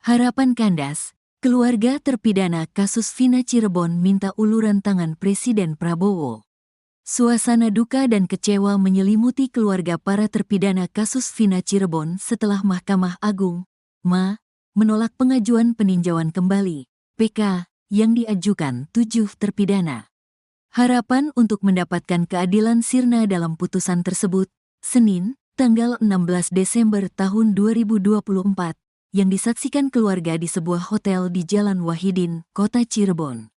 Harapan kandas, keluarga terpidana kasus Vina Cirebon minta uluran tangan Presiden Prabowo. Suasana duka dan kecewa menyelimuti keluarga para terpidana kasus Vina Cirebon setelah Mahkamah Agung, MA, menolak pengajuan peninjauan kembali, PK, yang diajukan 7 terpidana. Harapan untuk mendapatkan keadilan sirna dalam putusan tersebut, Senin, tanggal 16 Desember tahun 2024, yang disaksikan keluarga di sebuah hotel di Jalan Wahidin, Kota Cirebon.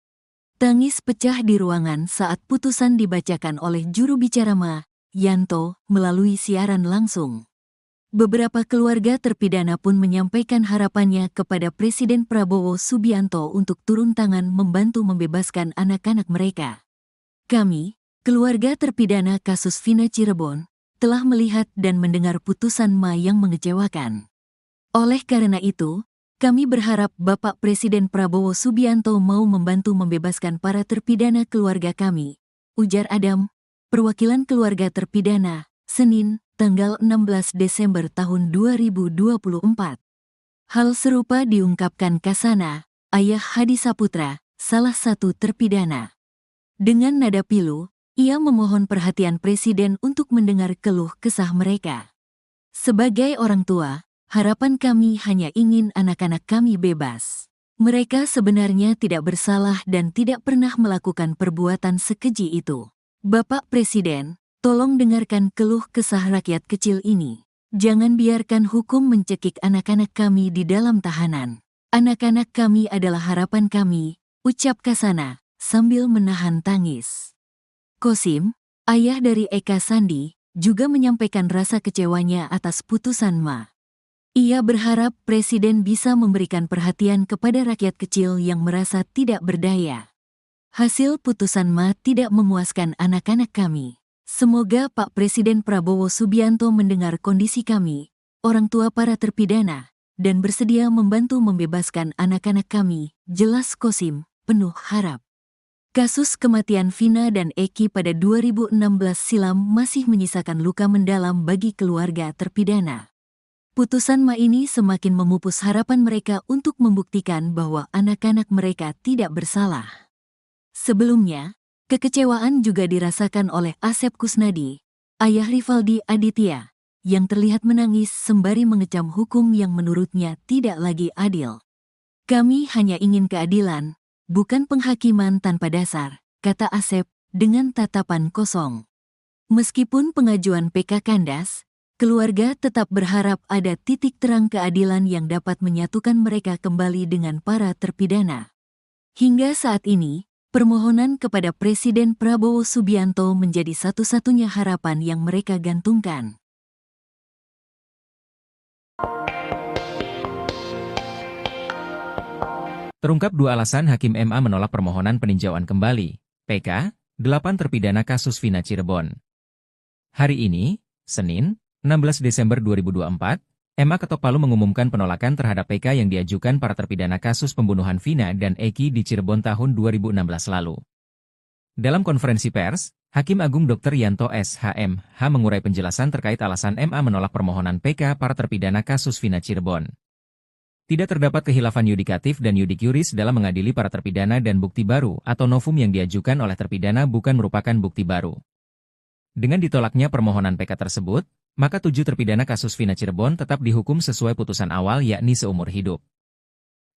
Tangis pecah di ruangan saat putusan dibacakan oleh juru bicara MA, Yanto, melalui siaran langsung. Beberapa keluarga terpidana pun menyampaikan harapannya kepada Presiden Prabowo Subianto untuk turun tangan membantu membebaskan anak-anak mereka. Kami, keluarga terpidana kasus Vina Cirebon, telah melihat dan mendengar putusan MA yang mengecewakan. Oleh karena itu, kami berharap Bapak Presiden Prabowo Subianto mau membantu membebaskan para terpidana keluarga kami, ujar Adam, perwakilan keluarga terpidana, Senin, tanggal 16 Desember tahun 2024. Hal serupa diungkapkan Kasana, ayah Hadi Saputra, salah satu terpidana. Dengan nada pilu, ia memohon perhatian Presiden untuk mendengar keluh kesah mereka. Sebagai orang tua, harapan kami hanya ingin anak-anak kami bebas. Mereka sebenarnya tidak bersalah dan tidak pernah melakukan perbuatan sekeji itu. Bapak Presiden, tolong dengarkan keluh kesah rakyat kecil ini. Jangan biarkan hukum mencekik anak-anak kami di dalam tahanan. Anak-anak kami adalah harapan kami, ucap Kasana, sambil menahan tangis. Kosim, ayah dari Eka Sandi, juga menyampaikan rasa kecewanya atas putusan MA. Ia berharap Presiden bisa memberikan perhatian kepada rakyat kecil yang merasa tidak berdaya. Hasil putusan MA tidak memuaskan anak-anak kami. Semoga Pak Presiden Prabowo Subianto mendengar kondisi kami, orang tua para terpidana, dan bersedia membantu membebaskan anak-anak kami, jelas Kosim, penuh harap. Kasus kematian Vina dan Eki pada 2016 silam masih menyisakan luka mendalam bagi keluarga terpidana. Putusan MA ini semakin memupus harapan mereka untuk membuktikan bahwa anak-anak mereka tidak bersalah. Sebelumnya, kekecewaan juga dirasakan oleh Asep Kusnadi, ayah Rivaldi Aditya, yang terlihat menangis sembari mengecam hukum yang menurutnya tidak lagi adil. Kami hanya ingin keadilan, bukan penghakiman tanpa dasar, kata Asep dengan tatapan kosong. Meskipun pengajuan PK kandas, keluarga tetap berharap ada titik terang keadilan yang dapat menyatukan mereka kembali dengan para terpidana. Hingga saat ini, permohonan kepada Presiden Prabowo Subianto menjadi satu-satunya harapan yang mereka gantungkan. Terungkap 2 alasan Hakim MA menolak permohonan peninjauan kembali, PK, 8 terpidana kasus Vina Cirebon. Hari ini, Senin, 16 Desember 2024, MA Ketok Palu mengumumkan penolakan terhadap PK yang diajukan para terpidana kasus pembunuhan Vina dan Eki di Cirebon tahun 2016 lalu. Dalam konferensi pers, Hakim Agung Dr. Yanto SHMH mengurai penjelasan terkait alasan MA menolak permohonan PK para terpidana kasus Vina Cirebon. Tidak terdapat khilafan yudikatif dan yudik yuris dalam mengadili para terpidana dan bukti baru atau novum yang diajukan oleh terpidana bukan merupakan bukti baru. Dengan ditolaknya permohonan PK tersebut, maka 7 terpidana kasus Vina Cirebon tetap dihukum sesuai putusan awal yakni seumur hidup.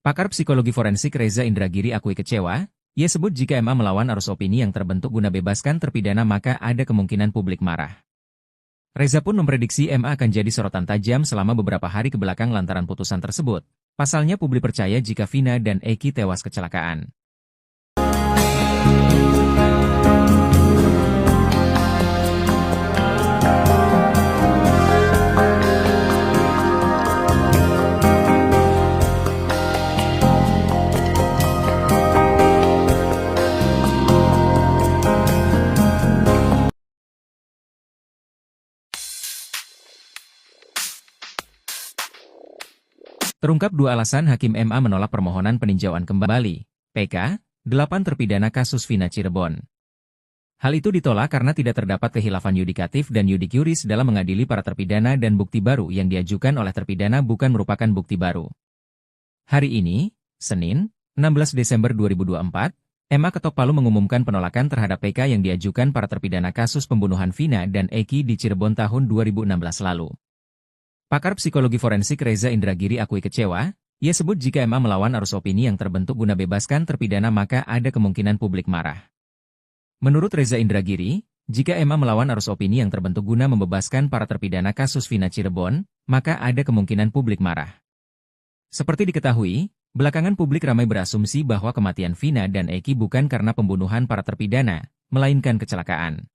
Pakar psikologi forensik Reza Indragiri akui kecewa, ia sebut jika MA melawan arus opini yang terbentuk guna bebaskan terpidana maka ada kemungkinan publik marah. Reza pun memprediksi MA akan jadi sorotan tajam selama beberapa hari kebelakang lantaran putusan tersebut. Pasalnya publik percaya jika Vina dan Eki tewas kecelakaan. Terungkap 2 alasan Hakim MA menolak permohonan peninjauan kembali, PK, 8 terpidana kasus Vina Cirebon. Hal itu ditolak karena tidak terdapat khilafan yudikatif dan yudik yuris dalam mengadili para terpidana dan bukti baru yang diajukan oleh terpidana bukan merupakan bukti baru. Hari ini, Senin, 16 Desember 2024, MA Ketok Palu mengumumkan penolakan terhadap PK yang diajukan para terpidana kasus pembunuhan Vina dan Eki di Cirebon tahun 2016 lalu. Pakar psikologi forensik Reza Indragiri akui kecewa. Ia sebut jika MA melawan arus opini yang terbentuk guna bebaskan terpidana maka ada kemungkinan publik marah. Menurut Reza Indragiri, jika MA melawan arus opini yang terbentuk guna membebaskan para terpidana kasus Vina Cirebon, maka ada kemungkinan publik marah. Seperti diketahui, belakangan publik ramai berasumsi bahwa kematian Vina dan Eki bukan karena pembunuhan para terpidana, melainkan kecelakaan.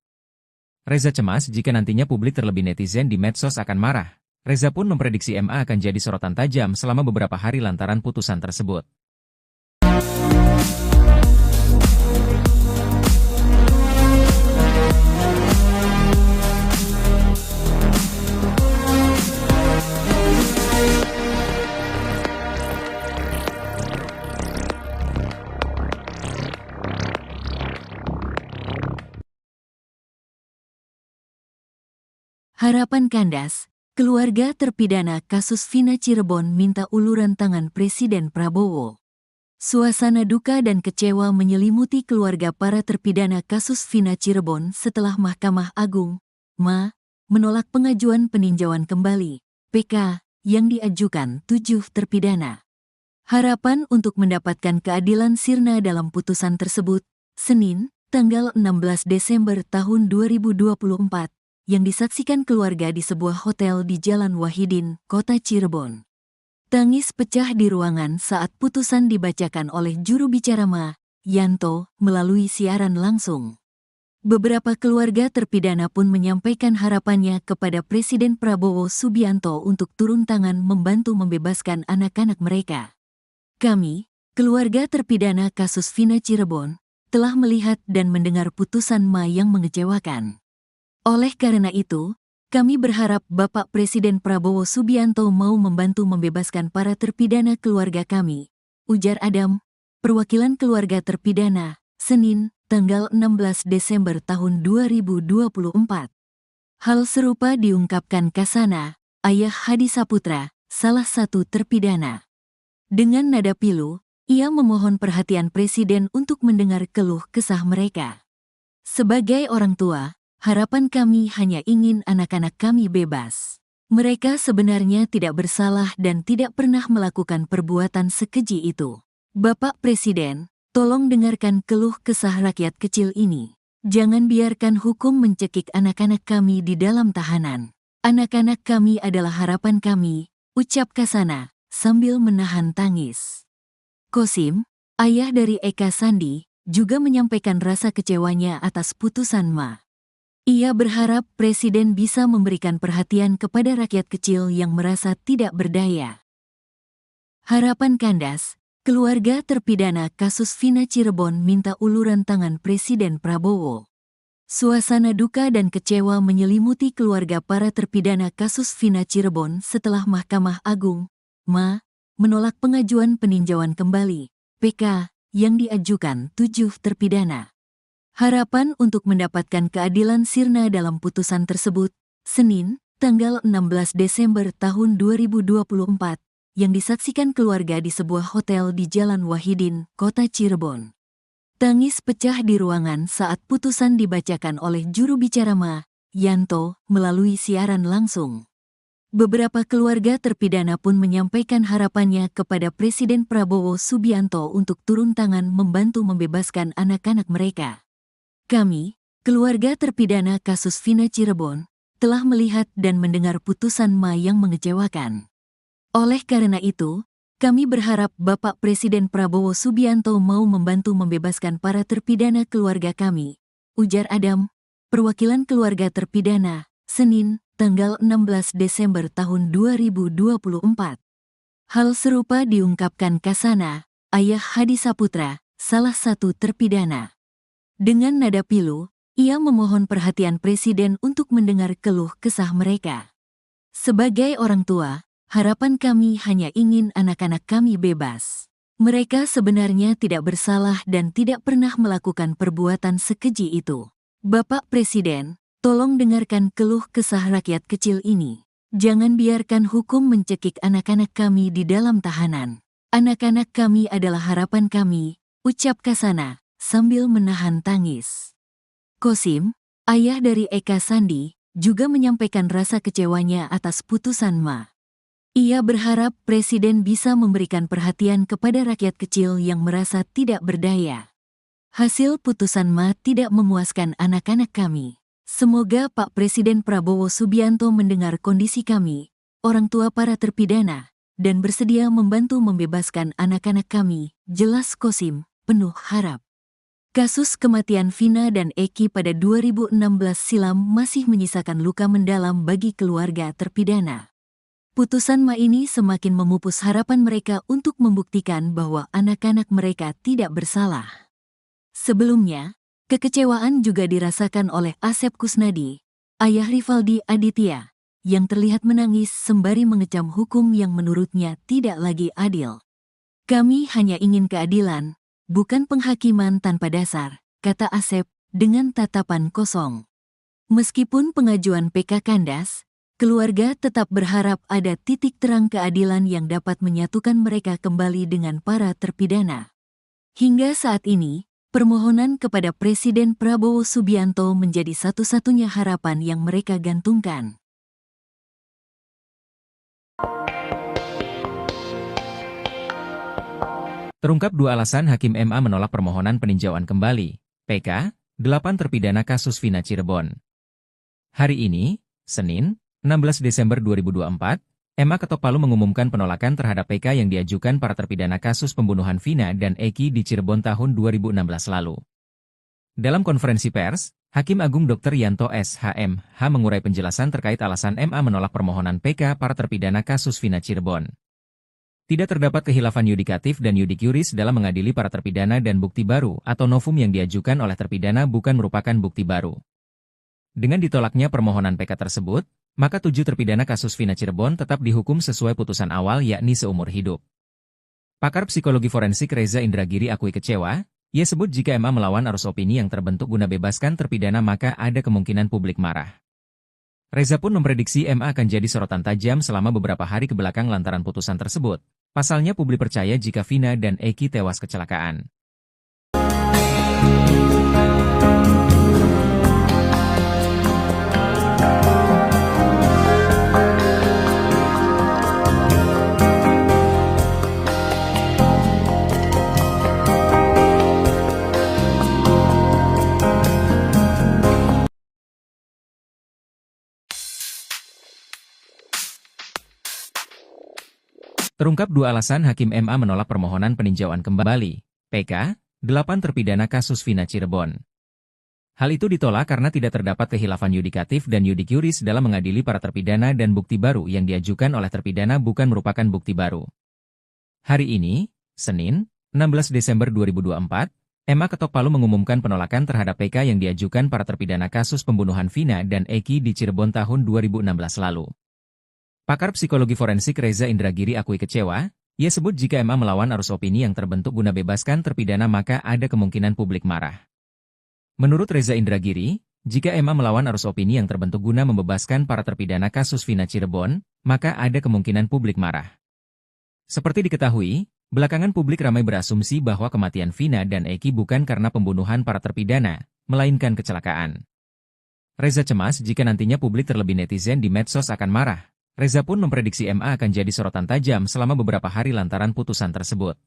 Reza cemas jika nantinya publik terlebih netizen di medsos akan marah. Reza pun memprediksi MA akan jadi sorotan tajam selama beberapa hari lantaran putusan tersebut. Harapan kandas. Keluarga terpidana kasus Vina Cirebon minta uluran tangan Presiden Prabowo. Suasana duka dan kecewa menyelimuti keluarga para terpidana kasus Vina Cirebon setelah Mahkamah Agung, MA, menolak pengajuan peninjauan kembali, PK, yang diajukan 7 terpidana. Harapan untuk mendapatkan keadilan sirna dalam putusan tersebut, Senin, tanggal 16 Desember tahun 2024, yang disaksikan keluarga di sebuah hotel di Jalan Wahidin, Kota Cirebon. Tangis pecah di ruangan saat putusan dibacakan oleh juru bicara MA, Yanto, melalui siaran langsung. Beberapa keluarga terpidana pun menyampaikan harapannya kepada Presiden Prabowo Subianto untuk turun tangan membantu membebaskan anak-anak mereka. Kami, keluarga terpidana kasus Vina Cirebon, telah melihat dan mendengar putusan MA yang mengecewakan. Oleh karena itu, kami berharap Bapak Presiden Prabowo Subianto mau membantu membebaskan para terpidana keluarga kami, ujar Adam, perwakilan keluarga terpidana, Senin, tanggal 16 Desember tahun 2024. Hal serupa diungkapkan Kasana, ayah Hadi Saputra, salah satu terpidana. Dengan nada pilu, ia memohon perhatian Presiden untuk mendengar keluh kesah mereka. Sebagai orang tua, harapan kami hanya ingin anak-anak kami bebas. Mereka sebenarnya tidak bersalah dan tidak pernah melakukan perbuatan sekeji itu. Bapak Presiden, tolong dengarkan keluh kesah rakyat kecil ini. Jangan biarkan hukum mencekik anak-anak kami di dalam tahanan. Anak-anak kami adalah harapan kami, ucap Kasana, sambil menahan tangis. Kosim, ayah dari Eka Sandi, juga menyampaikan rasa kecewanya atas putusan MA. Ia berharap Presiden bisa memberikan perhatian kepada rakyat kecil yang merasa tidak berdaya. Harapan kandas, keluarga terpidana kasus Vina Cirebon minta uluran tangan Presiden Prabowo. Suasana duka dan kecewa menyelimuti keluarga para terpidana kasus Vina Cirebon setelah Mahkamah Agung, MA, menolak pengajuan peninjauan kembali, PK, yang diajukan 7 terpidana. Harapan untuk mendapatkan keadilan sirna dalam putusan tersebut, Senin, tanggal 16 Desember tahun 2024, yang disaksikan keluarga di sebuah hotel di Jalan Wahidin, Kota Cirebon. Tangis pecah di ruangan saat putusan dibacakan oleh juru bicara MA, Yanto, melalui siaran langsung. Beberapa keluarga terpidana pun menyampaikan harapannya kepada Presiden Prabowo Subianto untuk turun tangan membantu membebaskan anak-anak mereka. Kami, keluarga terpidana kasus Vina Cirebon, telah melihat dan mendengar putusan MA yang mengecewakan. Oleh karena itu, kami berharap Bapak Presiden Prabowo Subianto mau membantu membebaskan para terpidana keluarga kami, ujar Adam, perwakilan keluarga terpidana, Senin, tanggal 16 Desember tahun 2024. Hal serupa diungkapkan Kasana, ayah Hadi Saputra, salah satu terpidana. Dengan nada pilu, ia memohon perhatian Presiden untuk mendengar keluh kesah mereka. Sebagai orang tua, harapan kami hanya ingin anak-anak kami bebas. Mereka sebenarnya tidak bersalah dan tidak pernah melakukan perbuatan sekeji itu. Bapak Presiden, tolong dengarkan keluh kesah rakyat kecil ini. Jangan biarkan hukum mencekik anak-anak kami di dalam tahanan. Anak-anak kami adalah harapan kami, ucap Kasana, sambil menahan tangis. Kosim, ayah dari Eka Sandi, juga menyampaikan rasa kecewanya atas putusan Ma. Ia berharap Presiden bisa memberikan perhatian kepada rakyat kecil yang merasa tidak berdaya. Hasil putusan Ma tidak memuaskan anak-anak kami. Semoga Pak Presiden Prabowo Subianto mendengar kondisi kami, orang tua para terpidana, dan bersedia membantu membebaskan anak-anak kami, jelas Kosim, penuh harap. Kasus kematian Vina dan Eki pada 2016 silam masih menyisakan luka mendalam bagi keluarga terpidana. Putusan Ma ini semakin memupus harapan mereka untuk membuktikan bahwa anak-anak mereka tidak bersalah. Sebelumnya, kekecewaan juga dirasakan oleh Asep Kusnadi, ayah Rivaldi Aditya, yang terlihat menangis sembari mengecam hukum yang menurutnya tidak lagi adil. Kami hanya ingin keadilan, bukan penghakiman tanpa dasar, kata Asep dengan tatapan kosong. Meskipun pengajuan PK kandas, keluarga tetap berharap ada titik terang keadilan yang dapat menyatukan mereka kembali dengan para terpidana. Hingga saat ini, permohonan kepada Presiden Prabowo Subianto menjadi satu-satunya harapan yang mereka gantungkan. Terungkap 2 alasan Hakim MA menolak permohonan peninjauan kembali, PK, 8 terpidana kasus Vina Cirebon. Hari ini, Senin, 16 Desember 2024, MA Ketok Palu mengumumkan penolakan terhadap PK yang diajukan para terpidana kasus pembunuhan Vina dan Eki di Cirebon tahun 2016 lalu. Dalam konferensi pers, Hakim Agung Dr. Yanto SHMH mengurai penjelasan terkait alasan MA menolak permohonan PK para terpidana kasus Vina Cirebon. Tidak terdapat khilafan yudikatif dan yudik yuris dalam mengadili para terpidana dan bukti baru atau novum yang diajukan oleh terpidana bukan merupakan bukti baru. Dengan ditolaknya permohonan PK tersebut, maka 7 terpidana kasus Vina Cirebon tetap dihukum sesuai putusan awal yakni seumur hidup. Pakar psikologi forensik Reza Indragiri akui kecewa, ia sebut jika MA melawan arus opini yang terbentuk guna bebaskan terpidana maka ada kemungkinan publik marah. Reza pun memprediksi MA akan jadi sorotan tajam selama beberapa hari kebelakang lantaran putusan tersebut. Pasalnya publik percaya jika Vina dan Eki tewas kecelakaan. Terungkap 2 alasan Hakim MA menolak permohonan peninjauan kembali, PK, 8 terpidana kasus Vina Cirebon. Hal itu ditolak karena tidak terdapat khilafan yudikatif dan yudik yuris dalam mengadili para terpidana dan bukti baru yang diajukan oleh terpidana bukan merupakan bukti baru. Hari ini, Senin, 16 Desember 2024, MA Ketok Palu mengumumkan penolakan terhadap PK yang diajukan para terpidana kasus pembunuhan Vina dan Eki di Cirebon tahun 2016 lalu. Pakar psikologi forensik Reza Indragiri akui kecewa, ia sebut jika MA melawan arus opini yang terbentuk guna bebaskan terpidana maka ada kemungkinan publik marah. Menurut Reza Indragiri, jika MA melawan arus opini yang terbentuk guna membebaskan para terpidana kasus Vina Cirebon, maka ada kemungkinan publik marah. Seperti diketahui, belakangan publik ramai berasumsi bahwa kematian Vina dan Eki bukan karena pembunuhan para terpidana, melainkan kecelakaan. Reza cemas jika nantinya publik terlebih netizen di medsos akan marah. Reza pun memprediksi MA akan jadi sorotan tajam selama beberapa hari lantaran putusan tersebut.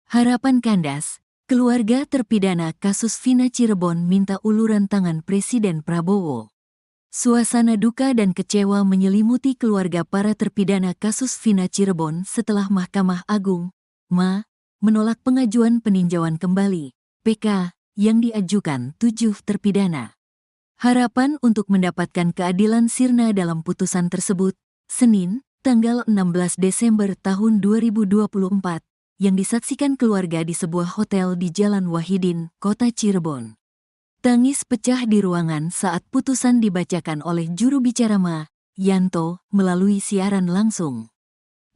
Harapan kandas. Keluarga terpidana kasus Vina Cirebon minta uluran tangan Presiden Prabowo. Suasana duka dan kecewa menyelimuti keluarga para terpidana kasus Vina Cirebon setelah Mahkamah Agung, MA, menolak pengajuan peninjauan kembali, PK, yang diajukan 7 terpidana. Harapan untuk mendapatkan keadilan sirna dalam putusan tersebut, Senin, tanggal 16 Desember tahun 2024, yang disaksikan keluarga di sebuah hotel di Jalan Wahidin, Kota Cirebon. Tangis pecah di ruangan saat putusan dibacakan oleh juru bicara Ma Yanto melalui siaran langsung.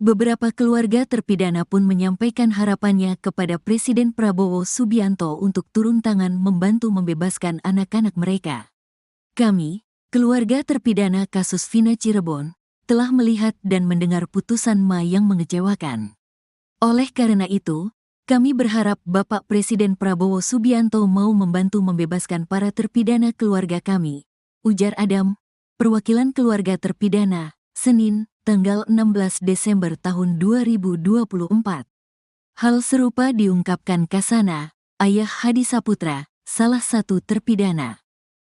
Beberapa keluarga terpidana pun menyampaikan harapannya kepada Presiden Prabowo Subianto untuk turun tangan membantu membebaskan anak-anak mereka. Kami, keluarga terpidana kasus Vina Cirebon, telah melihat dan mendengar putusan Ma yang mengecewakan. Oleh karena itu, kami berharap Bapak Presiden Prabowo Subianto mau membantu membebaskan para terpidana keluarga kami, ujar Adam, perwakilan keluarga terpidana, Senin, tanggal 16 Desember tahun 2024. Hal serupa diungkapkan Kasana, ayah Hadi Saputra, salah satu terpidana.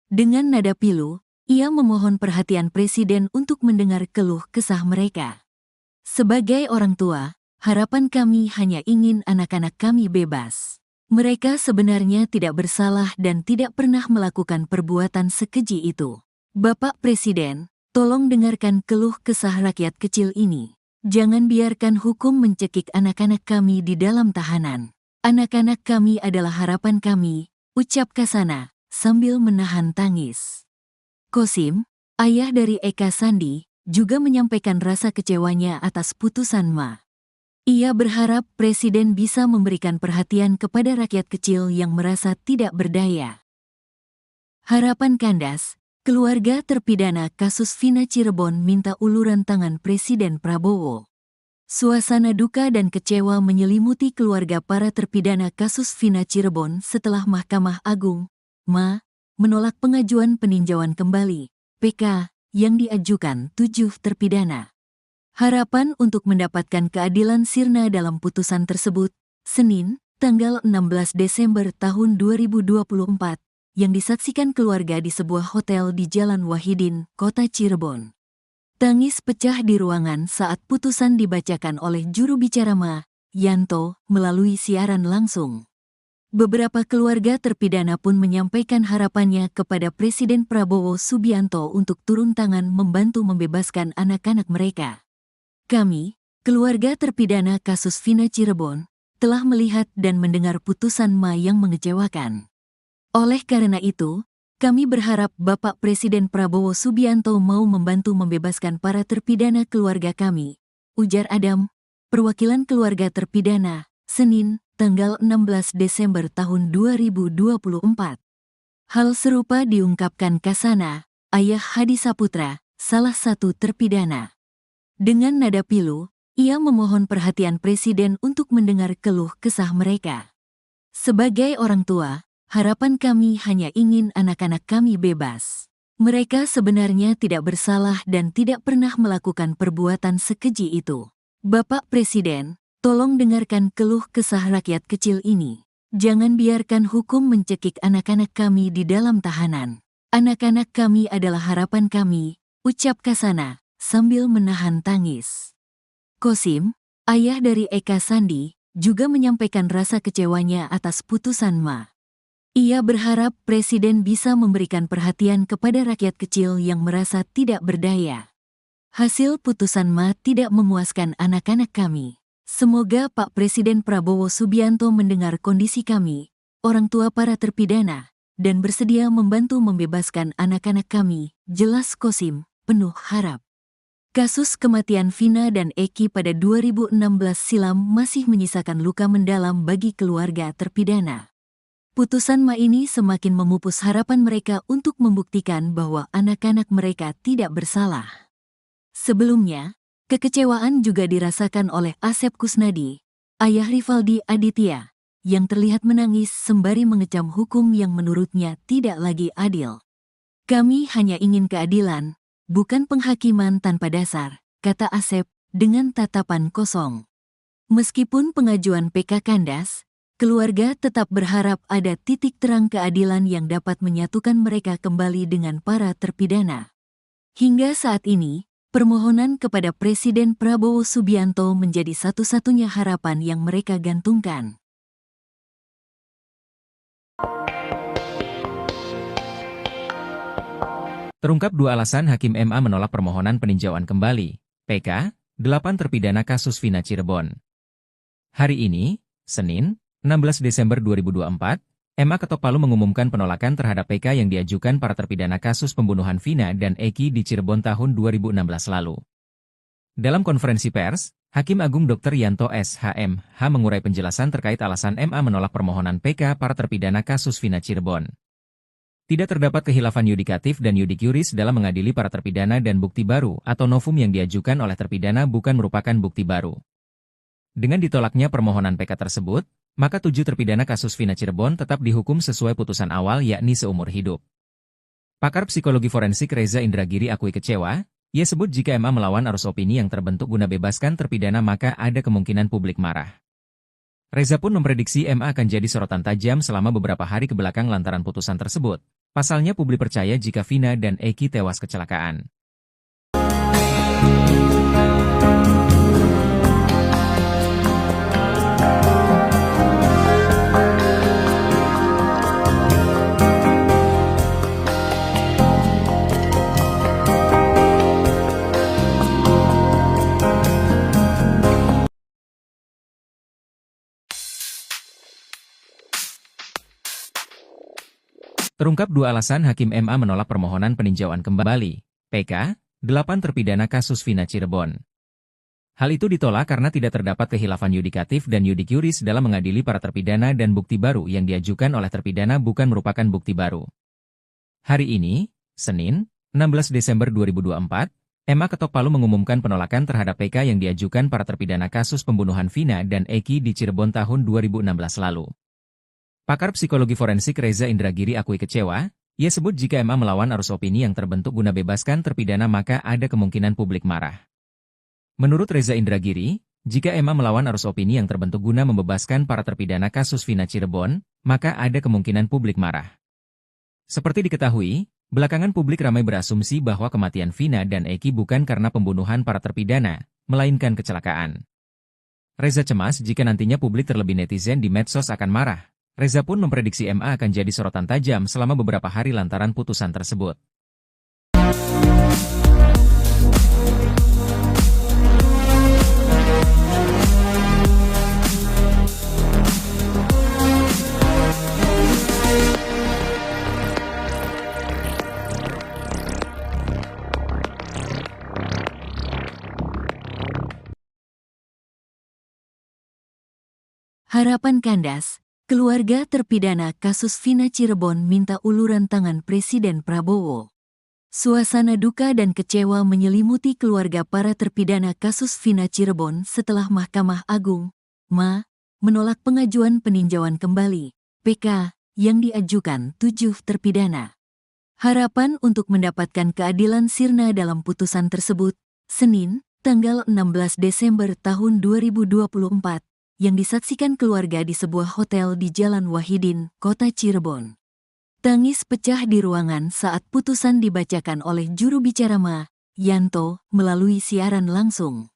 Dengan nada pilu, ia memohon perhatian Presiden untuk mendengar keluh kesah mereka. Sebagai orang tua, harapan kami hanya ingin anak-anak kami bebas. Mereka sebenarnya tidak bersalah dan tidak pernah melakukan perbuatan sekeji itu. Bapak Presiden, tolong dengarkan keluh kesah rakyat kecil ini. Jangan biarkan hukum mencekik anak-anak kami di dalam tahanan. Anak-anak kami adalah harapan kami, ucap Kasana, sambil menahan tangis. Kosim, ayah dari Eka Sandi, juga menyampaikan rasa kecewanya atas putusan Ma. Ia berharap Presiden bisa memberikan perhatian kepada rakyat kecil yang merasa tidak berdaya. Harapan kandas, keluarga terpidana kasus Vina Cirebon minta uluran tangan Presiden Prabowo. Suasana duka dan kecewa menyelimuti keluarga para terpidana kasus Vina Cirebon setelah Mahkamah Agung, Ma, menolak pengajuan peninjauan kembali, PK, yang diajukan 7 terpidana. Harapan untuk mendapatkan keadilan sirna dalam putusan tersebut, Senin, tanggal 16 Desember tahun 2024, yang disaksikan keluarga di sebuah hotel di Jalan Wahidin, Kota Cirebon. Tangis pecah di ruangan saat putusan dibacakan oleh juru bicara Ma Yanto melalui siaran langsung. Beberapa keluarga terpidana pun menyampaikan harapannya kepada Presiden Prabowo Subianto untuk turun tangan membantu membebaskan anak-anak mereka. Kami, keluarga terpidana kasus Vina Cirebon, telah melihat dan mendengar putusan Ma yang mengecewakan. Oleh karena itu, kami berharap Bapak Presiden Prabowo Subianto mau membantu membebaskan para terpidana keluarga kami, ujar Adam, perwakilan keluarga terpidana, Senin, tanggal 16 Desember tahun 2024. Hal serupa diungkapkan Kasana, ayah Hadi Saputra, salah satu terpidana. Dengan nada pilu, ia memohon perhatian Presiden untuk mendengar keluh kesah mereka. Sebagai orang tua, harapan kami hanya ingin anak-anak kami bebas. Mereka sebenarnya tidak bersalah dan tidak pernah melakukan perbuatan sekeji itu. Bapak Presiden, tolong dengarkan keluh kesah rakyat kecil ini. Jangan biarkan hukum mencekik anak-anak kami di dalam tahanan. Anak-anak kami adalah harapan kami, ucap Kasana, sambil menahan tangis. Kosim, ayah dari Eka Sandi, juga menyampaikan rasa kecewanya atas putusan Ma. Ia berharap Presiden bisa memberikan perhatian kepada rakyat kecil yang merasa tidak berdaya. Hasil putusan Ma tidak memuaskan anak-anak kami. Semoga Pak Presiden Prabowo Subianto mendengar kondisi kami, orang tua para terpidana, dan bersedia membantu membebaskan anak-anak kami, jelas Kosim, penuh harap. Kasus kematian Vina dan Eki pada 2016 silam masih menyisakan luka mendalam bagi keluarga terpidana. Putusan Ma ini semakin memupus harapan mereka untuk membuktikan bahwa anak-anak mereka tidak bersalah. Sebelumnya, kekecewaan juga dirasakan oleh Asep Kusnadi, ayah Rivaldi Aditya, yang terlihat menangis sembari mengecam hukum yang menurutnya tidak lagi adil. Kami hanya ingin keadilan, bukan penghakiman tanpa dasar, kata Asep, dengan tatapan kosong. Meskipun pengajuan PK kandas, keluarga tetap berharap ada titik terang keadilan yang dapat menyatukan mereka kembali dengan para terpidana. Hingga saat ini, permohonan kepada Presiden Prabowo Subianto menjadi satu-satunya harapan yang mereka gantungkan. Terungkap 2 alasan Hakim MA menolak permohonan peninjauan kembali, PK, 8 terpidana kasus Vina Cirebon. Hari ini, Senin, 16 Desember 2024, MA ketok palu mengumumkan penolakan terhadap PK yang diajukan para terpidana kasus pembunuhan Vina dan Eki di Cirebon tahun 2016 lalu. Dalam konferensi pers, Hakim Agung Dr. Yanto SHMH mengurai penjelasan terkait alasan MA menolak permohonan PK para terpidana kasus Vina Cirebon. Tidak terdapat khilafan yudikatif dan yudik yuris dalam mengadili para terpidana dan bukti baru atau novum yang diajukan oleh terpidana bukan merupakan bukti baru. Dengan ditolaknya permohonan PK tersebut, maka 7 terpidana kasus Vina Cirebon tetap dihukum sesuai putusan awal yakni seumur hidup. Pakar psikologi forensik Reza Indragiri akui kecewa, ia sebut jika MA melawan arus opini yang terbentuk guna bebaskan terpidana maka ada kemungkinan publik marah. Reza pun memprediksi MA akan jadi sorotan tajam selama beberapa hari kebelakang lantaran putusan tersebut. Pasalnya publik percaya jika Vina dan Eki tewas kecelakaan. Terungkap 2 alasan Hakim MA menolak permohonan peninjauan kembali, PK, 8 terpidana kasus Vina Cirebon. Hal itu ditolak karena tidak terdapat khilafan yudikatif dan yudik yuris dalam mengadili para terpidana dan bukti baru yang diajukan oleh terpidana bukan merupakan bukti baru. Hari ini, Senin, 16 Desember 2024, MA ketok palu mengumumkan penolakan terhadap PK yang diajukan para terpidana kasus pembunuhan Vina dan Eki di Cirebon tahun 2016 lalu. Pakar psikologi forensik Reza Indragiri akui kecewa, ia sebut jika MA melawan arus opini yang terbentuk guna bebaskan terpidana maka ada kemungkinan publik marah. Menurut Reza Indragiri, jika MA melawan arus opini yang terbentuk guna membebaskan para terpidana kasus Vina Cirebon, maka ada kemungkinan publik marah. Seperti diketahui, belakangan publik ramai berasumsi bahwa kematian Vina dan Eki bukan karena pembunuhan para terpidana, melainkan kecelakaan. Reza cemas jika nantinya publik terlebih netizen di medsos akan marah. Reza pun memprediksi MA akan jadi sorotan tajam selama beberapa hari lantaran putusan tersebut. Harapan kandas. Keluarga terpidana kasus Vina Cirebon minta uluran tangan Presiden Prabowo. Suasana duka dan kecewa menyelimuti keluarga para terpidana kasus Vina Cirebon setelah Mahkamah Agung, MA, menolak pengajuan peninjauan kembali, PK, yang diajukan 7 terpidana. Harapan untuk mendapatkan keadilan sirna dalam putusan tersebut, Senin, tanggal 16 Desember tahun 2024, yang disaksikan keluarga di sebuah hotel di Jalan Wahidin, Kota Cirebon. Tangis pecah di ruangan saat putusan dibacakan oleh juru bicara MA, Yanto, melalui siaran langsung.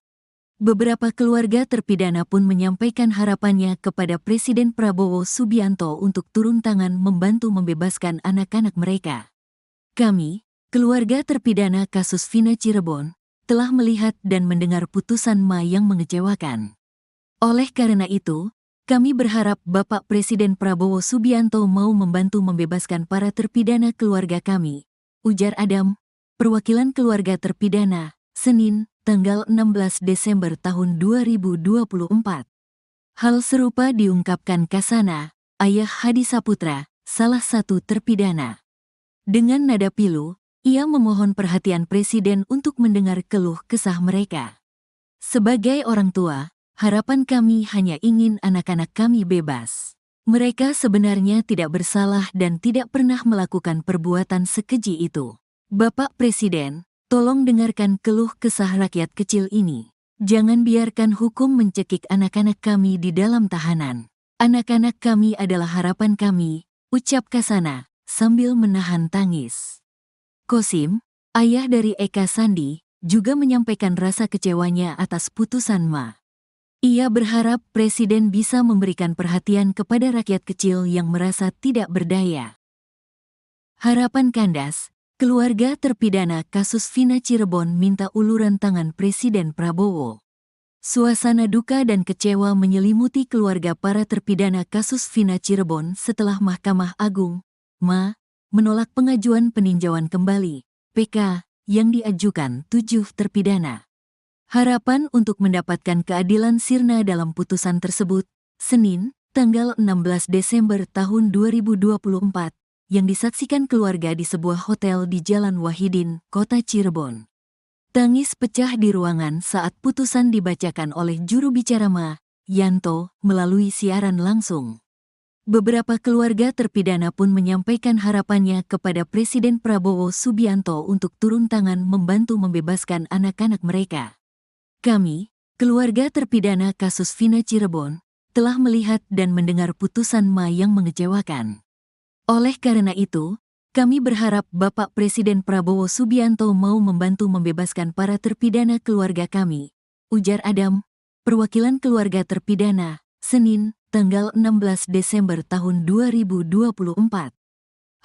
Beberapa keluarga terpidana pun menyampaikan harapannya kepada Presiden Prabowo Subianto untuk turun tangan membantu membebaskan anak-anak mereka. Kami, keluarga terpidana kasus Vina Cirebon, telah melihat dan mendengar putusan MA yang mengecewakan. Oleh karena itu, kami berharap Bapak Presiden Prabowo Subianto mau membantu membebaskan para terpidana keluarga kami, ujar Adam, perwakilan keluarga terpidana, Senin, tanggal 16 Desember tahun 2024. Hal serupa diungkapkan Kasana, ayah Hadi Saputra, salah satu terpidana. Dengan nada pilu, ia memohon perhatian Presiden untuk mendengar keluh kesah mereka. Sebagai orang tua, harapan kami hanya ingin anak-anak kami bebas. Mereka sebenarnya tidak bersalah dan tidak pernah melakukan perbuatan sekeji itu. Bapak Presiden, tolong dengarkan keluh kesah rakyat kecil ini. Jangan biarkan hukum mencekik anak-anak kami di dalam tahanan. Anak-anak kami adalah harapan kami, ucap Kasana, sambil menahan tangis. Kosim, ayah dari Eka Sandi, juga menyampaikan rasa kecewanya atas putusan MA. Ia berharap Presiden bisa memberikan perhatian kepada rakyat kecil yang merasa tidak berdaya. Harapan kandas, keluarga terpidana kasus Vina Cirebon minta uluran tangan Presiden Prabowo. Suasana duka dan kecewa menyelimuti keluarga para terpidana kasus Vina Cirebon setelah Mahkamah Agung, MA, menolak pengajuan peninjauan kembali, PK, yang diajukan 7 terpidana. Harapan untuk mendapatkan keadilan sirna dalam putusan tersebut, Senin, tanggal 16 Desember tahun 2024, yang disaksikan keluarga di sebuah hotel di Jalan Wahidin, Kota Cirebon. Tangis pecah di ruangan saat putusan dibacakan oleh juru bicara MA, Yanto, melalui siaran langsung. Beberapa keluarga terpidana pun menyampaikan harapannya kepada Presiden Prabowo Subianto untuk turun tangan membantu membebaskan anak-anak mereka. Kami, keluarga terpidana kasus Vina Cirebon, telah melihat dan mendengar putusan MA yang mengecewakan. Oleh karena itu, kami berharap Bapak Presiden Prabowo Subianto mau membantu membebaskan para terpidana keluarga kami, ujar Adam, perwakilan keluarga terpidana, Senin, tanggal 16 Desember tahun 2024.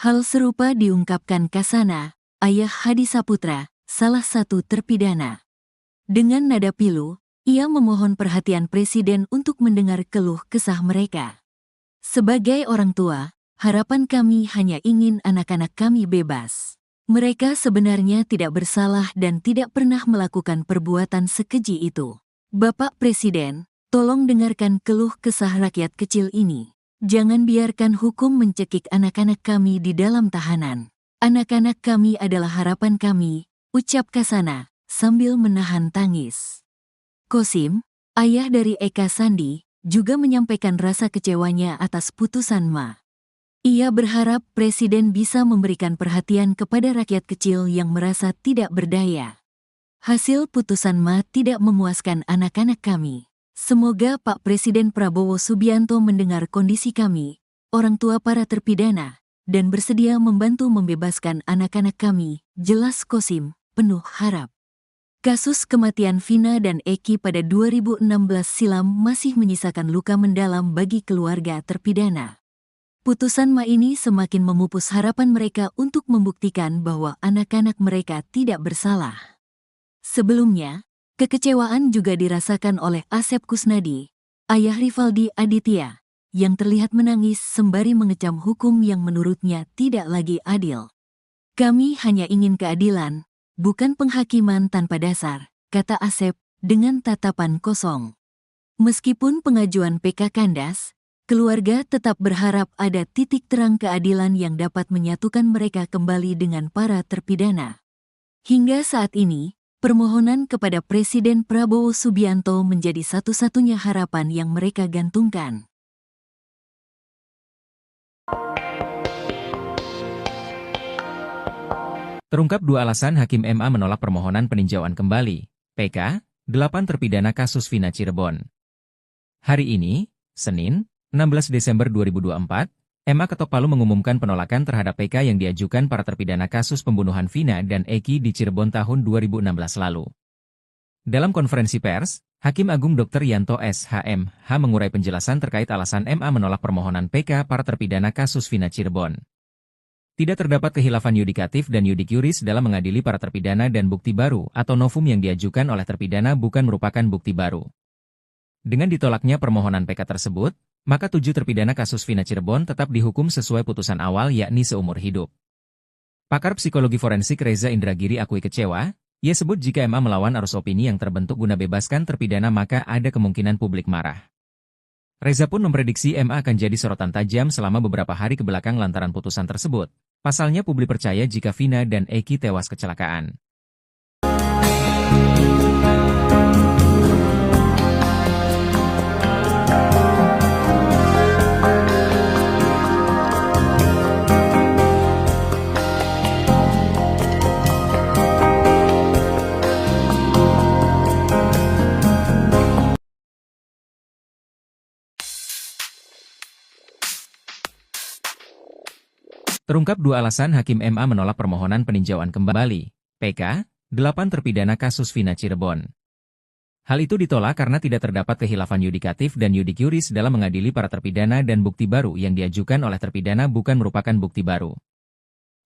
Hal serupa diungkapkan Kasana, ayah Hadi Saputra, salah satu terpidana. Dengan nada pilu, ia memohon perhatian Presiden untuk mendengar keluh kesah mereka. Sebagai orang tua, harapan kami hanya ingin anak-anak kami bebas. Mereka sebenarnya tidak bersalah dan tidak pernah melakukan perbuatan sekeji itu. Bapak Presiden, tolong dengarkan keluh kesah rakyat kecil ini. Jangan biarkan hukum mencekik anak-anak kami di dalam tahanan. Anak-anak kami adalah harapan kami, ucap Kasana, sambil menahan tangis. Kosim, ayah dari Eka Sandi, juga menyampaikan rasa kecewanya atas putusan MA. Ia berharap Presiden bisa memberikan perhatian kepada rakyat kecil yang merasa tidak berdaya. Hasil putusan MA tidak memuaskan anak-anak kami. Semoga Pak Presiden Prabowo Subianto mendengar kondisi kami, orang tua para terpidana, dan bersedia membantu membebaskan anak-anak kami, jelas Kosim, penuh harap. Kasus kematian Vina dan Eki pada 2016 silam masih menyisakan luka mendalam bagi keluarga terpidana. Putusan MA ini semakin memupus harapan mereka untuk membuktikan bahwa anak-anak mereka tidak bersalah. Sebelumnya, kekecewaan juga dirasakan oleh Asep Kusnadi, ayah Rivaldi Aditya, yang terlihat menangis sembari mengecam hukum yang menurutnya tidak lagi adil. Kami hanya ingin keadilan, bukan penghakiman tanpa dasar, kata Asep dengan tatapan kosong. Meskipun pengajuan PK kandas, keluarga tetap berharap ada titik terang keadilan yang dapat menyatukan mereka kembali dengan para terpidana. Hingga saat ini, permohonan kepada Presiden Prabowo Subianto menjadi satu-satunya harapan yang mereka gantungkan. Terungkap 2 alasan Hakim MA menolak permohonan peninjauan kembali, PK, 8 terpidana kasus Vina Cirebon. Hari ini, Senin, 16 Desember 2024, MA Ketok Palu mengumumkan penolakan terhadap PK yang diajukan para terpidana kasus pembunuhan Vina dan Eki di Cirebon tahun 2016 lalu. Dalam konferensi pers, Hakim Agung Dr. Yanto SHMH mengurai penjelasan terkait alasan MA menolak permohonan PK para terpidana kasus Vina Cirebon. Tidak terdapat khilafan yudikatif dan yudik yuris dalam mengadili para terpidana dan bukti baru atau novum yang diajukan oleh terpidana bukan merupakan bukti baru. Dengan ditolaknya permohonan PK tersebut, maka 7 terpidana kasus Vina Cirebon tetap dihukum sesuai putusan awal yakni seumur hidup. Pakar psikologi forensik Reza Indragiri akui kecewa, ia sebut jika MA melawan arus opini yang terbentuk guna bebaskan terpidana maka ada kemungkinan publik marah. Reza pun memprediksi MA akan jadi sorotan tajam selama beberapa hari kebelakang lantaran putusan tersebut. Pasalnya publik percaya jika Vina dan Eki tewas kecelakaan. Terungkap 2 alasan Hakim MA menolak permohonan peninjauan kembali, PK, 8 terpidana kasus Vina Cirebon. Hal itu ditolak karena tidak terdapat khilafan yudikatif dan yudik yuris dalam mengadili para terpidana dan bukti baru yang diajukan oleh terpidana bukan merupakan bukti baru.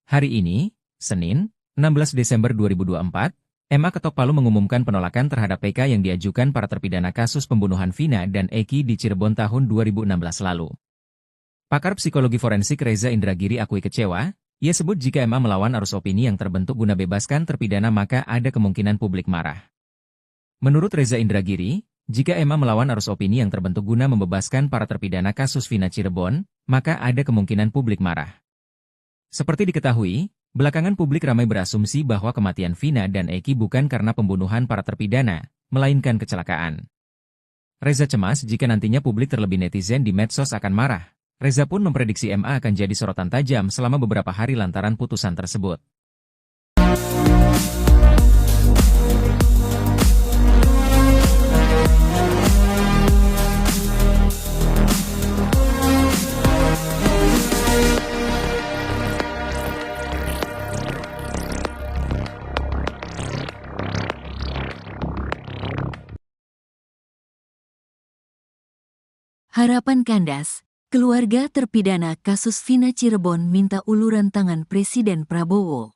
Hari ini, Senin, 16 Desember 2024, MA ketok palu mengumumkan penolakan terhadap PK yang diajukan para terpidana kasus pembunuhan Vina dan Eki di Cirebon tahun 2016 lalu. Pakar psikologi forensik Reza Indragiri akui kecewa. Ia sebut jika MA melawan arus opini yang terbentuk guna bebaskan terpidana maka ada kemungkinan publik marah. Menurut Reza Indragiri, jika MA melawan arus opini yang terbentuk guna membebaskan para terpidana kasus Vina Cirebon, maka ada kemungkinan publik marah. Seperti diketahui, belakangan publik ramai berasumsi bahwa kematian Vina dan Eki bukan karena pembunuhan para terpidana, melainkan kecelakaan. Reza cemas jika nantinya publik terlebih netizen di medsos akan marah. Reza pun memprediksi MA akan jadi sorotan tajam selama beberapa hari lantaran putusan tersebut. Harapan kandas, keluarga terpidana kasus Vina Cirebon minta uluran tangan Presiden Prabowo.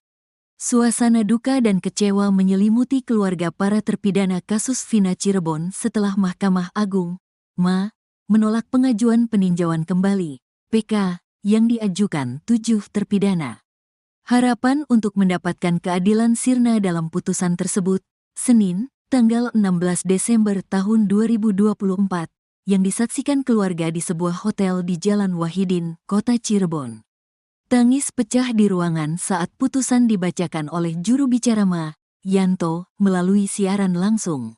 Suasana duka dan kecewa menyelimuti keluarga para terpidana kasus Vina Cirebon setelah Mahkamah Agung, MA, menolak pengajuan peninjauan kembali, PK, yang diajukan 7 terpidana. Harapan untuk mendapatkan keadilan sirna dalam putusan tersebut, Senin, tanggal 16 Desember tahun 2024, yang disaksikan keluarga di sebuah hotel di Jalan Wahidin, Kota Cirebon. Tangis pecah di ruangan saat putusan dibacakan oleh juru bicara MA, Yanto, melalui siaran langsung.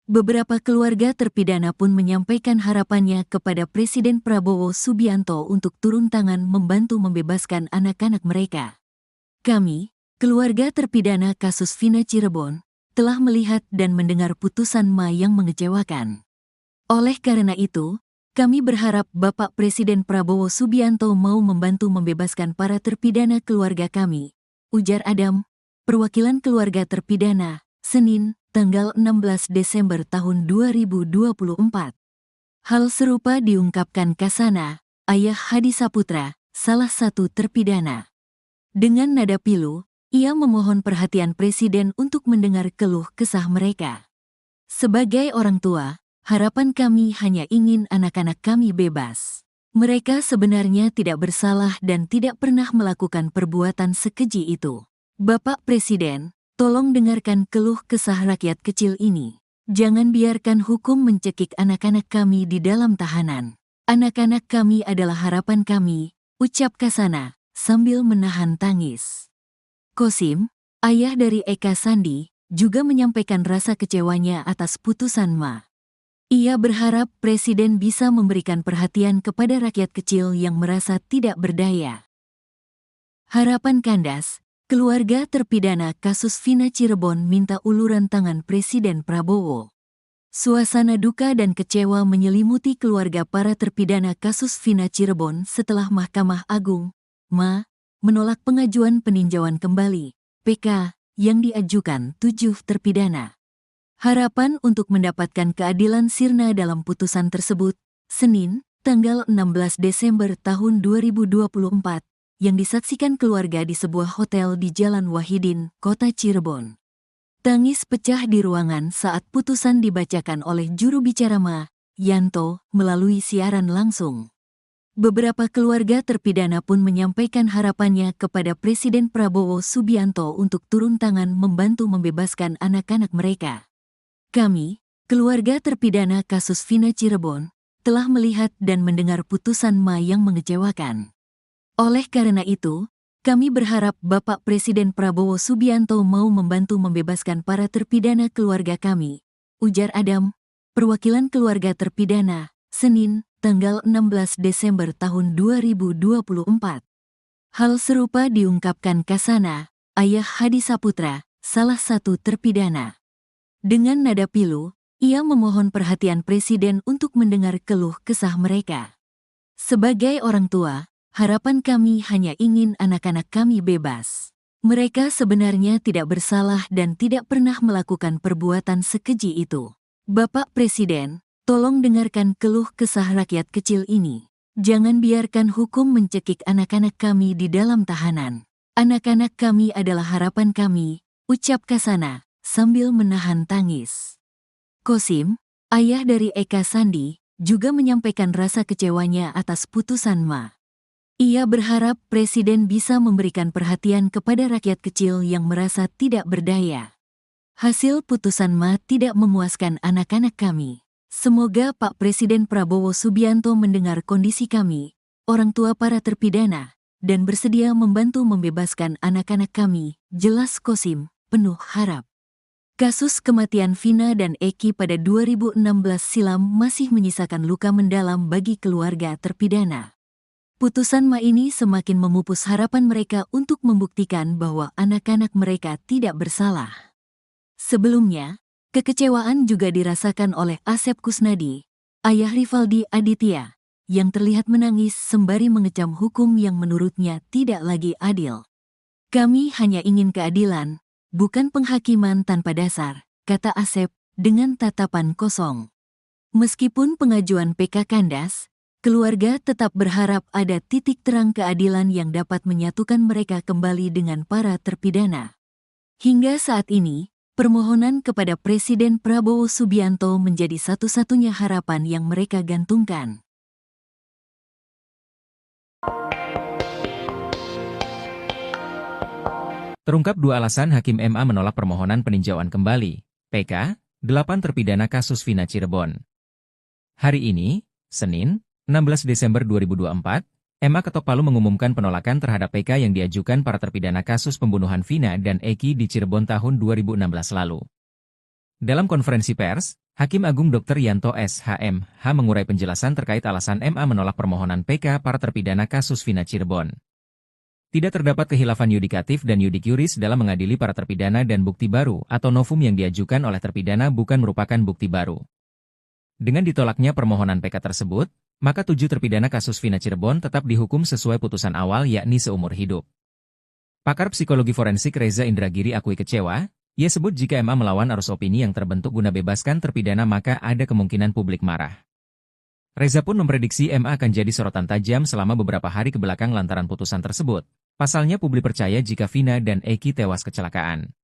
Beberapa keluarga terpidana pun menyampaikan harapannya kepada Presiden Prabowo Subianto untuk turun tangan membantu membebaskan anak-anak mereka. Kami, keluarga terpidana kasus Vina Cirebon, telah melihat dan mendengar putusan MA yang mengecewakan. Oleh karena itu, kami berharap Bapak Presiden Prabowo Subianto mau membantu membebaskan para terpidana keluarga kami, ujar Adam, perwakilan keluarga terpidana, Senin, tanggal 16 Desember tahun 2024. Hal serupa diungkapkan Kasana, ayah Hadi Saputra, salah satu terpidana. Dengan nada pilu, ia memohon perhatian Presiden untuk mendengar keluh kesah mereka. Sebagai orang tua, harapan kami hanya ingin anak-anak kami bebas. Mereka sebenarnya tidak bersalah dan tidak pernah melakukan perbuatan sekeji itu. Bapak Presiden, tolong dengarkan keluh kesah rakyat kecil ini. Jangan biarkan hukum mencekik anak-anak kami di dalam tahanan. Anak-anak kami adalah harapan kami, ucap Kasana, sambil menahan tangis. Kosim, ayah dari Eka Sandi, juga menyampaikan rasa kecewanya atas putusan MA. Ia berharap Presiden bisa memberikan perhatian kepada rakyat kecil yang merasa tidak berdaya. Harapan kandas, keluarga terpidana kasus Vina Cirebon minta uluran tangan Presiden Prabowo. Suasana duka dan kecewa menyelimuti keluarga para terpidana kasus Vina Cirebon setelah Mahkamah Agung, MA, menolak pengajuan peninjauan kembali, PK, yang diajukan 7 terpidana. Harapan untuk mendapatkan keadilan sirna dalam putusan tersebut, Senin, tanggal 16 Desember tahun 2024, yang disaksikan keluarga di sebuah hotel di Jalan Wahidin, Kota Cirebon. Tangis pecah di ruangan saat putusan dibacakan oleh juru bicara MA, Yanto, melalui siaran langsung. Beberapa keluarga terpidana pun menyampaikan harapannya kepada Presiden Prabowo Subianto untuk turun tangan membantu membebaskan anak-anak mereka. Kami, keluarga terpidana kasus Vina Cirebon, telah melihat dan mendengar putusan MA yang mengecewakan. Oleh karena itu, kami berharap Bapak Presiden Prabowo Subianto mau membantu membebaskan para terpidana keluarga kami, ujar Adam, perwakilan keluarga terpidana, Senin, tanggal 16 Desember tahun 2024. Hal serupa diungkapkan Kasana, ayah Hadi Saputra, salah satu terpidana. Dengan nada pilu, ia memohon perhatian Presiden untuk mendengar keluh kesah mereka. Sebagai orang tua, harapan kami hanya ingin anak-anak kami bebas. Mereka sebenarnya tidak bersalah dan tidak pernah melakukan perbuatan sekeji itu. Bapak Presiden, tolong dengarkan keluh kesah rakyat kecil ini. Jangan biarkan hukum mencekik anak-anak kami di dalam tahanan. Anak-anak kami adalah harapan kami, ucap Kasana, sambil menahan tangis. Kosim, ayah dari Eka Sandi, juga menyampaikan rasa kecewanya atas putusan Ma. Ia berharap Presiden bisa memberikan perhatian kepada rakyat kecil yang merasa tidak berdaya. Hasil putusan Ma tidak memuaskan anak-anak kami. Semoga Pak Presiden Prabowo Subianto mendengar kondisi kami, orang tua para terpidana, dan bersedia membantu membebaskan anak-anak kami, jelas Kosim, penuh harap. Kasus kematian Vina dan Eki pada 2016 silam masih menyisakan luka mendalam bagi keluarga terpidana. Putusan Ma ini semakin memupus harapan mereka untuk membuktikan bahwa anak-anak mereka tidak bersalah. Sebelumnya, kekecewaan juga dirasakan oleh Asep Kusnadi, ayah Rivaldi Aditya, yang terlihat menangis sembari mengecam hukum yang menurutnya tidak lagi adil. Kami hanya ingin keadilan, bukan penghakiman tanpa dasar, kata Asep dengan tatapan kosong. Meskipun pengajuan PK kandas, keluarga tetap berharap ada titik terang keadilan yang dapat menyatukan mereka kembali dengan para terpidana. Hingga saat ini, permohonan kepada Presiden Prabowo Subianto menjadi satu-satunya harapan yang mereka gantungkan. Terungkap 2 alasan Hakim MA menolak permohonan peninjauan kembali, PK, 8 terpidana kasus Vina Cirebon. Hari ini, Senin, 16 Desember 2024, MA ketok palu mengumumkan penolakan terhadap PK yang diajukan para terpidana kasus pembunuhan Vina dan Eki di Cirebon tahun 2016 lalu. Dalam konferensi pers, Hakim Agung Dr. Yanto SHMH mengurai penjelasan terkait alasan MA menolak permohonan PK para terpidana kasus Vina Cirebon. Tidak terdapat khilafan yudikatif dan iudic iuris dalam mengadili para terpidana dan bukti baru atau novum yang diajukan oleh terpidana bukan merupakan bukti baru. Dengan ditolaknya permohonan PK tersebut, maka 7 terpidana kasus Vina Cirebon tetap dihukum sesuai putusan awal yakni seumur hidup. Pakar psikologi forensik Reza Indragiri akui kecewa, ia sebut jika MA melawan arus opini yang terbentuk guna bebaskan terpidana maka ada kemungkinan publik marah. Reza pun memprediksi MA akan jadi sorotan tajam selama beberapa hari kebelakang lantaran putusan tersebut. Pasalnya publik percaya jika Vina dan Eki tewas kecelakaan.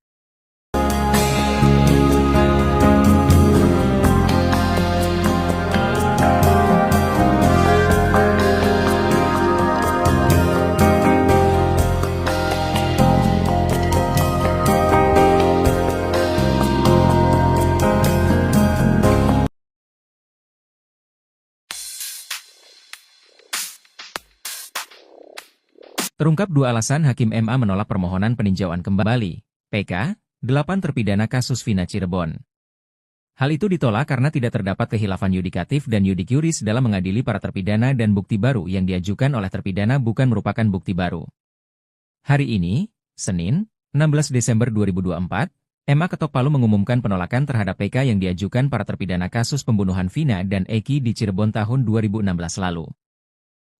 Terungkap 2 alasan Hakim MA menolak permohonan peninjauan kembali, PK, 8 terpidana kasus Vina Cirebon. Hal itu ditolak karena tidak terdapat khilafan yudikatif dan iudic iuris dalam mengadili para terpidana dan bukti baru yang diajukan oleh terpidana bukan merupakan bukti baru. Hari ini, Senin, 16 Desember 2024, MA ketok palu mengumumkan penolakan terhadap PK yang diajukan para terpidana kasus pembunuhan Vina dan Eki di Cirebon tahun 2016 lalu.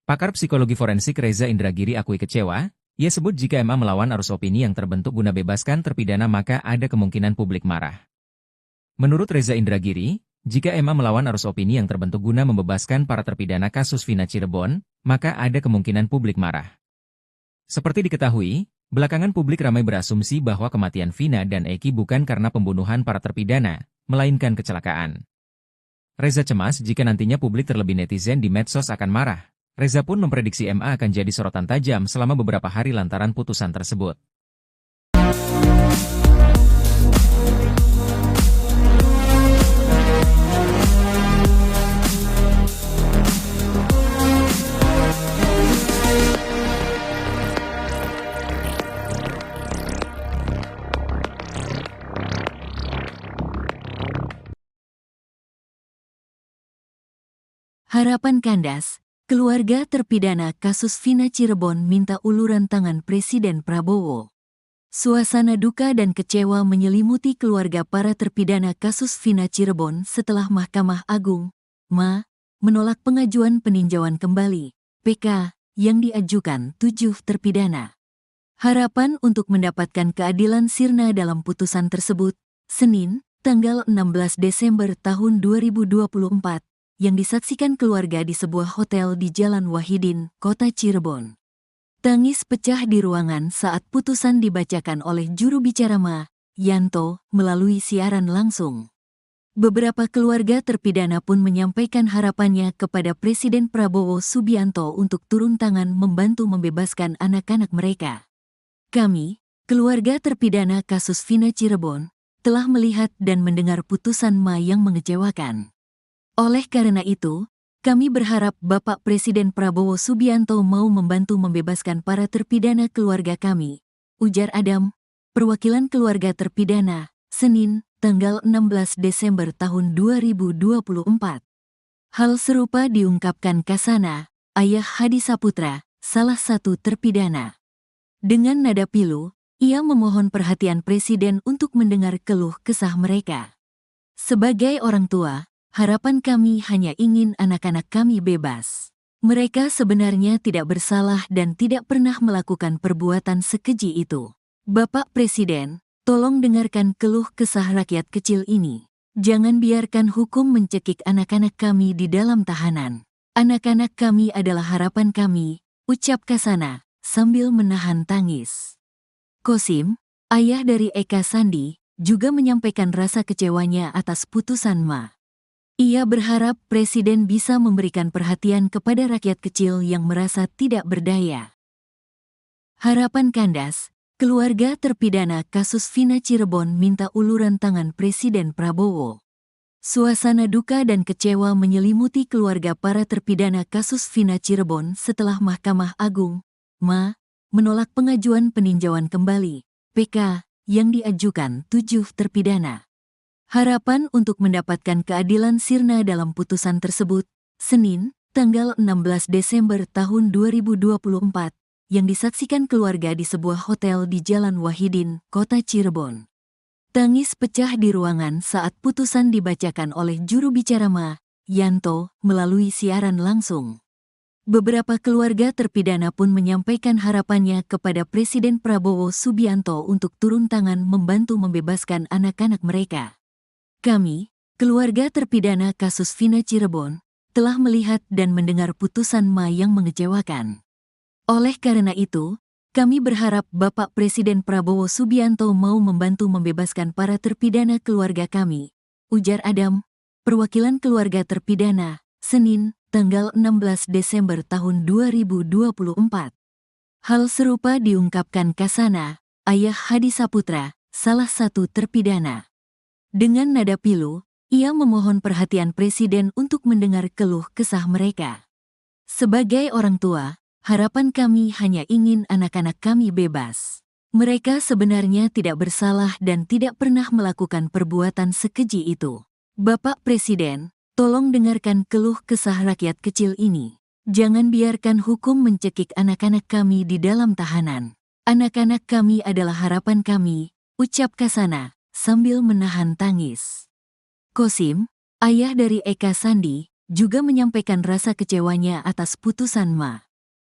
Pakar psikologi forensik Reza Indragiri akui kecewa, ia sebut jika MA melawan arus opini yang terbentuk guna bebaskan terpidana maka ada kemungkinan publik marah. Menurut Reza Indragiri, jika MA melawan arus opini yang terbentuk guna membebaskan para terpidana kasus Vina Cirebon, maka ada kemungkinan publik marah. Seperti diketahui, belakangan publik ramai berasumsi bahwa kematian Vina dan Eki bukan karena pembunuhan para terpidana, melainkan kecelakaan. Reza cemas jika nantinya publik terlebih netizen di medsos akan marah. Reza pun memprediksi MA akan jadi sorotan tajam selama beberapa hari lantaran putusan tersebut. Harapan kandas. Keluarga terpidana kasus Vina Cirebon minta uluran tangan Presiden Prabowo. Suasana duka dan kecewa menyelimuti keluarga para terpidana kasus Vina Cirebon setelah Mahkamah Agung, MA, menolak pengajuan peninjauan kembali, PK, yang diajukan 7 terpidana. Harapan untuk mendapatkan keadilan sirna dalam putusan tersebut, Senin, tanggal 16 Desember tahun 2024, yang disaksikan keluarga di sebuah hotel di Jalan Wahidin, Kota Cirebon. Tangis pecah di ruangan saat putusan dibacakan oleh juru bicara MA, Yanto, melalui siaran langsung. Beberapa keluarga terpidana pun menyampaikan harapannya kepada Presiden Prabowo Subianto untuk turun tangan membantu membebaskan anak-anak mereka. Kami, keluarga terpidana kasus Vina Cirebon, telah melihat dan mendengar putusan Ma yang mengecewakan. Oleh karena itu, kami berharap Bapak Presiden Prabowo Subianto mau membantu membebaskan para terpidana keluarga kami, ujar Adam, perwakilan keluarga terpidana, Senin, tanggal 16 Desember tahun 2024. Hal serupa diungkapkan Kasana, ayah Hadi Saputra, salah satu terpidana. Dengan nada pilu, ia memohon perhatian Presiden untuk mendengar keluh kesah mereka. Sebagai orang tua, harapan kami hanya ingin anak-anak kami bebas. Mereka sebenarnya tidak bersalah dan tidak pernah melakukan perbuatan sekeji itu. Bapak Presiden, tolong dengarkan keluh kesah rakyat kecil ini. Jangan biarkan hukum mencekik anak-anak kami di dalam tahanan. Anak-anak kami adalah harapan kami, ucap Kasana, sambil menahan tangis. Kosim, ayah dari Eka Sandi, juga menyampaikan rasa kecewanya atas putusan Ma. Ia berharap Presiden bisa memberikan perhatian kepada rakyat kecil yang merasa tidak berdaya. Harapan Kandas, keluarga terpidana kasus Vina Cirebon minta uluran tangan Presiden Prabowo. Suasana duka dan kecewa menyelimuti keluarga para terpidana kasus Vina Cirebon setelah Mahkamah Agung, Ma, menolak pengajuan peninjauan kembali, PK, yang diajukan 7 terpidana. Harapan untuk mendapatkan keadilan sirna dalam putusan tersebut, Senin, tanggal 16 Desember tahun 2024, yang disaksikan keluarga di sebuah hotel di Jalan Wahidin, Kota Cirebon. Tangis pecah di ruangan saat putusan dibacakan oleh juru bicara Ma, Yanto, melalui siaran langsung. Beberapa keluarga terpidana pun menyampaikan harapannya kepada Presiden Prabowo Subianto untuk turun tangan membantu membebaskan anak-anak mereka. Kami, keluarga terpidana kasus Vina Cirebon, telah melihat dan mendengar putusan Ma yang mengecewakan. Oleh karena itu, kami berharap Bapak Presiden Prabowo Subianto mau membantu membebaskan para terpidana keluarga kami, ujar Adam, perwakilan keluarga terpidana, Senin, tanggal 16 Desember tahun 2024. Hal serupa diungkapkan Kasana, ayah Hadi Saputra, salah satu terpidana. Dengan nada pilu, ia memohon perhatian Presiden untuk mendengar keluh kesah mereka. Sebagai orang tua, harapan kami hanya ingin anak-anak kami bebas. Mereka sebenarnya tidak bersalah dan tidak pernah melakukan perbuatan sekeji itu. Bapak Presiden, tolong dengarkan keluh kesah rakyat kecil ini. Jangan biarkan hukum mencekik anak-anak kami di dalam tahanan. Anak-anak kami adalah harapan kami, ucap Kasana, sambil menahan tangis. Kosim, ayah dari Eka Sandi, juga menyampaikan rasa kecewanya atas putusan Ma.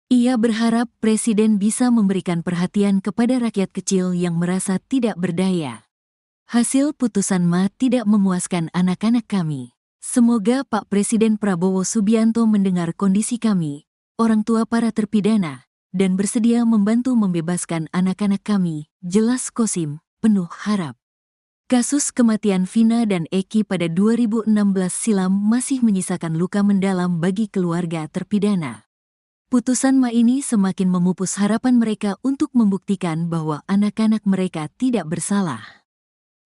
Ia berharap Presiden bisa memberikan perhatian kepada rakyat kecil yang merasa tidak berdaya. Hasil putusan Ma tidak memuaskan anak-anak kami. Semoga Pak Presiden Prabowo Subianto mendengar kondisi kami, orang tua para terpidana, dan bersedia membantu membebaskan anak-anak kami, jelas Kosim, penuh harap. Kasus kematian Vina dan Eki pada 2016 silam masih menyisakan luka mendalam bagi keluarga terpidana. Putusan Ma ini semakin memupus harapan mereka untuk membuktikan bahwa anak-anak mereka tidak bersalah.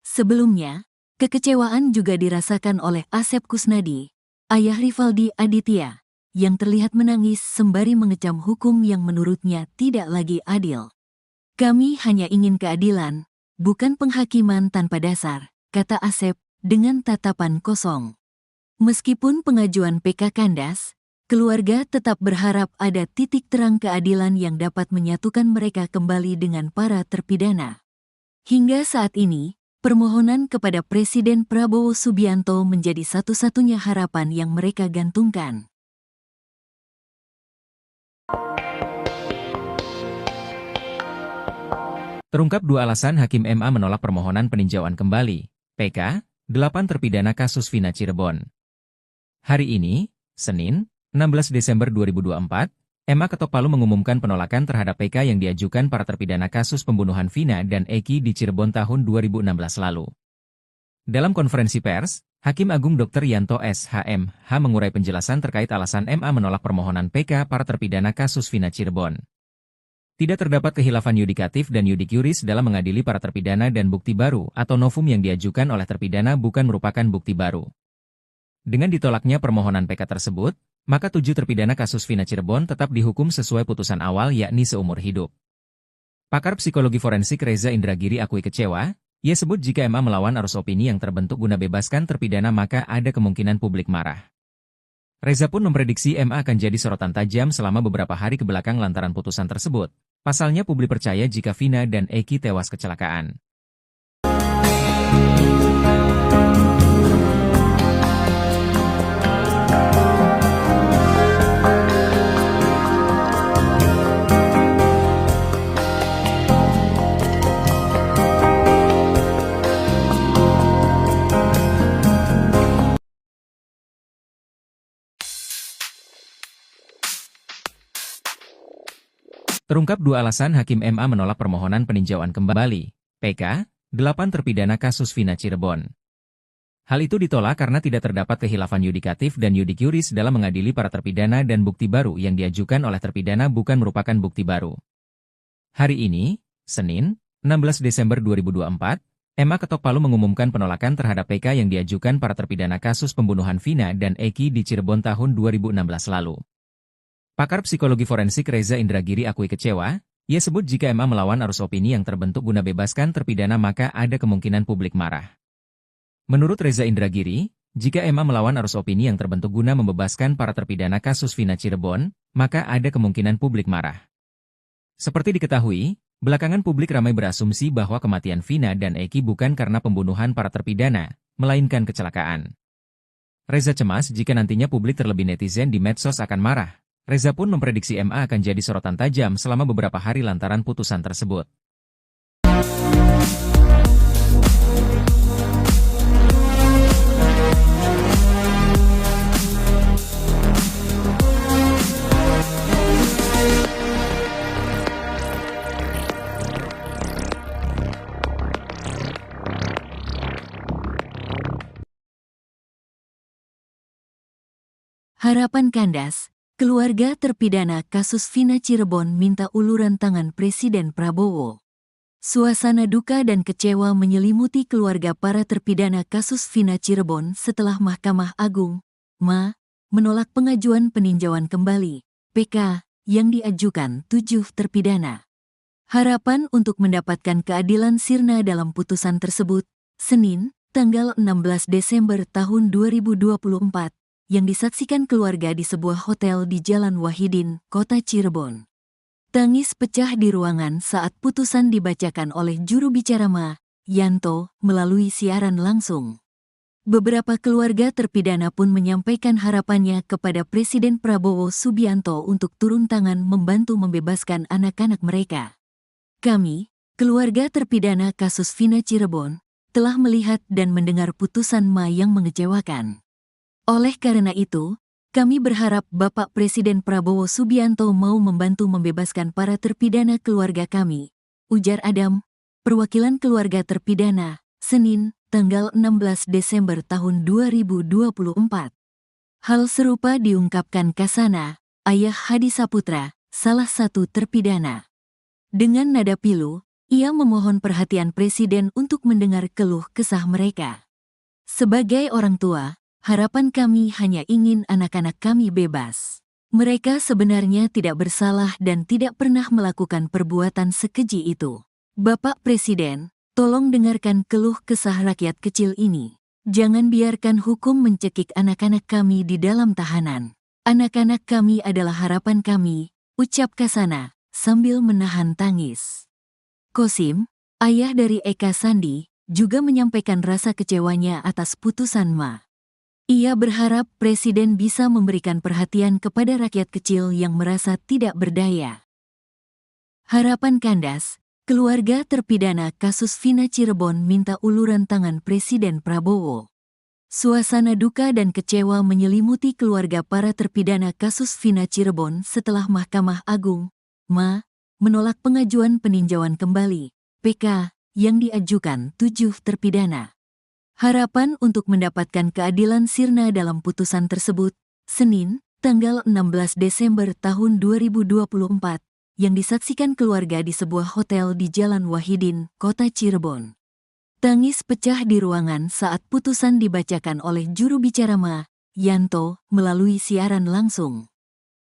Sebelumnya, kekecewaan juga dirasakan oleh Asep Kusnadi, ayah Rivaldi Aditya, yang terlihat menangis sembari mengecam hukum yang menurutnya tidak lagi adil. Kami hanya ingin keadilan, bukan penghakiman tanpa dasar, kata Asep, dengan tatapan kosong. Meskipun pengajuan PK kandas, keluarga tetap berharap ada titik terang keadilan yang dapat menyatukan mereka kembali dengan para terpidana. Hingga saat ini, permohonan kepada Presiden Prabowo Subianto menjadi satu-satunya harapan yang mereka gantungkan. Terungkap 2 alasan Hakim MA menolak permohonan peninjauan kembali, PK, 8 terpidana kasus Vina Cirebon. Hari ini, Senin, 16 Desember 2024, MA ketok palu mengumumkan penolakan terhadap PK yang diajukan para terpidana kasus pembunuhan Vina dan Eki di Cirebon tahun 2016 lalu. Dalam konferensi pers, Hakim Agung Dr. Yanto SHMH mengurai penjelasan terkait alasan MA menolak permohonan PK para terpidana kasus Vina Cirebon. Tidak terdapat khilafan yudikatif dan yudik yuris dalam mengadili para terpidana dan bukti baru atau novum yang diajukan oleh terpidana bukan merupakan bukti baru. Dengan ditolaknya permohonan PK tersebut, maka 7 terpidana kasus Vina Cirebon tetap dihukum sesuai putusan awal yakni seumur hidup. Pakar psikologi forensik Reza Indragiri akui kecewa, ia sebut jika MA melawan arus opini yang terbentuk guna bebaskan terpidana maka ada kemungkinan publik marah. Reza pun memprediksi MA akan jadi sorotan tajam selama beberapa hari kebelakang lantaran putusan tersebut. Pasalnya publik percaya jika Vina dan Eki tewas kecelakaan. Terungkap 2 alasan Hakim MA menolak permohonan peninjauan kembali, PK, 8 terpidana kasus Vina Cirebon. Hal itu ditolak karena tidak terdapat khilafan yudikatif dan yudik yuris dalam mengadili para terpidana dan bukti baru yang diajukan oleh terpidana bukan merupakan bukti baru. Hari ini, Senin, 16 Desember 2024, MA ketok palu mengumumkan penolakan terhadap PK yang diajukan para terpidana kasus pembunuhan Vina dan Eki di Cirebon tahun 2016 lalu. Pakar psikologi forensik Reza Indragiri akui kecewa, ia sebut jika MA melawan arus opini yang terbentuk guna bebaskan terpidana maka ada kemungkinan publik marah. Menurut Reza Indragiri, jika MA melawan arus opini yang terbentuk guna membebaskan para terpidana kasus Vina Cirebon, maka ada kemungkinan publik marah. Seperti diketahui, belakangan publik ramai berasumsi bahwa kematian Vina dan Eki bukan karena pembunuhan para terpidana, melainkan kecelakaan. Reza cemas jika nantinya publik terlebih netizen di medsos akan marah. Reza pun memprediksi MA akan jadi sorotan tajam selama beberapa hari lantaran putusan tersebut. Harapan kandas. Keluarga terpidana kasus Vina Cirebon minta uluran tangan Presiden Prabowo. Suasana duka dan kecewa menyelimuti keluarga para terpidana kasus Vina Cirebon setelah Mahkamah Agung, MA, menolak pengajuan peninjauan kembali, PK, yang diajukan 7 terpidana. Harapan untuk mendapatkan keadilan sirna dalam putusan tersebut, Senin, tanggal 16 Desember tahun 2024, yang disaksikan keluarga di sebuah hotel di Jalan Wahidin, Kota Cirebon. Tangis pecah di ruangan saat putusan dibacakan oleh juru bicara MA, Yanto, melalui siaran langsung. Beberapa keluarga terpidana pun menyampaikan harapannya kepada Presiden Prabowo Subianto untuk turun tangan membantu membebaskan anak-anak mereka. Kami, keluarga terpidana kasus Vina Cirebon, telah melihat dan mendengar putusan MA yang mengecewakan. Oleh karena itu, kami berharap Bapak Presiden Prabowo Subianto mau membantu membebaskan para terpidana keluarga kami, ujar Adam, perwakilan keluarga terpidana, Senin, tanggal 16 Desember tahun 2024. Hal serupa diungkapkan Kasana, ayah Hadi Saputra, salah satu terpidana. Dengan nada pilu, ia memohon perhatian Presiden untuk mendengar keluh kesah mereka. Sebagai orang tua, harapan kami hanya ingin anak-anak kami bebas. Mereka sebenarnya tidak bersalah dan tidak pernah melakukan perbuatan sekeji itu. Bapak Presiden, tolong dengarkan keluh kesah rakyat kecil ini. Jangan biarkan hukum mencekik anak-anak kami di dalam tahanan. Anak-anak kami adalah harapan kami, ucap Kasana, sambil menahan tangis. Kosim, ayah dari Eka Sandi, juga menyampaikan rasa kecewanya atas putusan MA. Ia berharap Presiden bisa memberikan perhatian kepada rakyat kecil yang merasa tidak berdaya. Harapan kandas, keluarga terpidana kasus Vina Cirebon minta uluran tangan Presiden Prabowo. Suasana duka dan kecewa menyelimuti keluarga para terpidana kasus Vina Cirebon setelah Mahkamah Agung, MA, menolak pengajuan peninjauan kembali, PK, yang diajukan 7 terpidana. Harapan untuk mendapatkan keadilan sirna dalam putusan tersebut, Senin, tanggal 16 Desember tahun 2024, yang disaksikan keluarga di sebuah hotel di Jalan Wahidin, Kota Cirebon. Tangis pecah di ruangan saat putusan dibacakan oleh juru bicara MA, Yanto, melalui siaran langsung.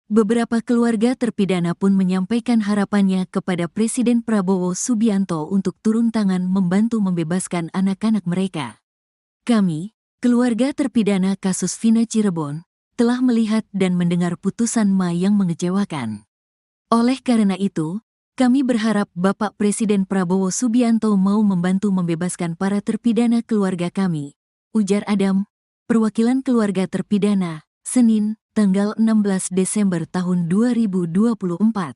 Beberapa keluarga terpidana pun menyampaikan harapannya kepada Presiden Prabowo Subianto untuk turun tangan membantu membebaskan anak-anak mereka. Kami, keluarga terpidana kasus Vina Cirebon, telah melihat dan mendengar putusan MA yang mengecewakan. Oleh karena itu, kami berharap Bapak Presiden Prabowo Subianto mau membantu membebaskan para terpidana keluarga kami, ujar Adam, perwakilan keluarga terpidana, Senin, tanggal 16 Desember tahun 2024.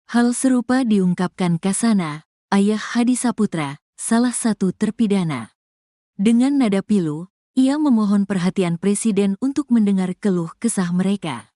Hal serupa diungkapkan Kasana, ayah Hadi Saputra, salah satu terpidana. Dengan nada pilu, ia memohon perhatian Presiden untuk mendengar keluh kesah mereka.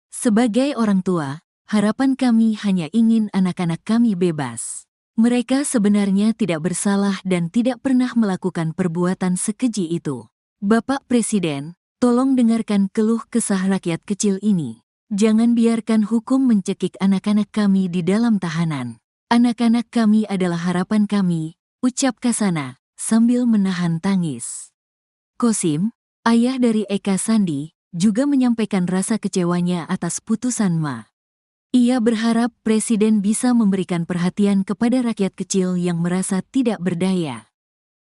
Sebagai orang tua, harapan kami hanya ingin anak-anak kami bebas. Mereka sebenarnya tidak bersalah dan tidak pernah melakukan perbuatan sekeji itu. Bapak Presiden, tolong dengarkan keluh kesah rakyat kecil ini. Jangan biarkan hukum mencekik anak-anak kami di dalam tahanan. Anak-anak kami adalah harapan kami, ucap Kasana, sambil menahan tangis. Kosim, ayah dari Eka Sandi, juga menyampaikan rasa kecewanya atas putusan MA. Ia berharap Presiden bisa memberikan perhatian kepada rakyat kecil yang merasa tidak berdaya.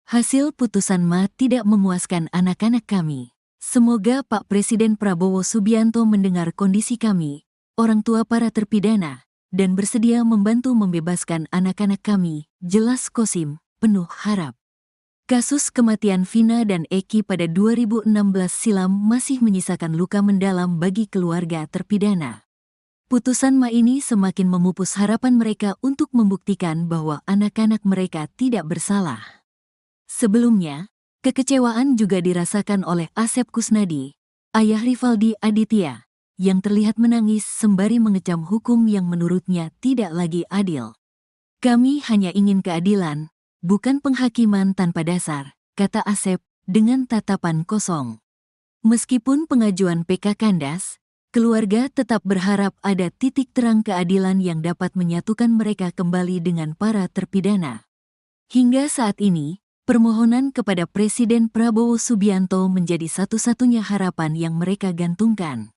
Hasil putusan MA tidak memuaskan anak-anak kami. Semoga Pak Presiden Prabowo Subianto mendengar kondisi kami, orang tua para terpidana, dan bersedia membantu membebaskan anak-anak kami, jelas Kosim, penuh harap. Kasus kematian Vina dan Eki pada 2016 silam masih menyisakan luka mendalam bagi keluarga terpidana. Putusan MA ini semakin memupus harapan mereka untuk membuktikan bahwa anak-anak mereka tidak bersalah. Sebelumnya, kekecewaan juga dirasakan oleh Asep Kusnadi, ayah Rivaldi Aditya, yang terlihat menangis sembari mengecam hukum yang menurutnya tidak lagi adil. Kami hanya ingin keadilan, bukan penghakiman tanpa dasar, kata Asep, dengan tatapan kosong. Meskipun pengajuan PK kandas, keluarga tetap berharap ada titik terang keadilan yang dapat menyatukan mereka kembali dengan para terpidana. Hingga saat ini, permohonan kepada Presiden Prabowo Subianto menjadi satu-satunya harapan yang mereka gantungkan.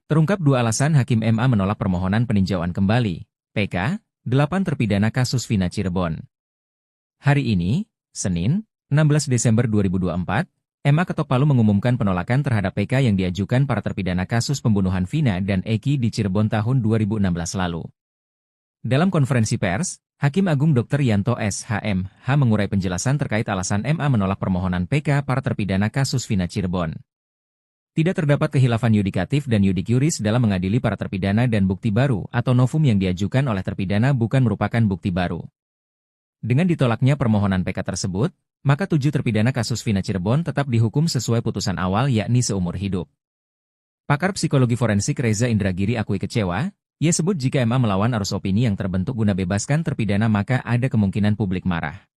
Terungkap 2 alasan Hakim MA menolak permohonan peninjauan kembali, PK, 8 terpidana kasus Vina Cirebon. Hari ini, Senin, 16 Desember 2024, MA Ketok Palu mengumumkan penolakan terhadap PK yang diajukan para terpidana kasus pembunuhan Vina dan Eki di Cirebon tahun 2016 lalu. Dalam konferensi pers, Hakim Agung Dr. Yanto SHMH mengurai penjelasan terkait alasan MA menolak permohonan PK para terpidana kasus Vina Cirebon. Tidak terdapat khilafan yudikatif dan yudik yuris dalam mengadili para terpidana dan bukti baru atau novum yang diajukan oleh terpidana bukan merupakan bukti baru. Dengan ditolaknya permohonan PK tersebut, maka 7 terpidana kasus Vina Cirebon tetap dihukum sesuai putusan awal yakni seumur hidup. Pakar psikologi forensik Reza Indragiri akui kecewa, ia sebut jika MA melawan arus opini yang terbentuk guna bebaskan terpidana maka ada kemungkinan publik marah.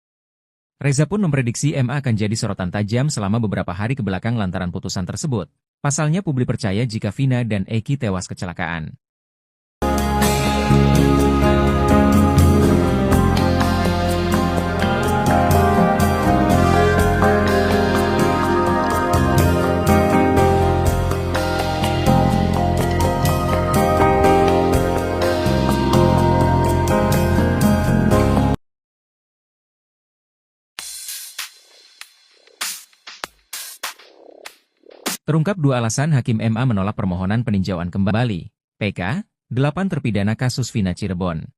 Reza pun memprediksi MA akan jadi sorotan tajam selama beberapa hari kebelakang lantaran putusan tersebut. Pasalnya publik percaya jika Vina dan Eki tewas kecelakaan. Terungkap 2 alasan Hakim MA menolak permohonan peninjauan kembali, PK, 8 terpidana kasus Vina Cirebon.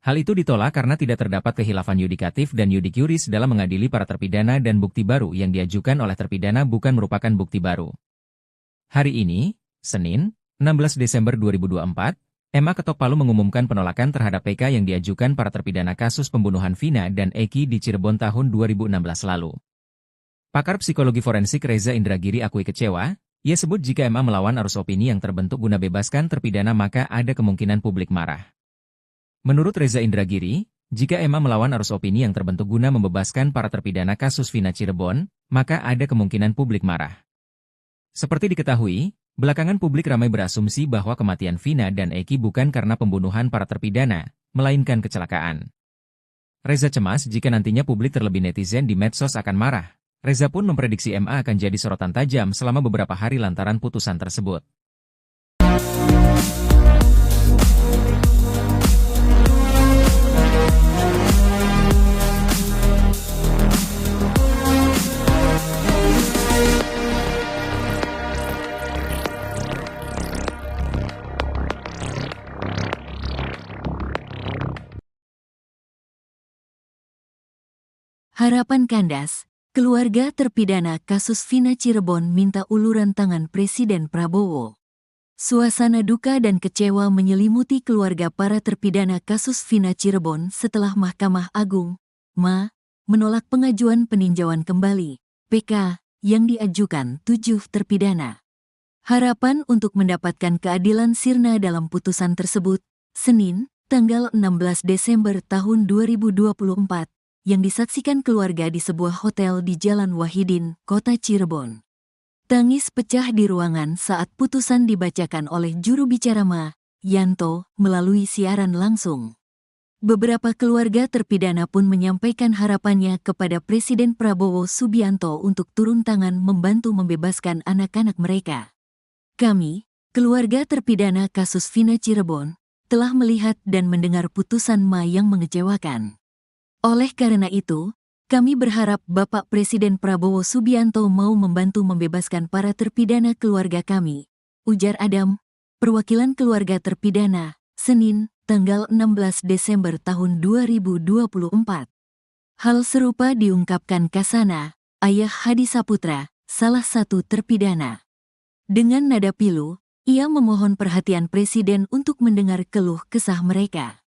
Hal itu ditolak karena tidak terdapat khilafan yudikatif dan yudik yuris dalam mengadili para terpidana dan bukti baru yang diajukan oleh terpidana bukan merupakan bukti baru. Hari ini, Senin, 16 Desember 2024, MA ketok palu mengumumkan penolakan terhadap PK yang diajukan para terpidana kasus pembunuhan Vina dan Eki di Cirebon tahun 2016 lalu. Pakar psikologi forensik Reza Indragiri akui kecewa. Ia sebut jika MA melawan arus opini yang terbentuk guna bebaskan terpidana maka ada kemungkinan publik marah. Menurut Reza Indragiri, jika MA melawan arus opini yang terbentuk guna membebaskan para terpidana kasus Vina Cirebon, maka ada kemungkinan publik marah. Seperti diketahui, belakangan publik ramai berasumsi bahwa kematian Vina dan Eki bukan karena pembunuhan para terpidana, melainkan kecelakaan. Reza cemas jika nantinya publik terlebih netizen di medsos akan marah. Reza pun memprediksi MA akan jadi sorotan tajam selama beberapa hari lantaran putusan tersebut. Harapan kandas, keluarga terpidana kasus Vina Cirebon minta uluran tangan Presiden Prabowo. Suasana duka dan kecewa menyelimuti keluarga para terpidana kasus Vina Cirebon setelah Mahkamah Agung, MA, menolak pengajuan peninjauan kembali, PK, yang diajukan 7 terpidana. Harapan untuk mendapatkan keadilan sirna dalam putusan tersebut, Senin, tanggal 16 Desember tahun 2024, yang disaksikan keluarga di sebuah hotel di Jalan Wahidin, Kota Cirebon. Tangis pecah di ruangan saat putusan dibacakan oleh juru bicara MA, Yanto, melalui siaran langsung. Beberapa keluarga terpidana pun menyampaikan harapannya kepada Presiden Prabowo Subianto untuk turun tangan membantu membebaskan anak-anak mereka. Kami, keluarga terpidana kasus Vina Cirebon, telah melihat dan mendengar putusan MA yang mengecewakan. Oleh karena itu, kami berharap Bapak Presiden Prabowo Subianto mau membantu membebaskan para terpidana keluarga kami, ujar Adam, perwakilan keluarga terpidana, Senin, tanggal 16 Desember tahun 2024. Hal serupa diungkapkan Kasana, ayah Hadi Saputra, salah satu terpidana. Dengan nada pilu, ia memohon perhatian Presiden untuk mendengar keluh kesah mereka.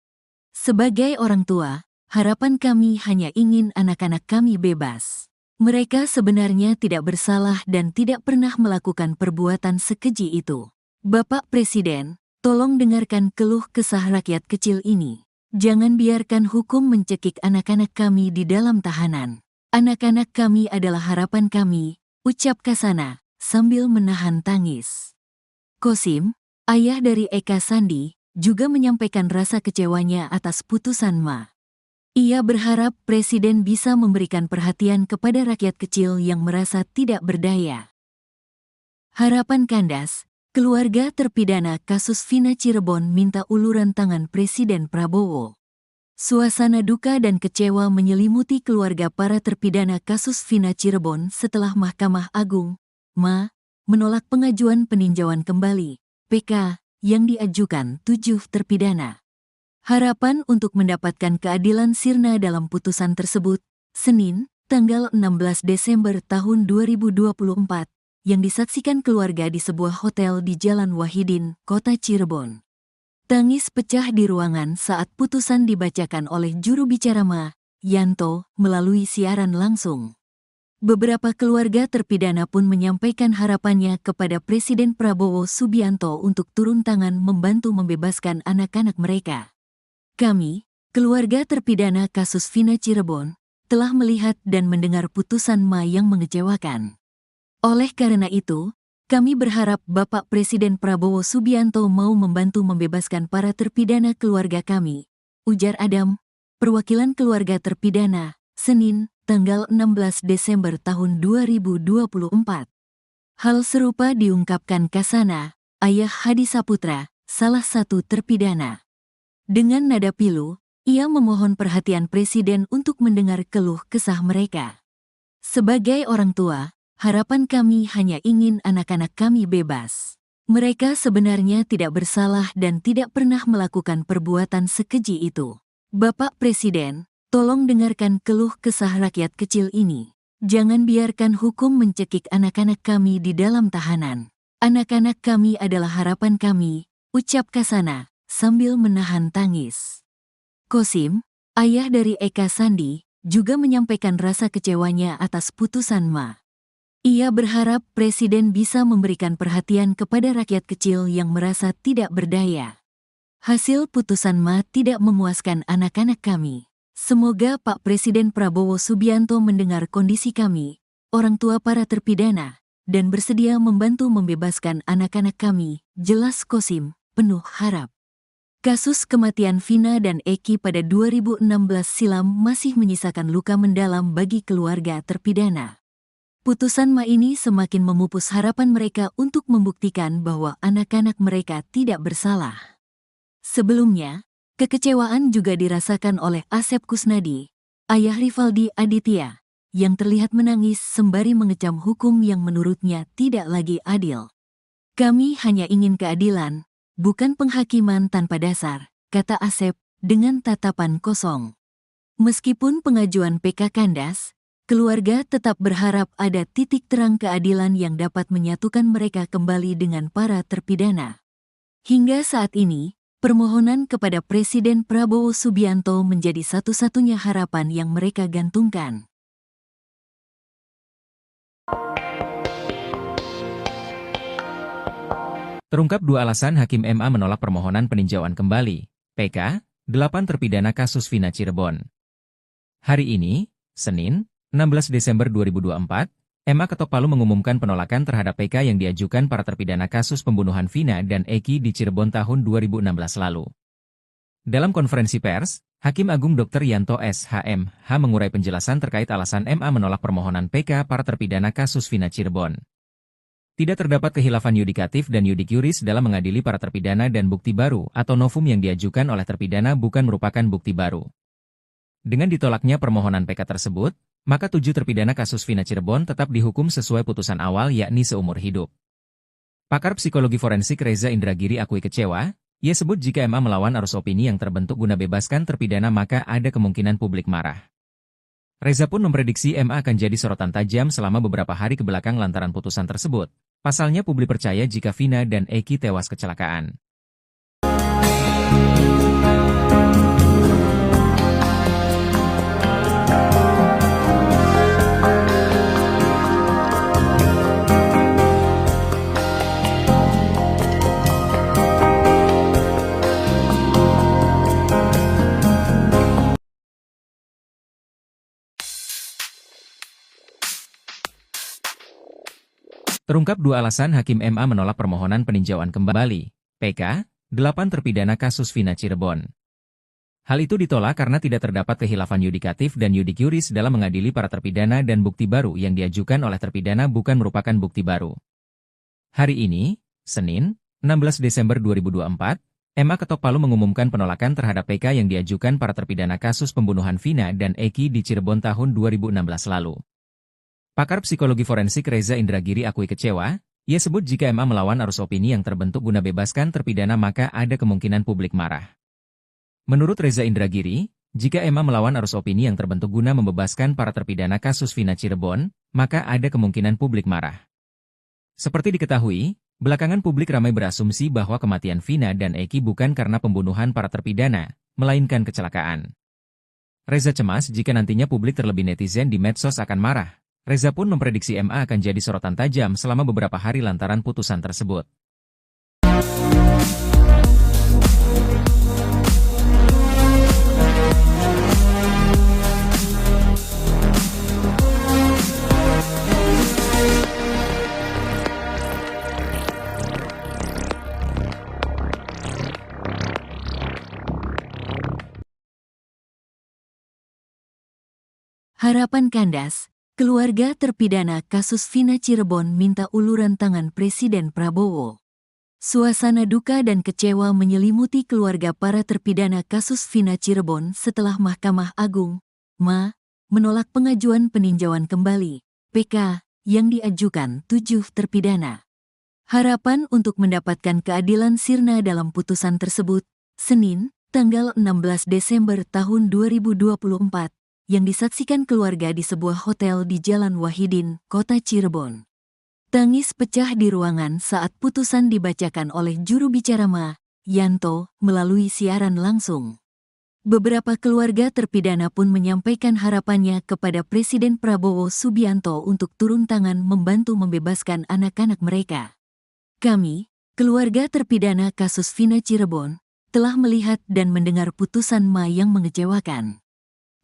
Sebagai orang tua, harapan kami hanya ingin anak-anak kami bebas. Mereka sebenarnya tidak bersalah dan tidak pernah melakukan perbuatan sekeji itu. Bapak Presiden, tolong dengarkan keluh kesah rakyat kecil ini. Jangan biarkan hukum mencekik anak-anak kami di dalam tahanan. Anak-anak kami adalah harapan kami, ucap Kasana, sambil menahan tangis. Kosim, ayah dari Eka Sandi, juga menyampaikan rasa kecewanya atas putusan MA. Ia berharap Presiden bisa memberikan perhatian kepada rakyat kecil yang merasa tidak berdaya. Harapan kandas, keluarga terpidana kasus Vina Cirebon minta uluran tangan Presiden Prabowo. Suasana duka dan kecewa menyelimuti keluarga para terpidana kasus Vina Cirebon setelah Mahkamah Agung, MA, menolak pengajuan peninjauan kembali, PK, yang diajukan 7 terpidana. Harapan untuk mendapatkan keadilan sirna dalam putusan tersebut, Senin, tanggal 16 Desember tahun 2024, yang disaksikan keluarga di sebuah hotel di Jalan Wahidin, Kota Cirebon. Tangis pecah di ruangan saat putusan dibacakan oleh juru bicara MA, Yanto, melalui siaran langsung. Beberapa keluarga terpidana pun menyampaikan harapannya kepada Presiden Prabowo Subianto untuk turun tangan membantu membebaskan anak-anak mereka. Kami, keluarga terpidana kasus Vina Cirebon, telah melihat dan mendengar putusan MA yang mengecewakan. Oleh karena itu, kami berharap Bapak Presiden Prabowo Subianto mau membantu membebaskan para terpidana keluarga kami, ujar Adam, perwakilan keluarga terpidana, Senin, tanggal 16 Desember tahun 2024. Hal serupa diungkapkan Kasana, ayah Hadi Saputra, salah satu terpidana. Dengan nada pilu, ia memohon perhatian Presiden untuk mendengar keluh kesah mereka. Sebagai orang tua, harapan kami hanya ingin anak-anak kami bebas. Mereka sebenarnya tidak bersalah dan tidak pernah melakukan perbuatan sekeji itu. Bapak Presiden, tolong dengarkan keluh kesah rakyat kecil ini. Jangan biarkan hukum mencekik anak-anak kami di dalam tahanan. Anak-anak kami adalah harapan kami, ucap Kasana, sambil menahan tangis. Kosim, ayah dari Eka Sandi, juga menyampaikan rasa kecewanya atas putusan Ma. Ia berharap Presiden bisa memberikan perhatian kepada rakyat kecil yang merasa tidak berdaya. Hasil putusan Ma tidak memuaskan anak-anak kami. Semoga Pak Presiden Prabowo Subianto mendengar kondisi kami, orang tua para terpidana, dan bersedia membantu membebaskan anak-anak kami, jelas Kosim, penuh harap. Kasus kematian Vina dan Eki pada 2016 silam masih menyisakan luka mendalam bagi keluarga terpidana. Putusan Ma ini semakin memupus harapan mereka untuk membuktikan bahwa anak-anak mereka tidak bersalah. Sebelumnya, kekecewaan juga dirasakan oleh Asep Kusnadi, ayah Rivaldi Aditya, yang terlihat menangis sembari mengecam hukum yang menurutnya tidak lagi adil. Kami hanya ingin keadilan, bukan penghakiman tanpa dasar, kata Asep dengan tatapan kosong. Meskipun pengajuan PK kandas, keluarga tetap berharap ada titik terang keadilan yang dapat menyatukan mereka kembali dengan para terpidana. Hingga saat ini, permohonan kepada Presiden Prabowo Subianto menjadi satu-satunya harapan yang mereka gantungkan. Terungkap 2 alasan Hakim MA menolak permohonan peninjauan kembali, PK, 8 terpidana kasus Vina Cirebon. Hari ini, Senin, 16 Desember 2024, MA ketok palu mengumumkan penolakan terhadap PK yang diajukan para terpidana kasus pembunuhan Vina dan Eki di Cirebon tahun 2016 lalu. Dalam konferensi pers, Hakim Agung Dr. Yanto SHMH mengurai penjelasan terkait alasan MA menolak permohonan PK para terpidana kasus Vina Cirebon. Tidak terdapat khilafan yudikatif dan yudik yuris dalam mengadili para terpidana dan bukti baru atau novum yang diajukan oleh terpidana bukan merupakan bukti baru. Dengan ditolaknya permohonan PK tersebut, maka 7 terpidana kasus Vina Cirebon tetap dihukum sesuai putusan awal yakni seumur hidup. Pakar psikologi forensik Reza Indragiri akui kecewa, ia sebut jika MA melawan arus opini yang terbentuk guna bebaskan terpidana maka ada kemungkinan publik marah. Reza pun memprediksi MA akan jadi sorotan tajam selama beberapa hari kebelakang lantaran putusan tersebut. Pasalnya publik percaya jika Vina dan Eki tewas kecelakaan. Terungkap 2 alasan Hakim MA menolak permohonan peninjauan kembali, PK, 8 terpidana kasus Vina Cirebon. Hal itu ditolak karena tidak terdapat khilafan yudikatif dan yudik yuris dalam mengadili para terpidana dan bukti baru yang diajukan oleh terpidana bukan merupakan bukti baru. Hari ini, Senin, 16 Desember 2024, MA ketok palu mengumumkan penolakan terhadap PK yang diajukan para terpidana kasus pembunuhan Vina dan Eki di Cirebon tahun 2016 lalu. Pakar psikologi forensik Reza Indragiri akui kecewa, ia sebut jika MA melawan arus opini yang terbentuk guna bebaskan terpidana maka ada kemungkinan publik marah. Menurut Reza Indragiri, jika MA melawan arus opini yang terbentuk guna membebaskan para terpidana kasus Vina Cirebon, maka ada kemungkinan publik marah. Seperti diketahui, belakangan publik ramai berasumsi bahwa kematian Vina dan Eki bukan karena pembunuhan para terpidana, melainkan kecelakaan. Reza cemas jika nantinya publik terlebih netizen di medsos akan marah. Reza pun memprediksi MA akan jadi sorotan tajam selama beberapa hari lantaran putusan tersebut. Harapan kandas. Keluarga terpidana kasus Vina Cirebon minta uluran tangan Presiden Prabowo. Suasana duka dan kecewa menyelimuti keluarga para terpidana kasus Vina Cirebon setelah Mahkamah Agung, MA, menolak pengajuan peninjauan kembali, PK, yang diajukan 7 terpidana. Harapan untuk mendapatkan keadilan sirna dalam putusan tersebut, Senin, tanggal 16 Desember tahun 2024, yang disaksikan keluarga di sebuah hotel di Jalan Wahidin, Kota Cirebon. Tangis pecah di ruangan saat putusan dibacakan oleh juru bicara MA, Yanto, melalui siaran langsung. Beberapa keluarga terpidana pun menyampaikan harapannya kepada Presiden Prabowo Subianto untuk turun tangan membantu membebaskan anak-anak mereka. Kami, keluarga terpidana kasus Vina Cirebon, telah melihat dan mendengar putusan Ma yang mengecewakan.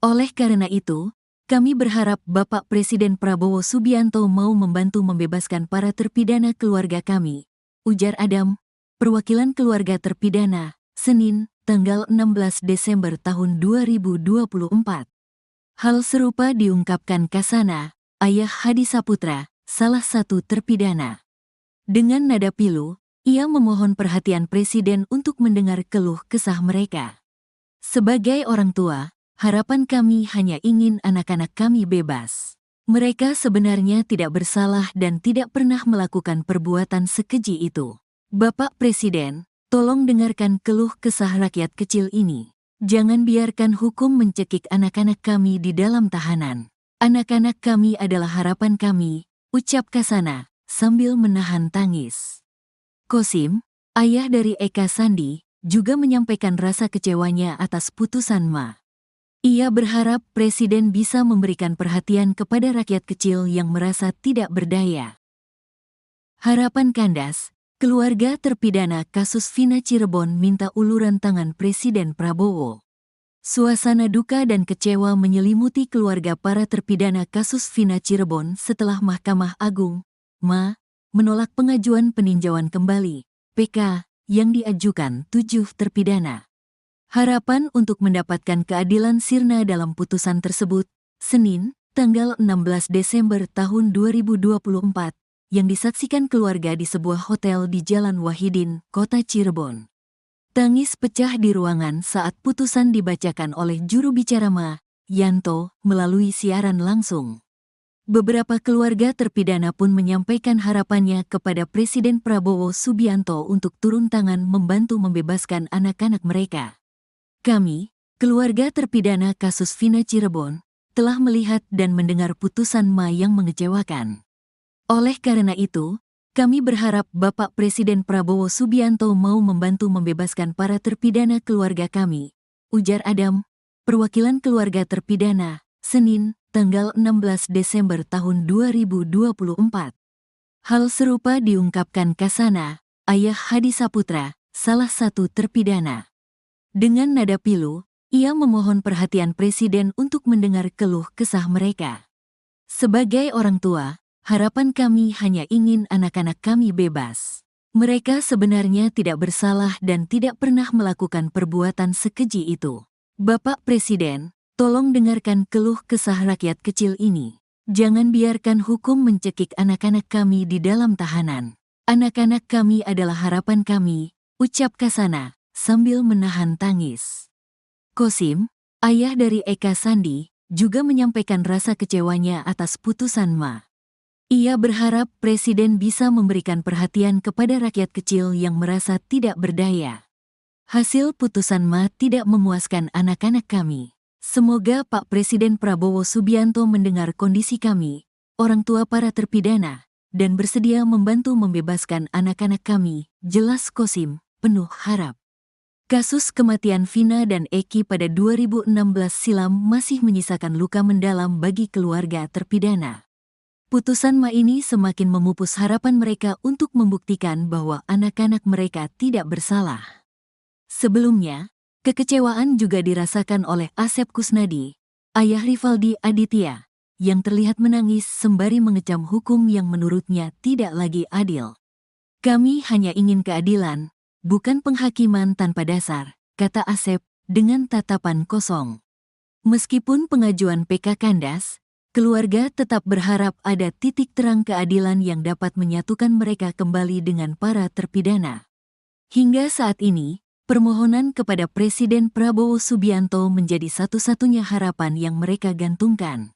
Oleh karena itu, kami berharap Bapak Presiden Prabowo Subianto mau membantu membebaskan para terpidana keluarga kami, ujar Adam, perwakilan keluarga terpidana, Senin, tanggal 16 Desember tahun 2024. Hal serupa diungkapkan Kasana, ayah Hadi Saputra, salah satu terpidana. Dengan nada pilu, ia memohon perhatian Presiden untuk mendengar keluh kesah mereka. Sebagai orang tua, harapan kami hanya ingin anak-anak kami bebas. Mereka sebenarnya tidak bersalah dan tidak pernah melakukan perbuatan sekeji itu. Bapak Presiden, tolong dengarkan keluh kesah rakyat kecil ini. Jangan biarkan hukum mencekik anak-anak kami di dalam tahanan. Anak-anak kami adalah harapan kami, ucap Kasana, sambil menahan tangis. Kosim, ayah dari Eka Sandi, juga menyampaikan rasa kecewanya atas putusan Ma. Ia berharap Presiden bisa memberikan perhatian kepada rakyat kecil yang merasa tidak berdaya. Harapan Kandas, keluarga terpidana kasus Vina Cirebon minta uluran tangan Presiden Prabowo. Suasana duka dan kecewa menyelimuti keluarga para terpidana kasus Vina Cirebon setelah Mahkamah Agung, Ma, menolak pengajuan peninjauan kembali, PK, yang diajukan 7 terpidana. Harapan untuk mendapatkan keadilan sirna dalam putusan tersebut, Senin, tanggal 16 Desember tahun 2024, yang disaksikan keluarga di sebuah hotel di Jalan Wahidin, Kota Cirebon. Tangis pecah di ruangan saat putusan dibacakan oleh juru bicara Ma, Yanto, melalui siaran langsung. Beberapa keluarga terpidana pun menyampaikan harapannya kepada Presiden Prabowo Subianto untuk turun tangan membantu membebaskan anak-anak mereka. Kami, keluarga terpidana kasus Vina Cirebon, telah melihat dan mendengar putusan Ma yang mengecewakan. Oleh karena itu, kami berharap Bapak Presiden Prabowo Subianto mau membantu membebaskan para terpidana keluarga kami, ujar Adam, perwakilan keluarga terpidana, Senin, tanggal 16 Desember tahun 2024. Hal serupa diungkapkan Kasana, ayah Hadi Saputra, salah satu terpidana. Dengan nada pilu, ia memohon perhatian Presiden untuk mendengar keluh kesah mereka. Sebagai orang tua, harapan kami hanya ingin anak-anak kami bebas. Mereka sebenarnya tidak bersalah dan tidak pernah melakukan perbuatan sekeji itu. Bapak Presiden, tolong dengarkan keluh kesah rakyat kecil ini. Jangan biarkan hukum mencekik anak-anak kami di dalam tahanan. Anak-anak kami adalah harapan kami, ucap Kasana, sambil menahan tangis. Kosim, ayah dari Eka Sandi, juga menyampaikan rasa kecewanya atas putusan Ma. Ia berharap Presiden bisa memberikan perhatian kepada rakyat kecil yang merasa tidak berdaya. Hasil putusan Ma tidak memuaskan anak-anak kami. Semoga Pak Presiden Prabowo Subianto mendengar kondisi kami, orang tua para terpidana, dan bersedia membantu membebaskan anak-anak kami, jelas Kosim, penuh harap. Kasus kematian Vina dan Eki pada 2016 silam masih menyisakan luka mendalam bagi keluarga terpidana. Putusan Ma ini semakin memupus harapan mereka untuk membuktikan bahwa anak-anak mereka tidak bersalah. Sebelumnya, kekecewaan juga dirasakan oleh Asep Kusnadi, ayah Rivaldi Aditya, yang terlihat menangis sembari mengecam hukum yang menurutnya tidak lagi adil. Kami hanya ingin keadilan, bukan penghakiman tanpa dasar, kata Asep, dengan tatapan kosong. Meskipun pengajuan PK kandas, keluarga tetap berharap ada titik terang keadilan yang dapat menyatukan mereka kembali dengan para terpidana. Hingga saat ini, permohonan kepada Presiden Prabowo Subianto menjadi satu-satunya harapan yang mereka gantungkan.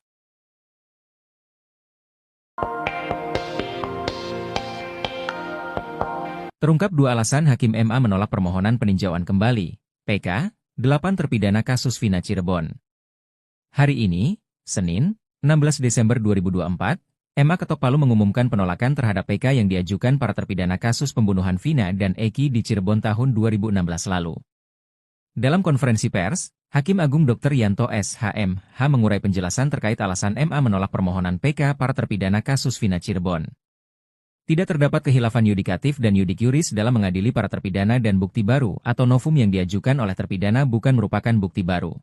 Terungkap 2 alasan Hakim MA menolak permohonan peninjauan kembali, PK, 8 terpidana kasus Vina Cirebon. Hari ini, Senin, 16 Desember 2024, MA ketok palu mengumumkan penolakan terhadap PK yang diajukan para terpidana kasus pembunuhan Vina dan Eki di Cirebon tahun 2016 lalu. Dalam konferensi pers, Hakim Agung Dr. Yanto SHMH mengurai penjelasan terkait alasan MA menolak permohonan PK para terpidana kasus Vina Cirebon. Tidak terdapat khilafan yudikatif dan yudik yuris dalam mengadili para terpidana dan bukti baru atau novum yang diajukan oleh terpidana bukan merupakan bukti baru.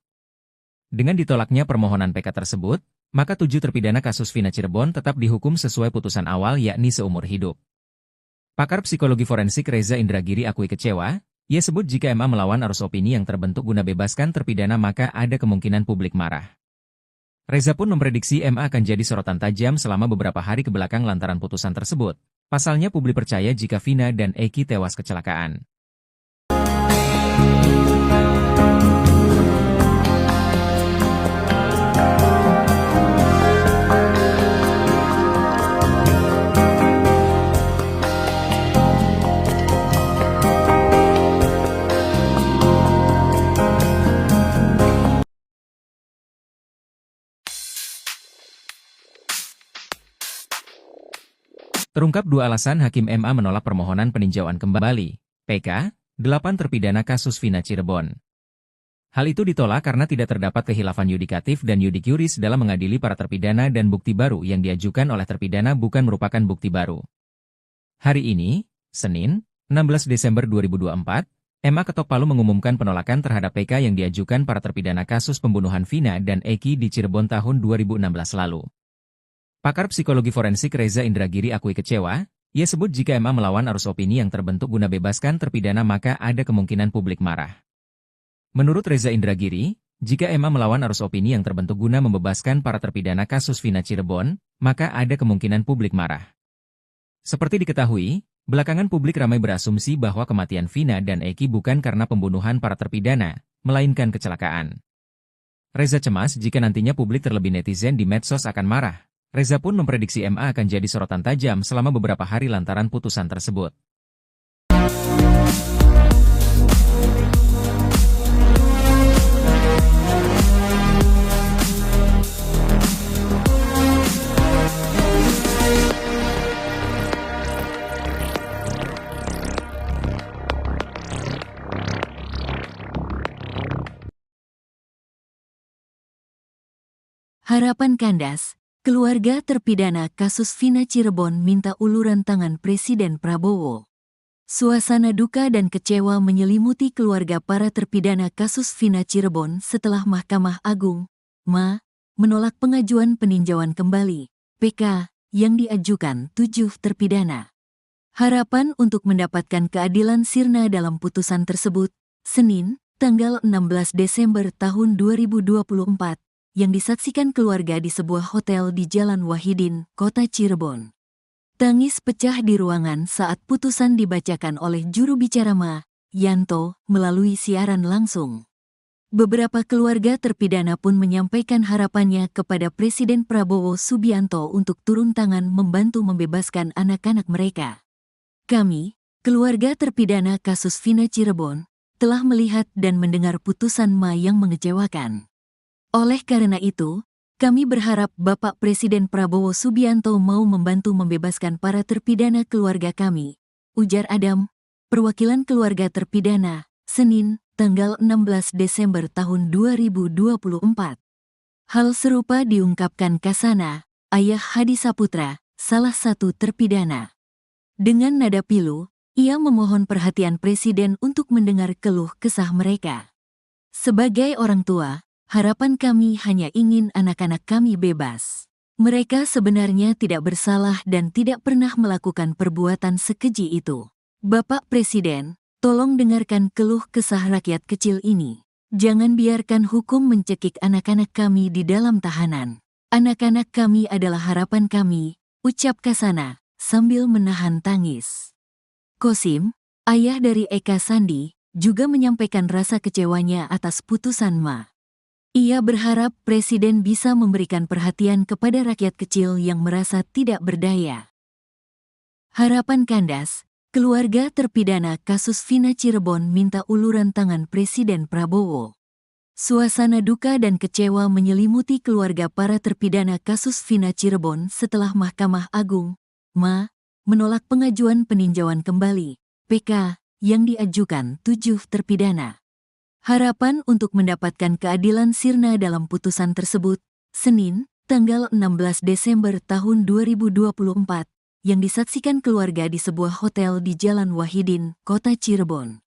Dengan ditolaknya permohonan PK tersebut, maka 7 terpidana kasus Vina Cirebon tetap dihukum sesuai putusan awal yakni seumur hidup. Pakar psikologi forensik Reza Indragiri akui kecewa, ia sebut jika MA melawan arus opini yang terbentuk guna bebaskan terpidana maka ada kemungkinan publik marah. Reza pun memprediksi MA akan jadi sorotan tajam selama beberapa hari kebelakang lantaran putusan tersebut. Pasalnya publik percaya jika Vina dan Eki tewas kecelakaan. Terungkap 2 alasan Hakim MA menolak permohonan peninjauan kembali, PK, 8 terpidana kasus Vina Cirebon. Hal itu ditolak karena tidak terdapat khilafan yudikatif dan yudik yuris dalam mengadili para terpidana dan bukti baru yang diajukan oleh terpidana bukan merupakan bukti baru. Hari ini, Senin, 16 Desember 2024, MA ketok palu mengumumkan penolakan terhadap PK yang diajukan para terpidana kasus pembunuhan Vina dan Eki di Cirebon tahun 2016 lalu. Pakar psikologi forensik Reza Indragiri akui kecewa, ia sebut jika MA melawan arus opini yang terbentuk guna bebaskan terpidana maka ada kemungkinan publik marah. Menurut Reza Indragiri, jika MA melawan arus opini yang terbentuk guna membebaskan para terpidana kasus Vina Cirebon, maka ada kemungkinan publik marah. Seperti diketahui, belakangan publik ramai berasumsi bahwa kematian Vina dan Eki bukan karena pembunuhan para terpidana, melainkan kecelakaan. Reza cemas jika nantinya publik terlebih netizen di medsos akan marah. Reza pun memprediksi MA akan jadi sorotan tajam selama beberapa hari lantaran putusan tersebut. Harapan kandas. Keluarga terpidana kasus Vina Cirebon minta uluran tangan Presiden Prabowo. Suasana duka dan kecewa menyelimuti keluarga para terpidana kasus Vina Cirebon setelah Mahkamah Agung, MA, menolak pengajuan peninjauan kembali, PK, yang diajukan 7 terpidana. Harapan untuk mendapatkan keadilan sirna dalam putusan tersebut, Senin, tanggal 16 Desember tahun 2024, yang disaksikan keluarga di sebuah hotel di Jalan Wahidin, Kota Cirebon. Tangis pecah di ruangan saat putusan dibacakan oleh juru bicara MA, Yanto, melalui siaran langsung. Beberapa keluarga terpidana pun menyampaikan harapannya kepada Presiden Prabowo Subianto untuk turun tangan membantu membebaskan anak-anak mereka. Kami, keluarga terpidana kasus Vina Cirebon, telah melihat dan mendengar putusan MA yang mengecewakan. Oleh karena itu, kami berharap Bapak Presiden Prabowo Subianto mau membantu membebaskan para terpidana keluarga kami, ujar Adam, perwakilan keluarga terpidana, Senin, tanggal 16 Desember tahun 2024. Hal serupa diungkapkan Kasana, ayah Hadi Saputra, salah satu terpidana. Dengan nada pilu, ia memohon perhatian Presiden untuk mendengar keluh kesah mereka. Sebagai orang tua, harapan kami hanya ingin anak-anak kami bebas. Mereka sebenarnya tidak bersalah dan tidak pernah melakukan perbuatan sekeji itu. Bapak Presiden, tolong dengarkan keluh kesah rakyat kecil ini. Jangan biarkan hukum mencekik anak-anak kami di dalam tahanan. Anak-anak kami adalah harapan kami, ucap Kasana, sambil menahan tangis. Kosim, ayah dari Eka Sandi, juga menyampaikan rasa kecewanya atas putusan MA. Ia berharap Presiden bisa memberikan perhatian kepada rakyat kecil yang merasa tidak berdaya. Harapan kandas, keluarga terpidana kasus Vina Cirebon minta uluran tangan Presiden Prabowo. Suasana duka dan kecewa menyelimuti keluarga para terpidana kasus Vina Cirebon setelah Mahkamah Agung, MA, menolak pengajuan peninjauan kembali, PK, yang diajukan 7 terpidana. Harapan untuk mendapatkan keadilan sirna dalam putusan tersebut, Senin, tanggal 16 Desember tahun 2024, yang disaksikan keluarga di sebuah hotel di Jalan Wahidin, Kota Cirebon.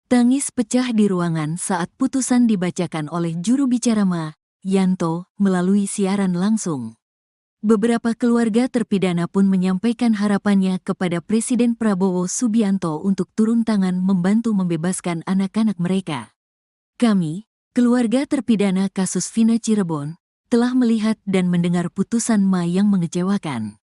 Tangis pecah di ruangan saat putusan dibacakan oleh juru bicara MA, Yanto, melalui siaran langsung. Beberapa keluarga terpidana pun menyampaikan harapannya kepada Presiden Prabowo Subianto untuk turun tangan membantu membebaskan anak-anak mereka. Kami, keluarga terpidana kasus Vina Cirebon, telah melihat dan mendengar putusan MA yang mengecewakan.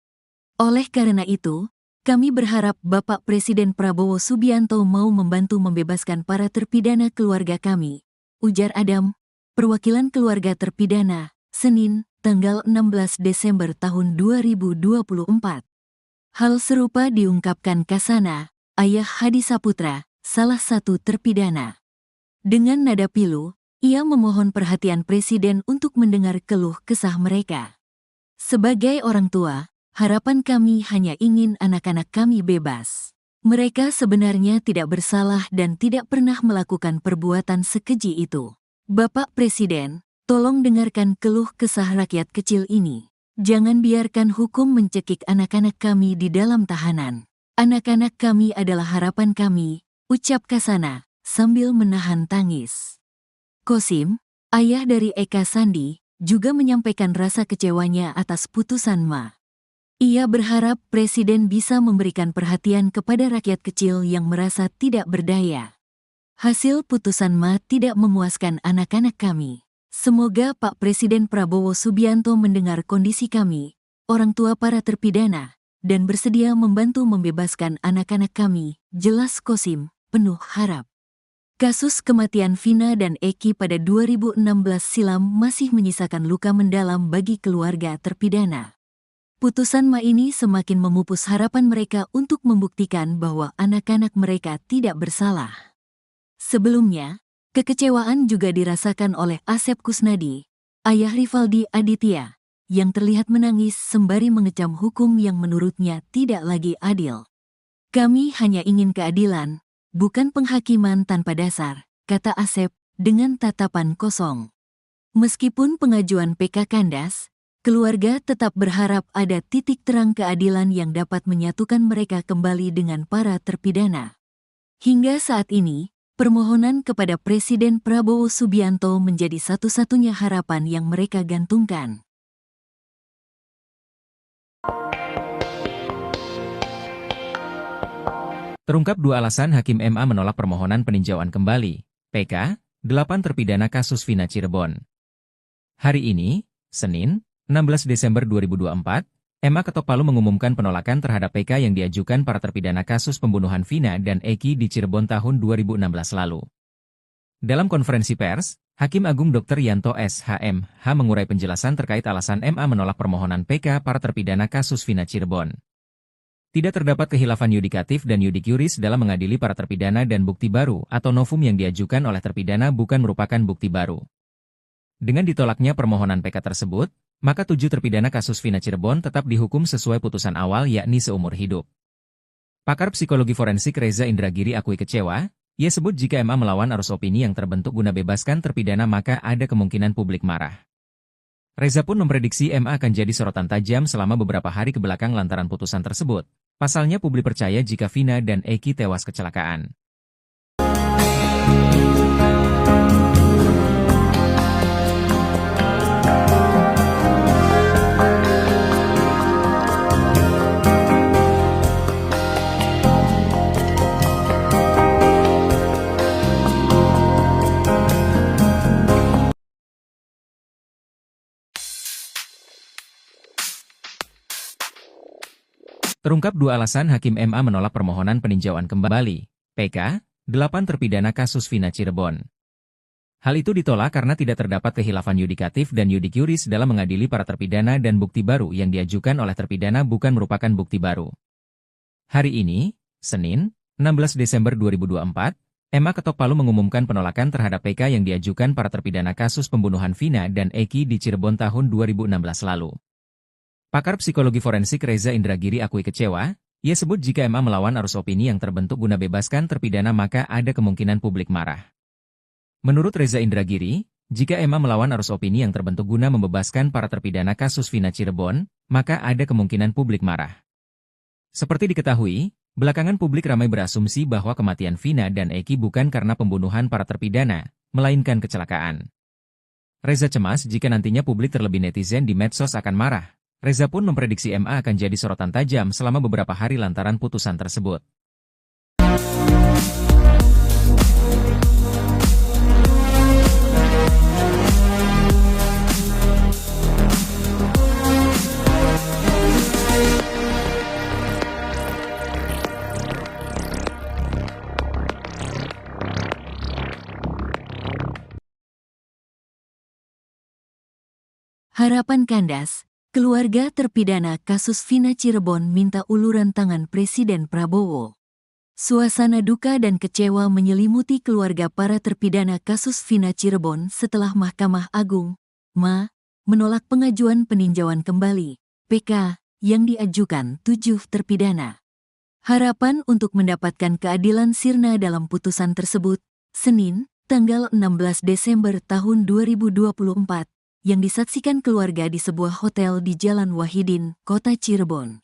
Oleh karena itu, kami berharap Bapak Presiden Prabowo Subianto mau membantu membebaskan para terpidana keluarga kami, ujar Adam, perwakilan keluarga terpidana, Senin, tanggal 16 Desember tahun 2024. Hal serupa diungkapkan Kasana, ayah Hadi Saputra, salah satu terpidana. Dengan nada pilu, ia memohon perhatian Presiden untuk mendengar keluh kesah mereka. Sebagai orang tua, harapan kami hanya ingin anak-anak kami bebas. Mereka sebenarnya tidak bersalah dan tidak pernah melakukan perbuatan sekeji itu. Bapak Presiden, tolong dengarkan keluh kesah rakyat kecil ini. Jangan biarkan hukum mencekik anak-anak kami di dalam tahanan. Anak-anak kami adalah harapan kami, ucap Kasana, sambil menahan tangis. Kosim, ayah dari Eka Sandi, juga menyampaikan rasa kecewanya atas putusan MA. Ia berharap Presiden bisa memberikan perhatian kepada rakyat kecil yang merasa tidak berdaya. Hasil putusan MA tidak memuaskan anak-anak kami. Semoga Pak Presiden Prabowo Subianto mendengar kondisi kami, orang tua para terpidana, dan bersedia membantu membebaskan anak-anak kami, jelas Kosim, penuh harap. Kasus kematian Vina dan Eki pada 2016 silam masih menyisakan luka mendalam bagi keluarga terpidana. Putusan MA ini semakin memupus harapan mereka untuk membuktikan bahwa anak-anak mereka tidak bersalah. Sebelumnya, kekecewaan juga dirasakan oleh Asep Kusnadi, ayah Rivaldi Aditya, yang terlihat menangis sembari mengecam hukum yang menurutnya tidak lagi adil. Kami hanya ingin keadilan, bukan penghakiman tanpa dasar, kata Asep dengan tatapan kosong. Meskipun pengajuan PK kandas, keluarga tetap berharap ada titik terang keadilan yang dapat menyatukan mereka kembali dengan para terpidana. Hingga saat ini, permohonan kepada Presiden Prabowo Subianto menjadi satu-satunya harapan yang mereka gantungkan. Terungkap 2 alasan Hakim MA menolak permohonan peninjauan kembali, PK, 8 terpidana kasus Vina Cirebon. Hari ini, Senin, 16 Desember 2024, MA ketok palu mengumumkan penolakan terhadap PK yang diajukan para terpidana kasus pembunuhan Vina dan Eki di Cirebon tahun 2016 lalu. Dalam konferensi pers, Hakim Agung Dr. Yanto SHMH mengurai penjelasan terkait alasan MA menolak permohonan PK para terpidana kasus Vina Cirebon. Tidak terdapat khilafan yudikatif dan yudik yuris dalam mengadili para terpidana dan bukti baru atau novum yang diajukan oleh terpidana bukan merupakan bukti baru. Dengan ditolaknya permohonan PK tersebut, maka 7 terpidana kasus Vina Cirebon tetap dihukum sesuai putusan awal yakni seumur hidup. Pakar psikologi forensik Reza Indragiri akui kecewa, ia sebut jika MA melawan arus opini yang terbentuk guna bebaskan terpidana maka ada kemungkinan publik marah. Reza pun memprediksi MA akan jadi sorotan tajam selama beberapa hari kebelakang lantaran putusan tersebut. Pasalnya publik percaya jika Vina dan Eki tewas kecelakaan. Terungkap 2 alasan Hakim MA menolak permohonan peninjauan kembali, PK, 8 terpidana kasus Vina Cirebon. Hal itu ditolak karena tidak terdapat khilafan yudikatif dan yudik yuris dalam mengadili para terpidana dan bukti baru yang diajukan oleh terpidana bukan merupakan bukti baru. Hari ini, Senin, 16 Desember 2024, MA ketok palu mengumumkan penolakan terhadap PK yang diajukan para terpidana kasus pembunuhan Vina dan Eki di Cirebon tahun 2016 lalu. Pakar psikologi forensik Reza Indragiri akui kecewa. Ia sebut jika MA melawan arus opini yang terbentuk guna bebaskan terpidana maka ada kemungkinan publik marah. Menurut Reza Indragiri, jika MA melawan arus opini yang terbentuk guna membebaskan para terpidana kasus Vina Cirebon, maka ada kemungkinan publik marah. Seperti diketahui, belakangan publik ramai berasumsi bahwa kematian Vina dan Eki bukan karena pembunuhan para terpidana, melainkan kecelakaan. Reza cemas jika nantinya publik terlebih netizen di medsos akan marah. Reza pun memprediksi MA akan jadi sorotan tajam selama beberapa hari lantaran putusan tersebut. Harapan kandas, keluarga terpidana kasus Vina Cirebon minta uluran tangan Presiden Prabowo. Suasana duka dan kecewa menyelimuti keluarga para terpidana kasus Vina Cirebon setelah Mahkamah Agung, MA, menolak pengajuan peninjauan kembali, PK, yang diajukan 7 terpidana. Harapan untuk mendapatkan keadilan sirna dalam putusan tersebut, Senin, tanggal 16 Desember tahun 2024, yang disaksikan keluarga di sebuah hotel di Jalan Wahidin, Kota Cirebon.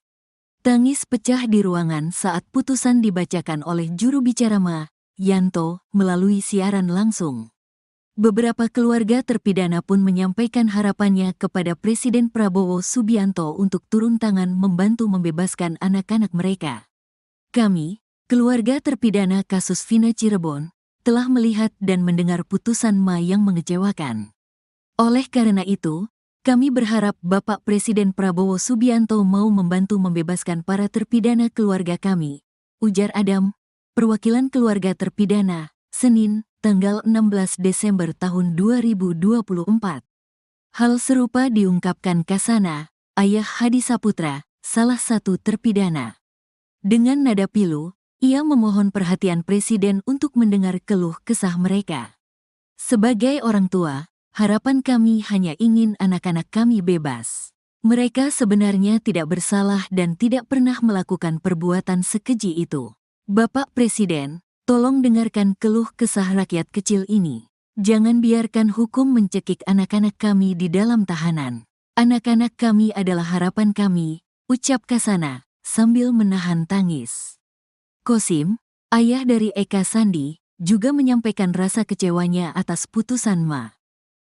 Tangis pecah di ruangan saat putusan dibacakan oleh juru bicara MA, Yanto, melalui siaran langsung. Beberapa keluarga terpidana pun menyampaikan harapannya kepada Presiden Prabowo Subianto untuk turun tangan membantu membebaskan anak-anak mereka. Kami, keluarga terpidana kasus Vina Cirebon, telah melihat dan mendengar putusan MA yang mengecewakan. Oleh karena itu, kami berharap Bapak Presiden Prabowo Subianto mau membantu membebaskan para terpidana keluarga kami, ujar Adam, perwakilan keluarga terpidana, Senin, tanggal 16 Desember tahun 2024. Hal serupa diungkapkan Kasana, ayah Hadi Saputra, salah satu terpidana. Dengan nada pilu, ia memohon perhatian Presiden untuk mendengar keluh kesah mereka. Sebagai orang tua, harapan kami hanya ingin anak-anak kami bebas. Mereka sebenarnya tidak bersalah dan tidak pernah melakukan perbuatan sekeji itu. Bapak Presiden, tolong dengarkan keluh kesah rakyat kecil ini. Jangan biarkan hukum mencekik anak-anak kami di dalam tahanan. Anak-anak kami adalah harapan kami, ucap Kasana, sambil menahan tangis. Kosim, ayah dari Eka Sandi, juga menyampaikan rasa kecewanya atas putusan MA.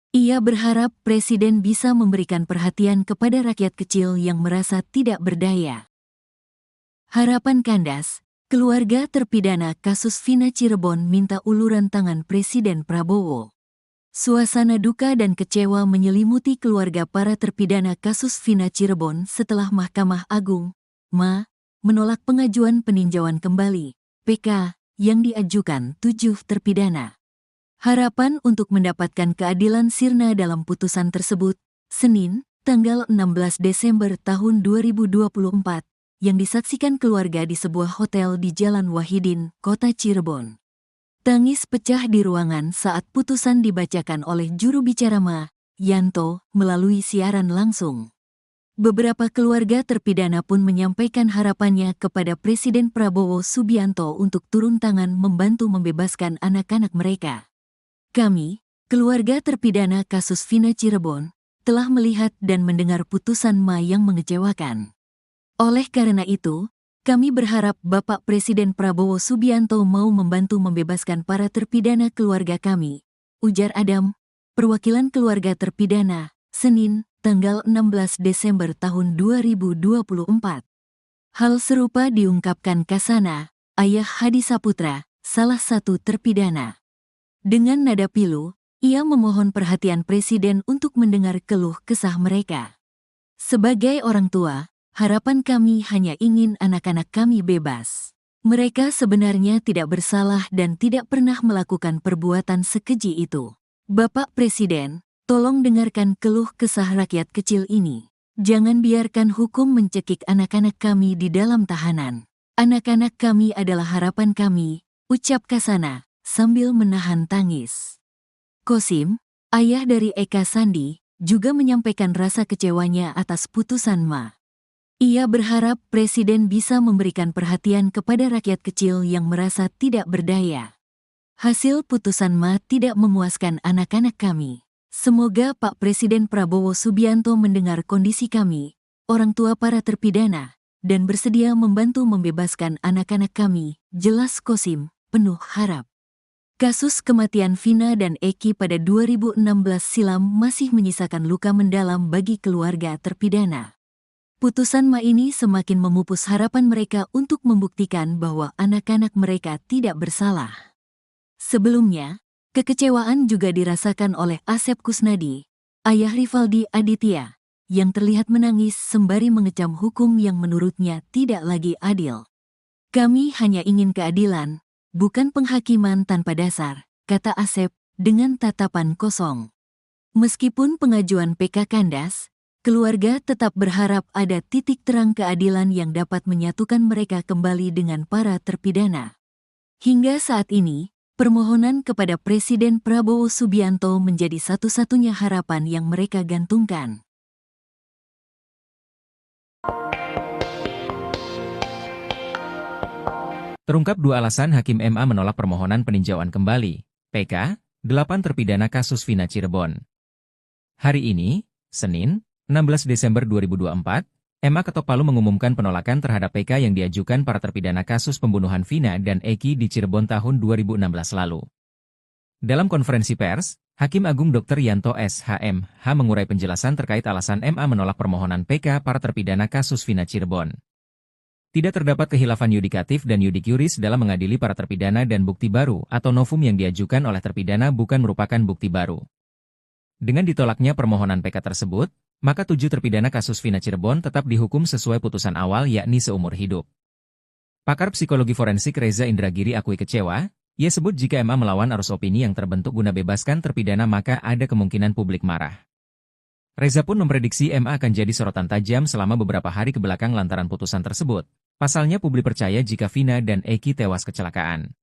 Ia berharap Presiden bisa memberikan perhatian kepada rakyat kecil yang merasa tidak berdaya. Harapan kandas, keluarga terpidana kasus Vina Cirebon minta uluran tangan Presiden Prabowo. Suasana duka dan kecewa menyelimuti keluarga para terpidana kasus Vina Cirebon setelah Mahkamah Agung, MA, menolak pengajuan peninjauan kembali, PK, yang diajukan 7 terpidana. Harapan untuk mendapatkan keadilan sirna dalam putusan tersebut, Senin, tanggal 16 Desember tahun 2024, yang disaksikan keluarga di sebuah hotel di Jalan Wahidin, Kota Cirebon. Tangis pecah di ruangan saat putusan dibacakan oleh juru bicara MA, Yanto, melalui siaran langsung. Beberapa keluarga terpidana pun menyampaikan harapannya kepada Presiden Prabowo Subianto untuk turun tangan membantu membebaskan anak-anak mereka. Kami, keluarga terpidana kasus Vina Cirebon, telah melihat dan mendengar putusan MA yang mengecewakan. Oleh karena itu, kami berharap Bapak Presiden Prabowo Subianto mau membantu membebaskan para terpidana keluarga kami, ujar Adam, perwakilan keluarga terpidana, Senin, tanggal 16 Desember tahun 2024. Hal serupa diungkapkan Kasana, ayah Hadi Saputra, salah satu terpidana. Dengan nada pilu, ia memohon perhatian Presiden untuk mendengar keluh kesah mereka. Sebagai orang tua, harapan kami hanya ingin anak-anak kami bebas. Mereka sebenarnya tidak bersalah dan tidak pernah melakukan perbuatan sekeji itu. Bapak Presiden, tolong dengarkan keluh kesah rakyat kecil ini. Jangan biarkan hukum mencekik anak-anak kami di dalam tahanan. Anak-anak kami adalah harapan kami, ucap Kasana, sambil menahan tangis. Kosim, ayah dari Eka Sandi, juga menyampaikan rasa kecewanya atas putusan Ma. Ia berharap Presiden bisa memberikan perhatian kepada rakyat kecil yang merasa tidak berdaya. Hasil putusan Ma tidak memuaskan anak-anak kami. Semoga Pak Presiden Prabowo Subianto mendengar kondisi kami, orang tua para terpidana, dan bersedia membantu membebaskan anak-anak kami, jelas Kosim, penuh harap. Kasus kematian Vina dan Eki pada 2016 silam masih menyisakan luka mendalam bagi keluarga terpidana. Putusan Ma ini semakin memupus harapan mereka untuk membuktikan bahwa anak-anak mereka tidak bersalah. Sebelumnya, kekecewaan juga dirasakan oleh Asep Kusnadi, ayah Rivaldi Aditya, yang terlihat menangis sembari mengecam hukum yang menurutnya tidak lagi adil. Kami hanya ingin keadilan, bukan penghakiman tanpa dasar, kata Asep dengan tatapan kosong. Meskipun pengajuan PK kandas, keluarga tetap berharap ada titik terang keadilan yang dapat menyatukan mereka kembali dengan para terpidana. Hingga saat ini, permohonan kepada Presiden Prabowo Subianto menjadi satu-satunya harapan yang mereka gantungkan. Terungkap 2 alasan Hakim MA menolak permohonan peninjauan kembali, PK, 8 terpidana kasus Vina Cirebon. Hari ini, Senin, 16 Desember 2024, MA ketok palu mengumumkan penolakan terhadap PK yang diajukan para terpidana kasus pembunuhan Vina dan Eki di Cirebon tahun 2016 lalu. Dalam konferensi pers, Hakim Agung Dr. Yanto SHMH mengurai penjelasan terkait alasan MA menolak permohonan PK para terpidana kasus Vina Cirebon. Tidak terdapat khilafan yudikatif dan iudic iuris dalam mengadili para terpidana dan bukti baru atau novum yang diajukan oleh terpidana bukan merupakan bukti baru. Dengan ditolaknya permohonan PK tersebut, maka 7 terpidana kasus Vina Cirebon tetap dihukum sesuai putusan awal yakni seumur hidup. Pakar psikologi forensik Reza Indragiri akui kecewa, ia sebut jika MA melawan arus opini yang terbentuk guna bebaskan terpidana maka ada kemungkinan publik marah. Reza pun memprediksi MA akan jadi sorotan tajam selama beberapa hari kebelakang lantaran putusan tersebut. Pasalnya publik percaya jika Vina dan Eki tewas kecelakaan.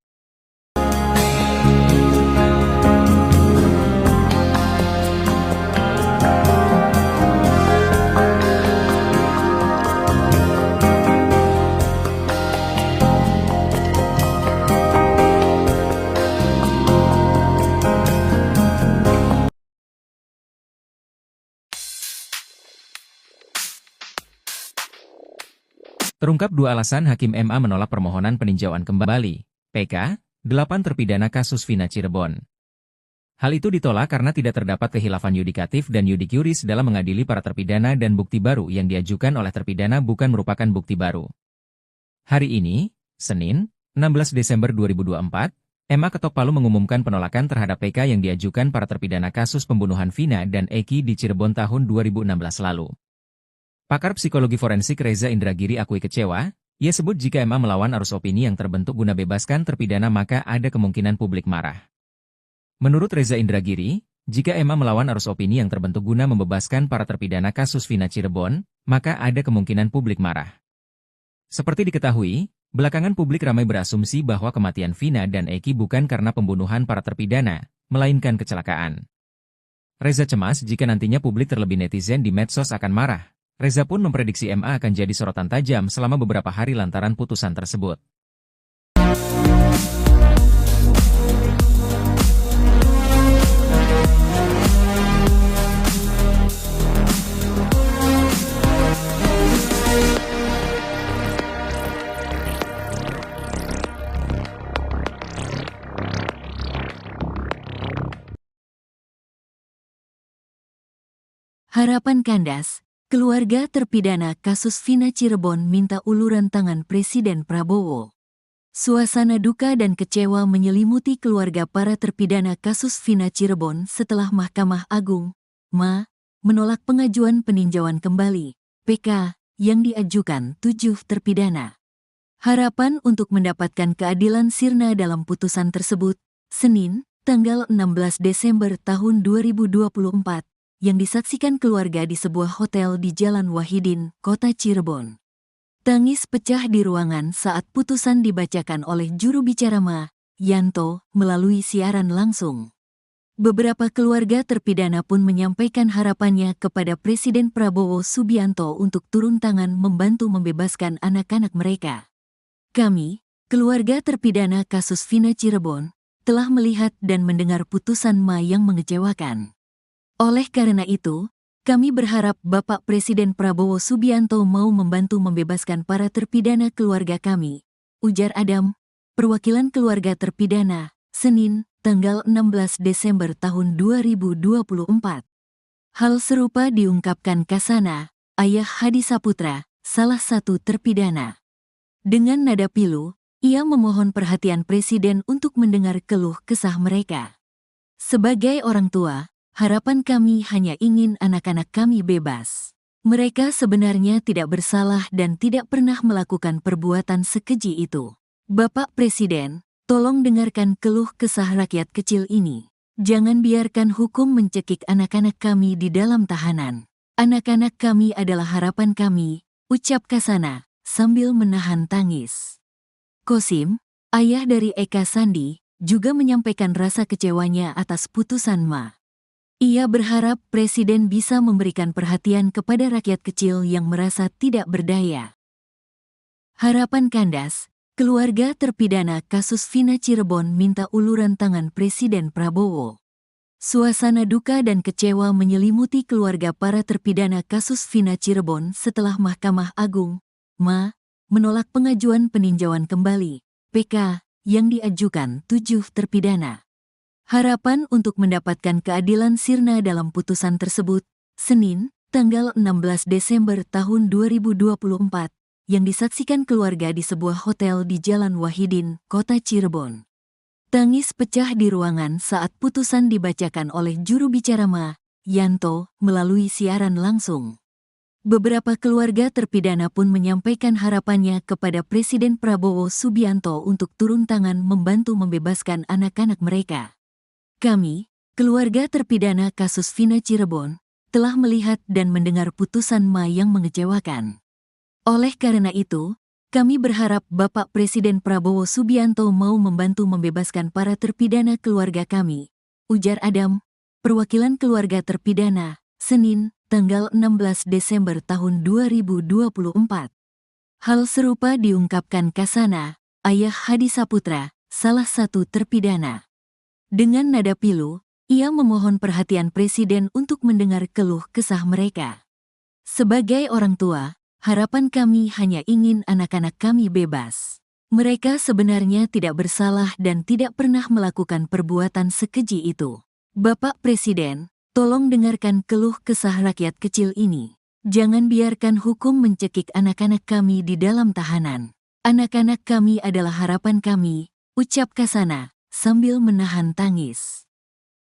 Terungkap 2 alasan Hakim MA menolak permohonan peninjauan kembali, PK, 8 terpidana kasus Vina Cirebon. Hal itu ditolak karena tidak terdapat khilafan yudikatif dan iudic iuris dalam mengadili para terpidana dan bukti baru yang diajukan oleh terpidana bukan merupakan bukti baru. Hari ini, Senin, 16 Desember 2024, MA ketok palu mengumumkan penolakan terhadap PK yang diajukan para terpidana kasus pembunuhan Vina dan Eki di Cirebon tahun 2016 lalu. Pakar psikologi forensik Reza Indragiri akui kecewa, ia sebut jika MA melawan arus opini yang terbentuk guna bebaskan terpidana maka ada kemungkinan publik marah. Menurut Reza Indragiri, jika MA melawan arus opini yang terbentuk guna membebaskan para terpidana kasus Vina Cirebon, maka ada kemungkinan publik marah. Seperti diketahui, belakangan publik ramai berasumsi bahwa kematian Vina dan Eki bukan karena pembunuhan para terpidana, melainkan kecelakaan. Reza cemas jika nantinya publik terlebih netizen di medsos akan marah. Reza pun memprediksi MA akan jadi sorotan tajam selama beberapa hari lantaran putusan tersebut. Harapan kandas. Keluarga terpidana kasus Vina Cirebon minta uluran tangan Presiden Prabowo. Suasana duka dan kecewa menyelimuti keluarga para terpidana kasus Vina Cirebon setelah Mahkamah Agung, MA, menolak pengajuan peninjauan kembali, PK, yang diajukan 7 terpidana. Harapan untuk mendapatkan keadilan sirna dalam putusan tersebut, Senin, tanggal 16 Desember tahun 2024, yang disaksikan keluarga di sebuah hotel di Jalan Wahidin, Kota Cirebon. Tangis pecah di ruangan saat putusan dibacakan oleh juru bicara MA, Yanto, melalui siaran langsung. Beberapa keluarga terpidana pun menyampaikan harapannya kepada Presiden Prabowo Subianto untuk turun tangan membantu membebaskan anak-anak mereka. Kami, keluarga terpidana kasus Vina Cirebon, telah melihat dan mendengar putusan Ma yang mengecewakan. Oleh karena itu, kami berharap Bapak Presiden Prabowo Subianto mau membantu membebaskan para terpidana keluarga kami, ujar Adam, perwakilan keluarga terpidana, Senin, tanggal 16 Desember tahun 2024. Hal serupa diungkapkan Kasana, ayah Hadi Saputra, salah satu terpidana. Dengan nada pilu, ia memohon perhatian Presiden untuk mendengar keluh kesah mereka. Sebagai orang tua, harapan kami hanya ingin anak-anak kami bebas. Mereka sebenarnya tidak bersalah dan tidak pernah melakukan perbuatan sekeji itu. Bapak Presiden, tolong dengarkan keluh kesah rakyat kecil ini. Jangan biarkan hukum mencekik anak-anak kami di dalam tahanan. Anak-anak kami adalah harapan kami, ucap Kasana, sambil menahan tangis. Kosim, ayah dari Eka Sandi, juga menyampaikan rasa kecewanya atas putusan Ma. Ia berharap Presiden bisa memberikan perhatian kepada rakyat kecil yang merasa tidak berdaya. Harapan Kandas, keluarga terpidana kasus Vina Cirebon minta uluran tangan Presiden Prabowo. Suasana duka dan kecewa menyelimuti keluarga para terpidana kasus Vina Cirebon setelah Mahkamah Agung, Ma, menolak pengajuan peninjauan kembali, PK, yang diajukan 7 terpidana. Harapan untuk mendapatkan keadilan sirna dalam putusan tersebut, Senin, tanggal 16 Desember tahun 2024, yang disaksikan keluarga di sebuah hotel di Jalan Wahidin, Kota Cirebon. Tangis pecah di ruangan saat putusan dibacakan oleh juru bicara Ma, Yanto, melalui siaran langsung. Beberapa keluarga terpidana pun menyampaikan harapannya kepada Presiden Prabowo Subianto untuk turun tangan membantu membebaskan anak-anak mereka. Kami, keluarga terpidana kasus Vina Cirebon, telah melihat dan mendengar putusan Ma yang mengecewakan. Oleh karena itu, kami berharap Bapak Presiden Prabowo Subianto mau membantu membebaskan para terpidana keluarga kami, ujar Adam, perwakilan keluarga terpidana, Senin, tanggal 16 Desember tahun 2024. Hal serupa diungkapkan Kasana, ayah Hadi Saputra, salah satu terpidana. Dengan nada pilu, ia memohon perhatian Presiden untuk mendengar keluh kesah mereka. Sebagai orang tua, harapan kami hanya ingin anak-anak kami bebas. Mereka sebenarnya tidak bersalah dan tidak pernah melakukan perbuatan sekeji itu. Bapak Presiden, tolong dengarkan keluh kesah rakyat kecil ini. Jangan biarkan hukum mencekik anak-anak kami di dalam tahanan. Anak-anak kami adalah harapan kami, ucap Kasana, sambil menahan tangis.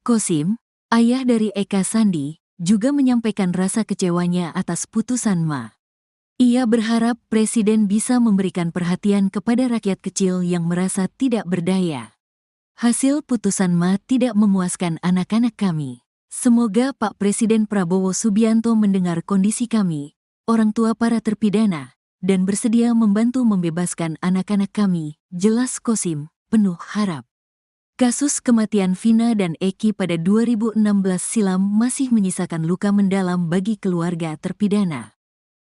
Kosim, ayah dari Eka Sandi, juga menyampaikan rasa kecewanya atas putusan Ma. Ia berharap Presiden bisa memberikan perhatian kepada rakyat kecil yang merasa tidak berdaya. Hasil putusan Ma tidak memuaskan anak-anak kami. Semoga Pak Presiden Prabowo Subianto mendengar kondisi kami, orang tua para terpidana, dan bersedia membantu membebaskan anak-anak kami, jelas Kosim, penuh harap. Kasus kematian Vina dan Eki pada 2016 silam masih menyisakan luka mendalam bagi keluarga terpidana.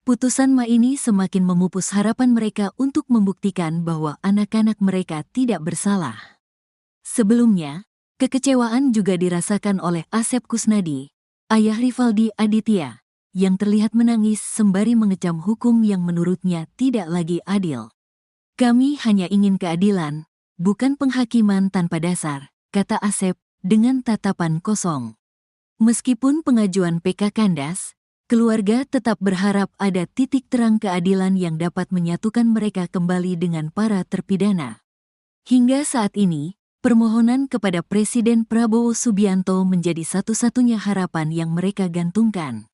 Putusan Ma ini semakin memupus harapan mereka untuk membuktikan bahwa anak-anak mereka tidak bersalah. Sebelumnya, kekecewaan juga dirasakan oleh Asep Kusnadi, ayah Rivaldi Aditya, yang terlihat menangis sembari mengecam hukum yang menurutnya tidak lagi adil. Kami hanya ingin keadilan, bukan penghakiman tanpa dasar, kata Asep dengan tatapan kosong. Meskipun pengajuan PK kandas, keluarga tetap berharap ada titik terang keadilan yang dapat menyatukan mereka kembali dengan para terpidana. Hingga saat ini, permohonan kepada Presiden Prabowo Subianto menjadi satu-satunya harapan yang mereka gantungkan.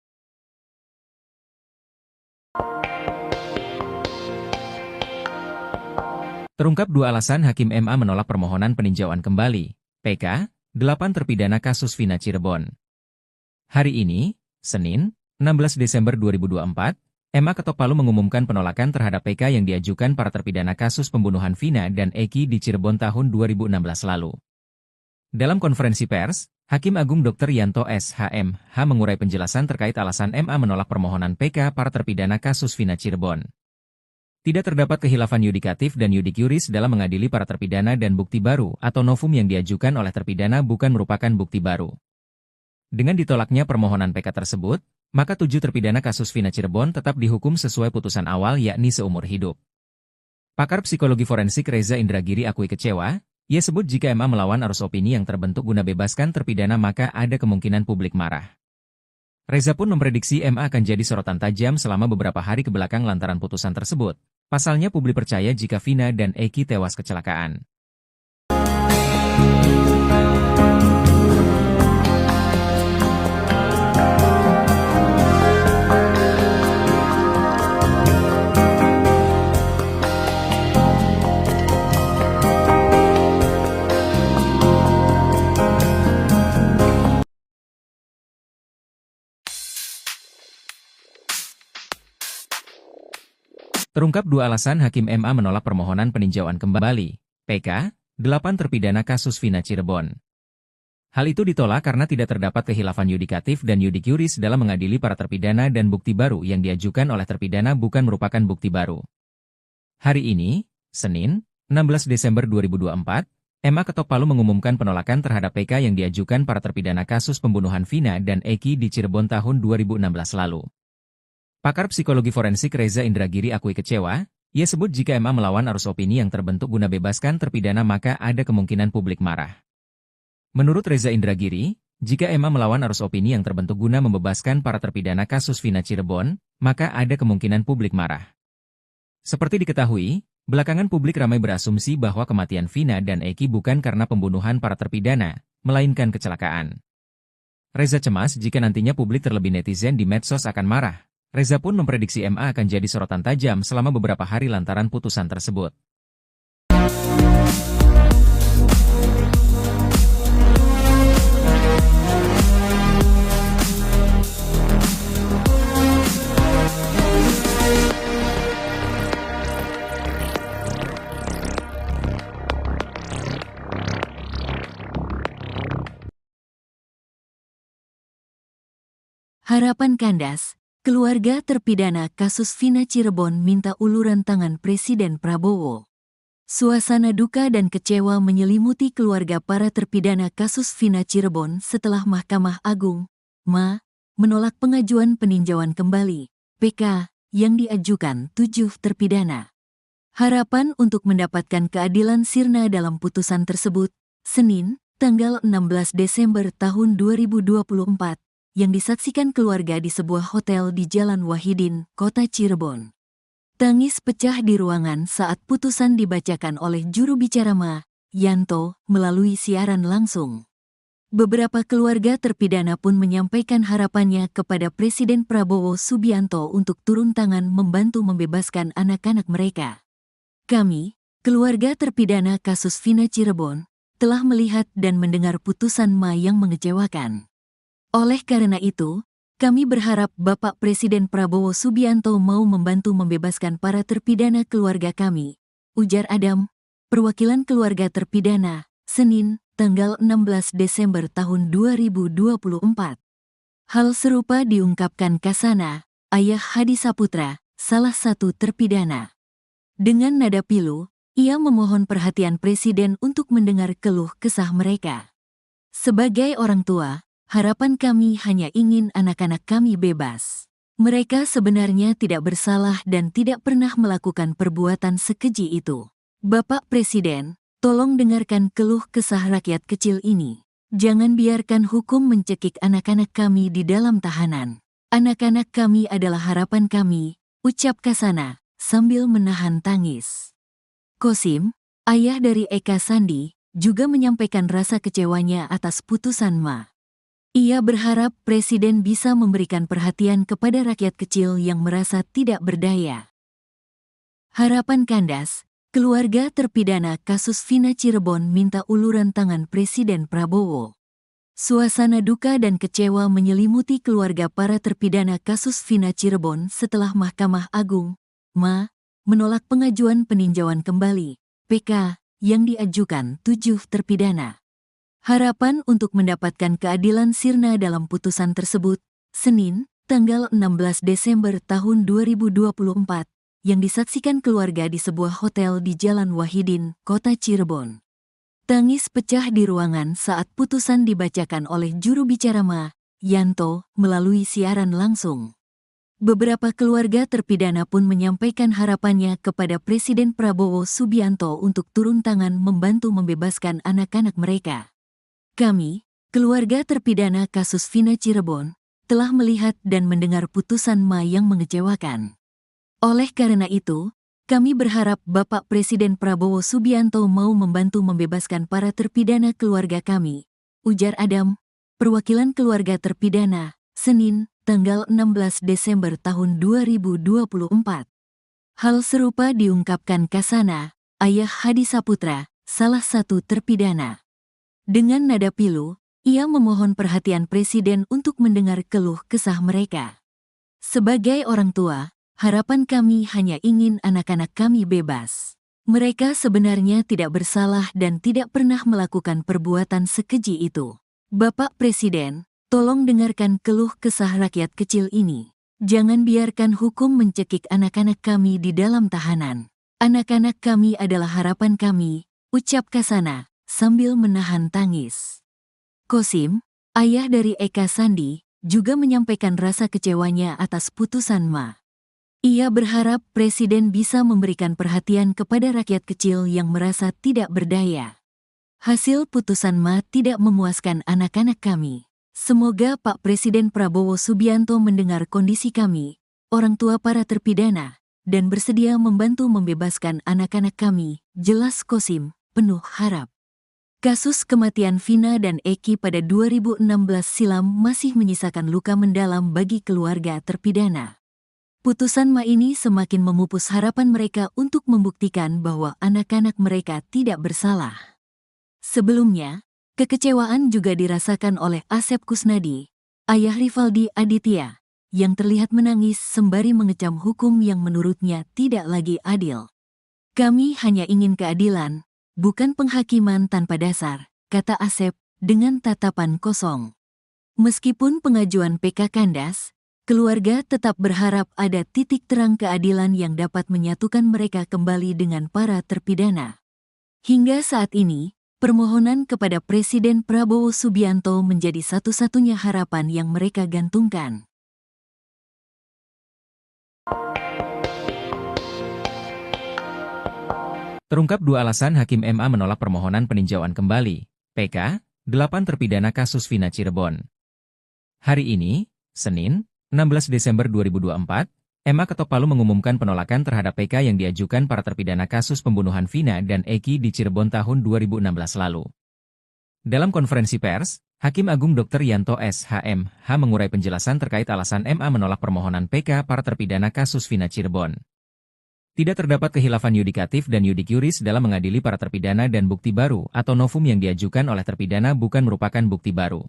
Terungkap 2 alasan Hakim MA menolak permohonan peninjauan kembali, PK, 8 terpidana kasus Vina Cirebon. Hari ini, Senin, 16 Desember 2024, MA ketok palu mengumumkan penolakan terhadap PK yang diajukan para terpidana kasus pembunuhan Vina dan Eki di Cirebon tahun 2016 lalu. Dalam konferensi pers, Hakim Agung Dr. Yanto SHMH mengurai penjelasan terkait alasan MA menolak permohonan PK para terpidana kasus Vina Cirebon. Tidak terdapat khilafan yudikatif dan yudik yuris dalam mengadili para terpidana dan bukti baru atau novum yang diajukan oleh terpidana bukan merupakan bukti baru. Dengan ditolaknya permohonan PK tersebut, maka 7 terpidana kasus Vina Cirebon tetap dihukum sesuai putusan awal yakni seumur hidup. Pakar psikologi forensik Reza Indragiri akui kecewa, ia sebut jika MA melawan arus opini yang terbentuk guna bebaskan terpidana maka ada kemungkinan publik marah. Reza pun memprediksi MA akan jadi sorotan tajam selama beberapa hari kebelakang lantaran putusan tersebut. Pasalnya publik percaya jika Vina dan Eki tewas kecelakaan. Terungkap 2 alasan Hakim MA menolak permohonan peninjauan kembali, PK, 8 terpidana kasus Vina Cirebon. Hal itu ditolak karena tidak terdapat khilafan yudikatif dan yudik yuris dalam mengadili para terpidana dan bukti baru yang diajukan oleh terpidana bukan merupakan bukti baru. Hari ini, Senin, 16 Desember 2024, MA ketok palu mengumumkan penolakan terhadap PK yang diajukan para terpidana kasus pembunuhan Vina dan Eki di Cirebon tahun 2016 lalu. Pakar psikologi forensik Reza Indragiri akui kecewa, ia sebut jika MA melawan arus opini yang terbentuk guna bebaskan terpidana maka ada kemungkinan publik marah. Menurut Reza Indragiri, jika MA melawan arus opini yang terbentuk guna membebaskan para terpidana kasus Vina Cirebon, maka ada kemungkinan publik marah. Seperti diketahui, belakangan publik ramai berasumsi bahwa kematian Vina dan Eki bukan karena pembunuhan para terpidana, melainkan kecelakaan. Reza cemas jika nantinya publik terlebih netizen di medsos akan marah. Reza pun memprediksi MA akan jadi sorotan tajam selama beberapa hari lantaran putusan tersebut. Harapan kandas. Keluarga terpidana kasus Vina Cirebon minta uluran tangan Presiden Prabowo. Suasana duka dan kecewa menyelimuti keluarga para terpidana kasus Vina Cirebon setelah Mahkamah Agung, MA, menolak pengajuan peninjauan kembali, PK, yang diajukan 7 terpidana. Harapan untuk mendapatkan keadilan sirna dalam putusan tersebut, Senin, tanggal 16 Desember tahun 2024, yang disaksikan keluarga di sebuah hotel di Jalan Wahidin, Kota Cirebon. Tangis pecah di ruangan saat putusan dibacakan oleh juru bicara MA, Yanto, melalui siaran langsung. Beberapa keluarga terpidana pun menyampaikan harapannya kepada Presiden Prabowo Subianto untuk turun tangan membantu membebaskan anak-anak mereka. Kami, keluarga terpidana kasus Vina Cirebon, telah melihat dan mendengar putusan MA yang mengecewakan. Oleh karena itu, kami berharap Bapak Presiden Prabowo Subianto mau membantu membebaskan para terpidana keluarga kami, ujar Adam, perwakilan keluarga terpidana, Senin, tanggal 16 Desember tahun 2024. Hal serupa diungkapkan Kasana, ayah Hadi Saputra, salah satu terpidana. Dengan nada pilu, ia memohon perhatian Presiden untuk mendengar keluh kesah mereka. Sebagai orang tua, harapan kami hanya ingin anak-anak kami bebas. Mereka sebenarnya tidak bersalah dan tidak pernah melakukan perbuatan sekeji itu. Bapak Presiden, tolong dengarkan keluh kesah rakyat kecil ini. Jangan biarkan hukum mencekik anak-anak kami di dalam tahanan. Anak-anak kami adalah harapan kami, ucap Kasana, sambil menahan tangis. Kosim, ayah dari Eka Sandi, juga menyampaikan rasa kecewanya atas putusan MA. Ia berharap Presiden bisa memberikan perhatian kepada rakyat kecil yang merasa tidak berdaya. Harapan kandas, keluarga terpidana kasus Vina Cirebon minta uluran tangan Presiden Prabowo. Suasana duka dan kecewa menyelimuti keluarga para terpidana kasus Vina Cirebon setelah Mahkamah Agung, MA, menolak pengajuan peninjauan kembali, PK, yang diajukan 7 terpidana. Harapan untuk mendapatkan keadilan sirna dalam putusan tersebut, Senin, tanggal 16 Desember tahun 2024, yang disaksikan keluarga di sebuah hotel di Jalan Wahidin, Kota Cirebon. Tangis pecah di ruangan saat putusan dibacakan oleh juru bicara MA, Yanto, melalui siaran langsung. Beberapa keluarga terpidana pun menyampaikan harapannya kepada Presiden Prabowo Subianto untuk turun tangan membantu membebaskan anak-anak mereka. Kami, keluarga terpidana kasus Vina Cirebon, telah melihat dan mendengar putusan MA yang mengecewakan. Oleh karena itu, kami berharap Bapak Presiden Prabowo Subianto mau membantu membebaskan para terpidana keluarga kami, ujar Adam, perwakilan keluarga terpidana, Senin, tanggal 16 Desember tahun 2024. Hal serupa diungkapkan Kasana, ayah Hadi Saputra, salah satu terpidana. Dengan nada pilu, ia memohon perhatian Presiden untuk mendengar keluh kesah mereka. Sebagai orang tua, harapan kami hanya ingin anak-anak kami bebas. Mereka sebenarnya tidak bersalah dan tidak pernah melakukan perbuatan sekeji itu. Bapak Presiden, tolong dengarkan keluh kesah rakyat kecil ini. Jangan biarkan hukum mencekik anak-anak kami di dalam tahanan. Anak-anak kami adalah harapan kami, ucap Kasana, sambil menahan tangis. Kosim, ayah dari Eka Sandi, juga menyampaikan rasa kecewanya atas putusan MA. Ia berharap Presiden bisa memberikan perhatian kepada rakyat kecil yang merasa tidak berdaya. Hasil putusan MA tidak memuaskan anak-anak kami. Semoga Pak Presiden Prabowo Subianto mendengar kondisi kami, orang tua para terpidana, dan bersedia membantu membebaskan anak-anak kami, jelas Kosim, penuh harap. Kasus kematian Vina dan Eki pada 2016 silam masih menyisakan luka mendalam bagi keluarga terpidana. Putusan MA ini semakin memupus harapan mereka untuk membuktikan bahwa anak-anak mereka tidak bersalah. Sebelumnya, kekecewaan juga dirasakan oleh Asep Kusnadi, ayah Rivaldi Aditya, yang terlihat menangis sembari mengecam hukum yang menurutnya tidak lagi adil. Kami hanya ingin keadilan, bukan penghakiman tanpa dasar, kata Asep dengan tatapan kosong. Meskipun pengajuan PK kandas, keluarga tetap berharap ada titik terang keadilan yang dapat menyatukan mereka kembali dengan para terpidana. Hingga saat ini, permohonan kepada Presiden Prabowo Subianto menjadi satu-satunya harapan yang mereka gantungkan. Terungkap 2 alasan Hakim MA menolak permohonan peninjauan kembali, PK, 8 terpidana kasus Vina Cirebon. Hari ini, Senin, 16 Desember 2024, MA Ketok Palu mengumumkan penolakan terhadap PK yang diajukan para terpidana kasus pembunuhan Vina dan Eki di Cirebon tahun 2016 lalu. Dalam konferensi pers, Hakim Agung Dr. Yanto SHMH mengurai penjelasan terkait alasan MA menolak permohonan PK para terpidana kasus Vina Cirebon. Tidak terdapat khilafan yudikatif dan yudik-yuris dalam mengadili para terpidana dan bukti baru atau novum yang diajukan oleh terpidana bukan merupakan bukti baru.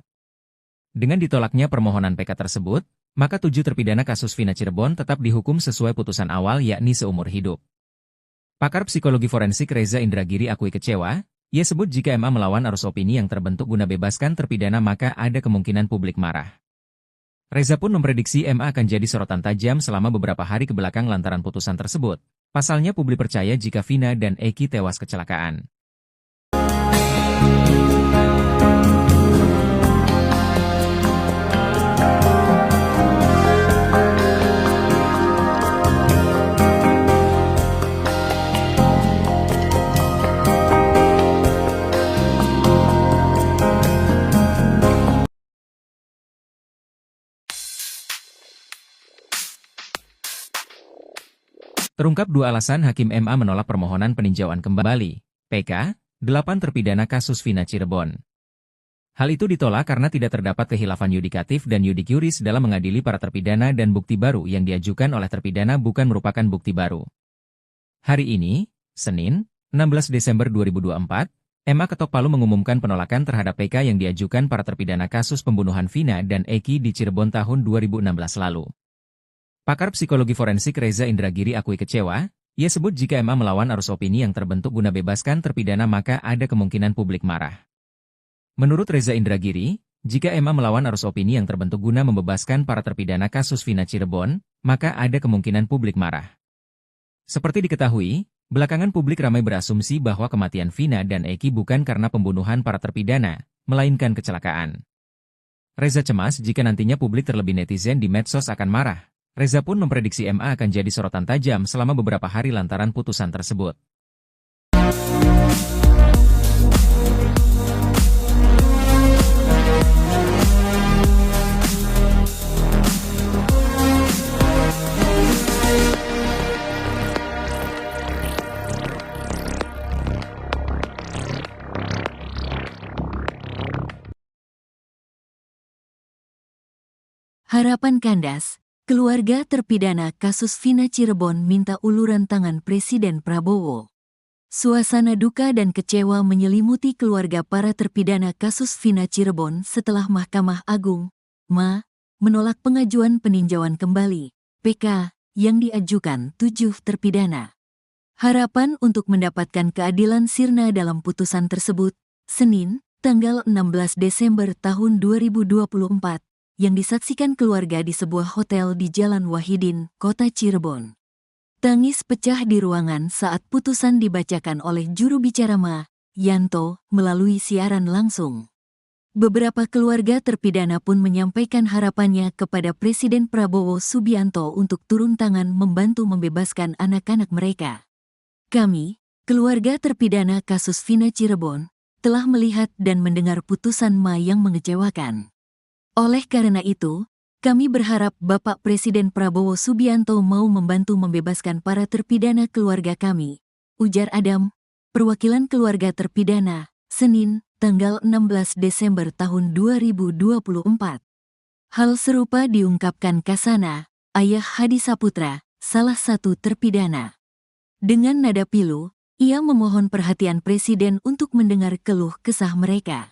Dengan ditolaknya permohonan PK tersebut, maka 7 terpidana kasus Vina Cirebon tetap dihukum sesuai putusan awal yakni seumur hidup. Pakar psikologi forensik Reza Indragiri akui kecewa, ia sebut jika MA melawan arus opini yang terbentuk guna bebaskan terpidana maka ada kemungkinan publik marah. Reza pun memprediksi MA akan jadi sorotan tajam selama beberapa hari kebelakang lantaran putusan tersebut. Pasalnya publik percaya jika Vina dan Eki tewas kecelakaan. Terungkap 2 alasan Hakim MA menolak permohonan peninjauan kembali, PK, 8 terpidana kasus Vina Cirebon. Hal itu ditolak karena tidak terdapat khilafan yudikatif dan yudik-yuris dalam mengadili para terpidana dan bukti baru yang diajukan oleh terpidana bukan merupakan bukti baru. Hari ini, Senin, 16 Desember 2024, MA ketok palu mengumumkan penolakan terhadap PK yang diajukan para terpidana kasus pembunuhan Vina dan Eki di Cirebon tahun 2016 lalu. Pakar psikologi forensik Reza Indragiri akui kecewa. Ia sebut jika MA melawan arus opini yang terbentuk guna bebaskan terpidana maka ada kemungkinan publik marah. Menurut Reza Indragiri, jika MA melawan arus opini yang terbentuk guna membebaskan para terpidana kasus Vina Cirebon, maka ada kemungkinan publik marah. Seperti diketahui, belakangan publik ramai berasumsi bahwa kematian Vina dan Eki bukan karena pembunuhan para terpidana, melainkan kecelakaan. Reza cemas jika nantinya publik terlebih netizen di medsos akan marah. Reza pun memprediksi MA akan jadi sorotan tajam selama beberapa hari lantaran putusan tersebut. Harapan kandas, keluarga terpidana kasus Vina Cirebon minta uluran tangan Presiden Prabowo. Suasana duka dan kecewa menyelimuti keluarga para terpidana kasus Vina Cirebon setelah Mahkamah Agung, MA, menolak pengajuan peninjauan kembali, PK, yang diajukan 7 terpidana. Harapan untuk mendapatkan keadilan sirna dalam putusan tersebut, Senin, tanggal 16 Desember tahun 2024, yang disaksikan keluarga di sebuah hotel di Jalan Wahidin, Kota Cirebon. Tangis pecah di ruangan saat putusan dibacakan oleh juru bicara MA, Yanto, melalui siaran langsung. Beberapa keluarga terpidana pun menyampaikan harapannya kepada Presiden Prabowo Subianto untuk turun tangan membantu membebaskan anak-anak mereka. Kami, keluarga terpidana kasus Vina Cirebon, telah melihat dan mendengar putusan MA yang mengecewakan. Oleh karena itu, kami berharap Bapak Presiden Prabowo Subianto mau membantu membebaskan para terpidana keluarga kami, ujar Adam, perwakilan keluarga terpidana, Senin, tanggal 16 Desember tahun 2024. Hal serupa diungkapkan Kasana, ayah Hadi Saputra, salah satu terpidana. Dengan nada pilu, ia memohon perhatian Presiden untuk mendengar keluh kesah mereka.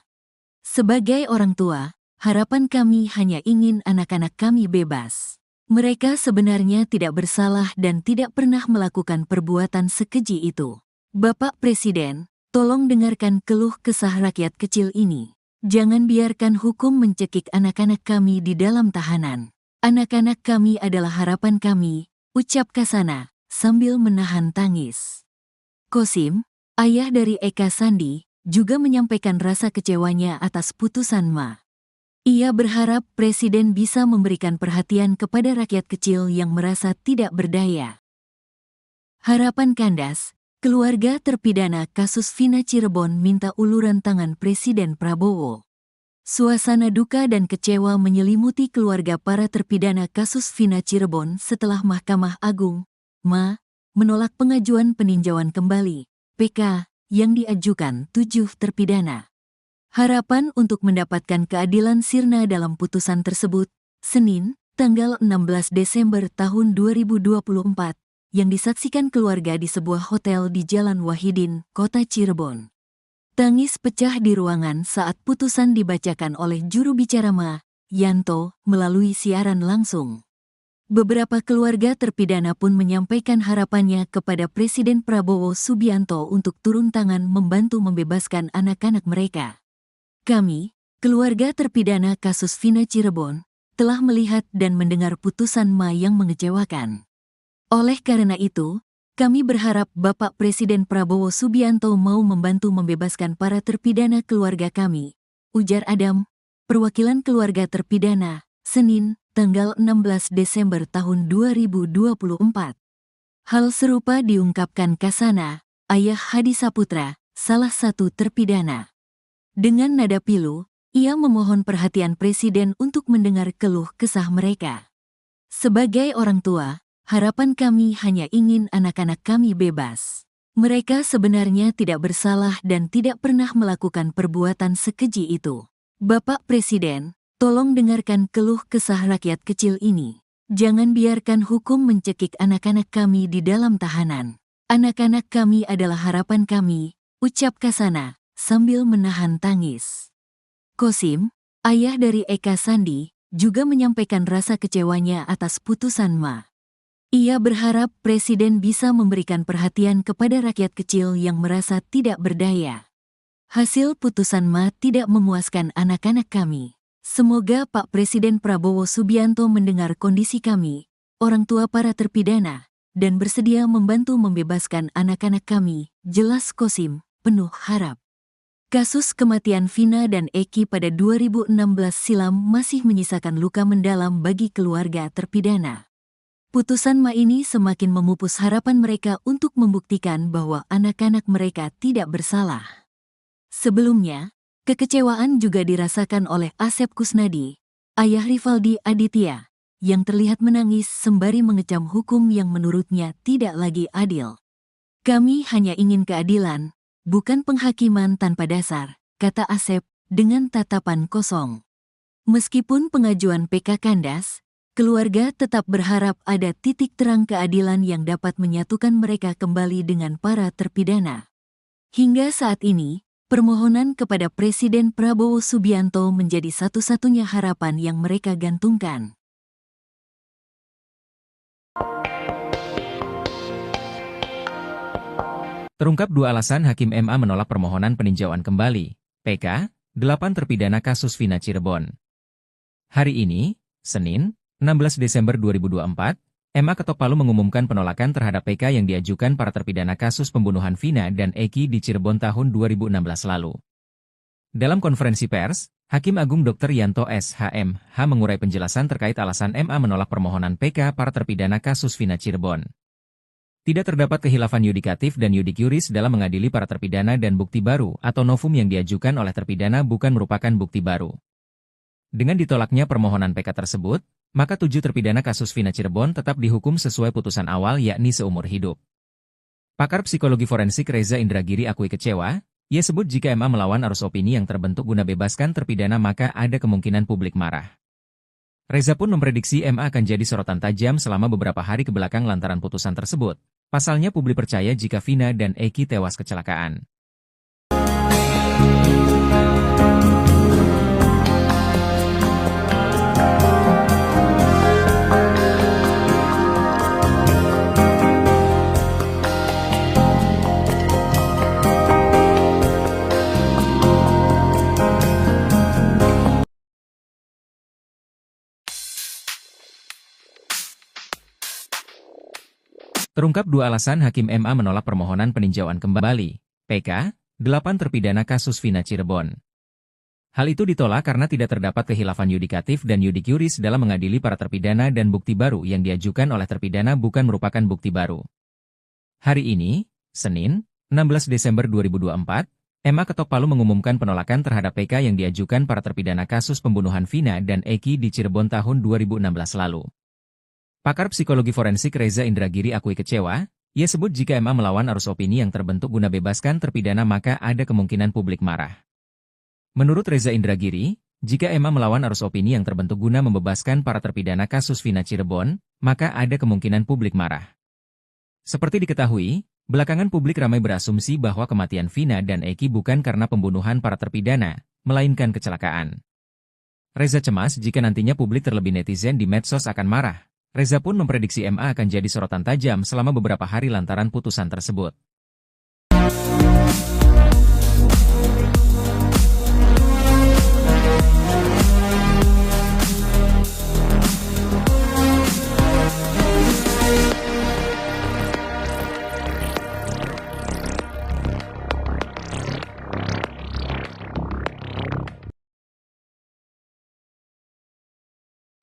Sebagai orang tua, harapan kami hanya ingin anak-anak kami bebas. Mereka sebenarnya tidak bersalah dan tidak pernah melakukan perbuatan sekeji itu. Bapak Presiden, tolong dengarkan keluh kesah rakyat kecil ini. Jangan biarkan hukum mencekik anak-anak kami di dalam tahanan. Anak-anak kami adalah harapan kami, ucap Kasana, sambil menahan tangis. Kosim, ayah dari Eka Sandi, juga menyampaikan rasa kecewanya atas putusan MA. Ia berharap Presiden bisa memberikan perhatian kepada rakyat kecil yang merasa tidak berdaya. Harapan kandas, keluarga terpidana kasus Vina Cirebon minta uluran tangan Presiden Prabowo. Suasana duka dan kecewa menyelimuti keluarga para terpidana kasus Vina Cirebon setelah Mahkamah Agung, MA, menolak pengajuan peninjauan kembali, PK, yang diajukan 7 terpidana. Harapan untuk mendapatkan keadilan sirna dalam putusan tersebut, Senin, tanggal 16 Desember tahun 2024, yang disaksikan keluarga di sebuah hotel di Jalan Wahidin, Kota Cirebon. Tangis pecah di ruangan saat putusan dibacakan oleh juru bicara MA, Yanto, melalui siaran langsung. Beberapa keluarga terpidana pun menyampaikan harapannya kepada Presiden Prabowo Subianto untuk turun tangan membantu membebaskan anak-anak mereka. Kami, keluarga terpidana kasus Vina Cirebon, telah melihat dan mendengar putusan MA yang mengecewakan. Oleh karena itu, kami berharap Bapak Presiden Prabowo Subianto mau membantu membebaskan para terpidana keluarga kami, ujar Adam, perwakilan keluarga terpidana, Senin, tanggal 16 Desember tahun 2024. Hal serupa diungkapkan Kasana, ayah Hadi Saputra, salah satu terpidana. Dengan nada pilu, ia memohon perhatian Presiden untuk mendengar keluh kesah mereka. Sebagai orang tua, harapan kami hanya ingin anak-anak kami bebas. Mereka sebenarnya tidak bersalah dan tidak pernah melakukan perbuatan sekeji itu. Bapak Presiden, tolong dengarkan keluh kesah rakyat kecil ini. Jangan biarkan hukum mencekik anak-anak kami di dalam tahanan. Anak-anak kami adalah harapan kami, ucap Kasana, sambil menahan tangis. Kosim, ayah dari Eka Sandi, juga menyampaikan rasa kecewanya atas putusan Ma. Ia berharap Presiden bisa memberikan perhatian kepada rakyat kecil yang merasa tidak berdaya. Hasil putusan Ma tidak memuaskan anak-anak kami. Semoga Pak Presiden Prabowo Subianto mendengar kondisi kami, orang tua para terpidana, dan bersedia membantu membebaskan anak-anak kami, jelas Kosim, penuh harap. Kasus kematian Vina dan Eki pada 2016 silam masih menyisakan luka mendalam bagi keluarga terpidana. Putusan Ma ini semakin memupus harapan mereka untuk membuktikan bahwa anak-anak mereka tidak bersalah. Sebelumnya, kekecewaan juga dirasakan oleh Asep Kusnadi, ayah Rivaldi Aditya, yang terlihat menangis sembari mengecam hukum yang menurutnya tidak lagi adil. Kami hanya ingin keadilan, bukan penghakiman tanpa dasar, kata Asep dengan tatapan kosong. Meskipun pengajuan PK kandas, keluarga tetap berharap ada titik terang keadilan yang dapat menyatukan mereka kembali dengan para terpidana. Hingga saat ini, permohonan kepada Presiden Prabowo Subianto menjadi satu-satunya harapan yang mereka gantungkan. Terungkap 2 alasan Hakim MA menolak permohonan peninjauan kembali, PK, 8 terpidana kasus Vina Cirebon. Hari ini, Senin, 16 Desember 2024, MA Ketok Palu mengumumkan penolakan terhadap PK yang diajukan para terpidana kasus pembunuhan Vina dan Eki di Cirebon tahun 2016 lalu. Dalam konferensi pers, Hakim Agung Dr. Yanto SHMH mengurai penjelasan terkait alasan MA menolak permohonan PK para terpidana kasus Vina Cirebon. Tidak terdapat khilafan yudikatif dan yudik yuris dalam mengadili para terpidana dan bukti baru atau novum yang diajukan oleh terpidana bukan merupakan bukti baru. Dengan ditolaknya permohonan PK tersebut, maka 7 terpidana kasus Vina Cirebon tetap dihukum sesuai putusan awal yakni seumur hidup. Pakar psikologi forensik Reza Indragiri akui kecewa, ia sebut jika MA melawan arus opini yang terbentuk guna bebaskan terpidana maka ada kemungkinan publik marah. Reza pun memprediksi MA akan jadi sorotan tajam selama beberapa hari kebelakang lantaran putusan tersebut. Pasalnya publik percaya jika Vina dan Eki tewas kecelakaan. Terungkap 2 alasan Hakim MA menolak permohonan peninjauan kembali, PK, 8 terpidana kasus Vina Cirebon. Hal itu ditolak karena tidak terdapat khilafan yudikatif dan yudik yuris dalam mengadili para terpidana dan bukti baru yang diajukan oleh terpidana bukan merupakan bukti baru. Hari ini, Senin, 16 Desember 2024, MA Ketok Palu mengumumkan penolakan terhadap PK yang diajukan para terpidana kasus pembunuhan Vina dan Eki di Cirebon tahun 2016 lalu. Pakar psikologi forensik Reza Indragiri akui kecewa, ia sebut jika MA melawan arus opini yang terbentuk guna bebaskan terpidana maka ada kemungkinan publik marah. Menurut Reza Indragiri, jika MA melawan arus opini yang terbentuk guna membebaskan para terpidana kasus Vina Cirebon, maka ada kemungkinan publik marah. Seperti diketahui, belakangan publik ramai berasumsi bahwa kematian Vina dan Eki bukan karena pembunuhan para terpidana, melainkan kecelakaan. Reza cemas jika nantinya publik terlebih netizen di medsos akan marah. Reza pun memprediksi MA akan jadi sorotan tajam selama beberapa hari lantaran putusan tersebut.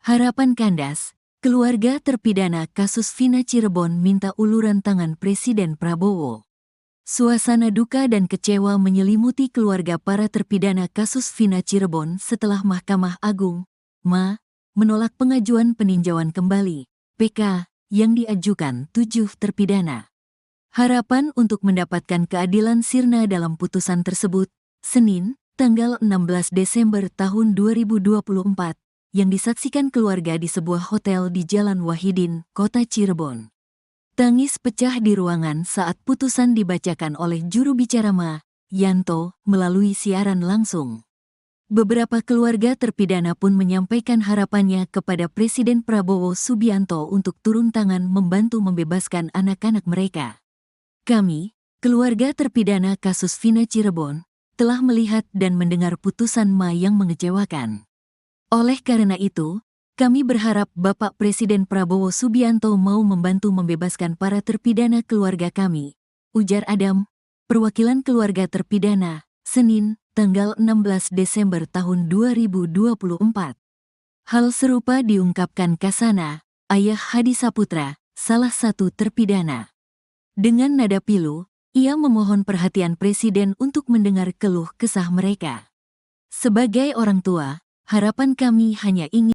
Harapan kandas. Keluarga terpidana kasus Vina Cirebon minta uluran tangan Presiden Prabowo. Suasana duka dan kecewa menyelimuti keluarga para terpidana kasus Vina Cirebon setelah Mahkamah Agung, MA, menolak pengajuan peninjauan kembali, PK, yang diajukan 7 terpidana. Harapan untuk mendapatkan keadilan sirna dalam putusan tersebut, Senin, tanggal 16 Desember tahun 2024, yang disaksikan keluarga di sebuah hotel di Jalan Wahidin, Kota Cirebon. Tangis pecah di ruangan saat putusan dibacakan oleh juru bicara MA, Yanto, melalui siaran langsung. Beberapa keluarga terpidana pun menyampaikan harapannya kepada Presiden Prabowo Subianto untuk turun tangan membantu membebaskan anak-anak mereka. Kami, keluarga terpidana kasus Vina Cirebon, telah melihat dan mendengar putusan Ma yang mengecewakan. Oleh karena itu, kami berharap Bapak Presiden Prabowo Subianto mau membantu membebaskan para terpidana keluarga kami, ujar Adam, perwakilan keluarga terpidana, Senin, tanggal 16 Desember tahun 2024. Hal serupa diungkapkan Kasana, ayah Hadi Saputra, salah satu terpidana. Dengan nada pilu, ia memohon perhatian Presiden untuk mendengar keluh kesah mereka. Sebagai orang tua, harapan kami hanya ingin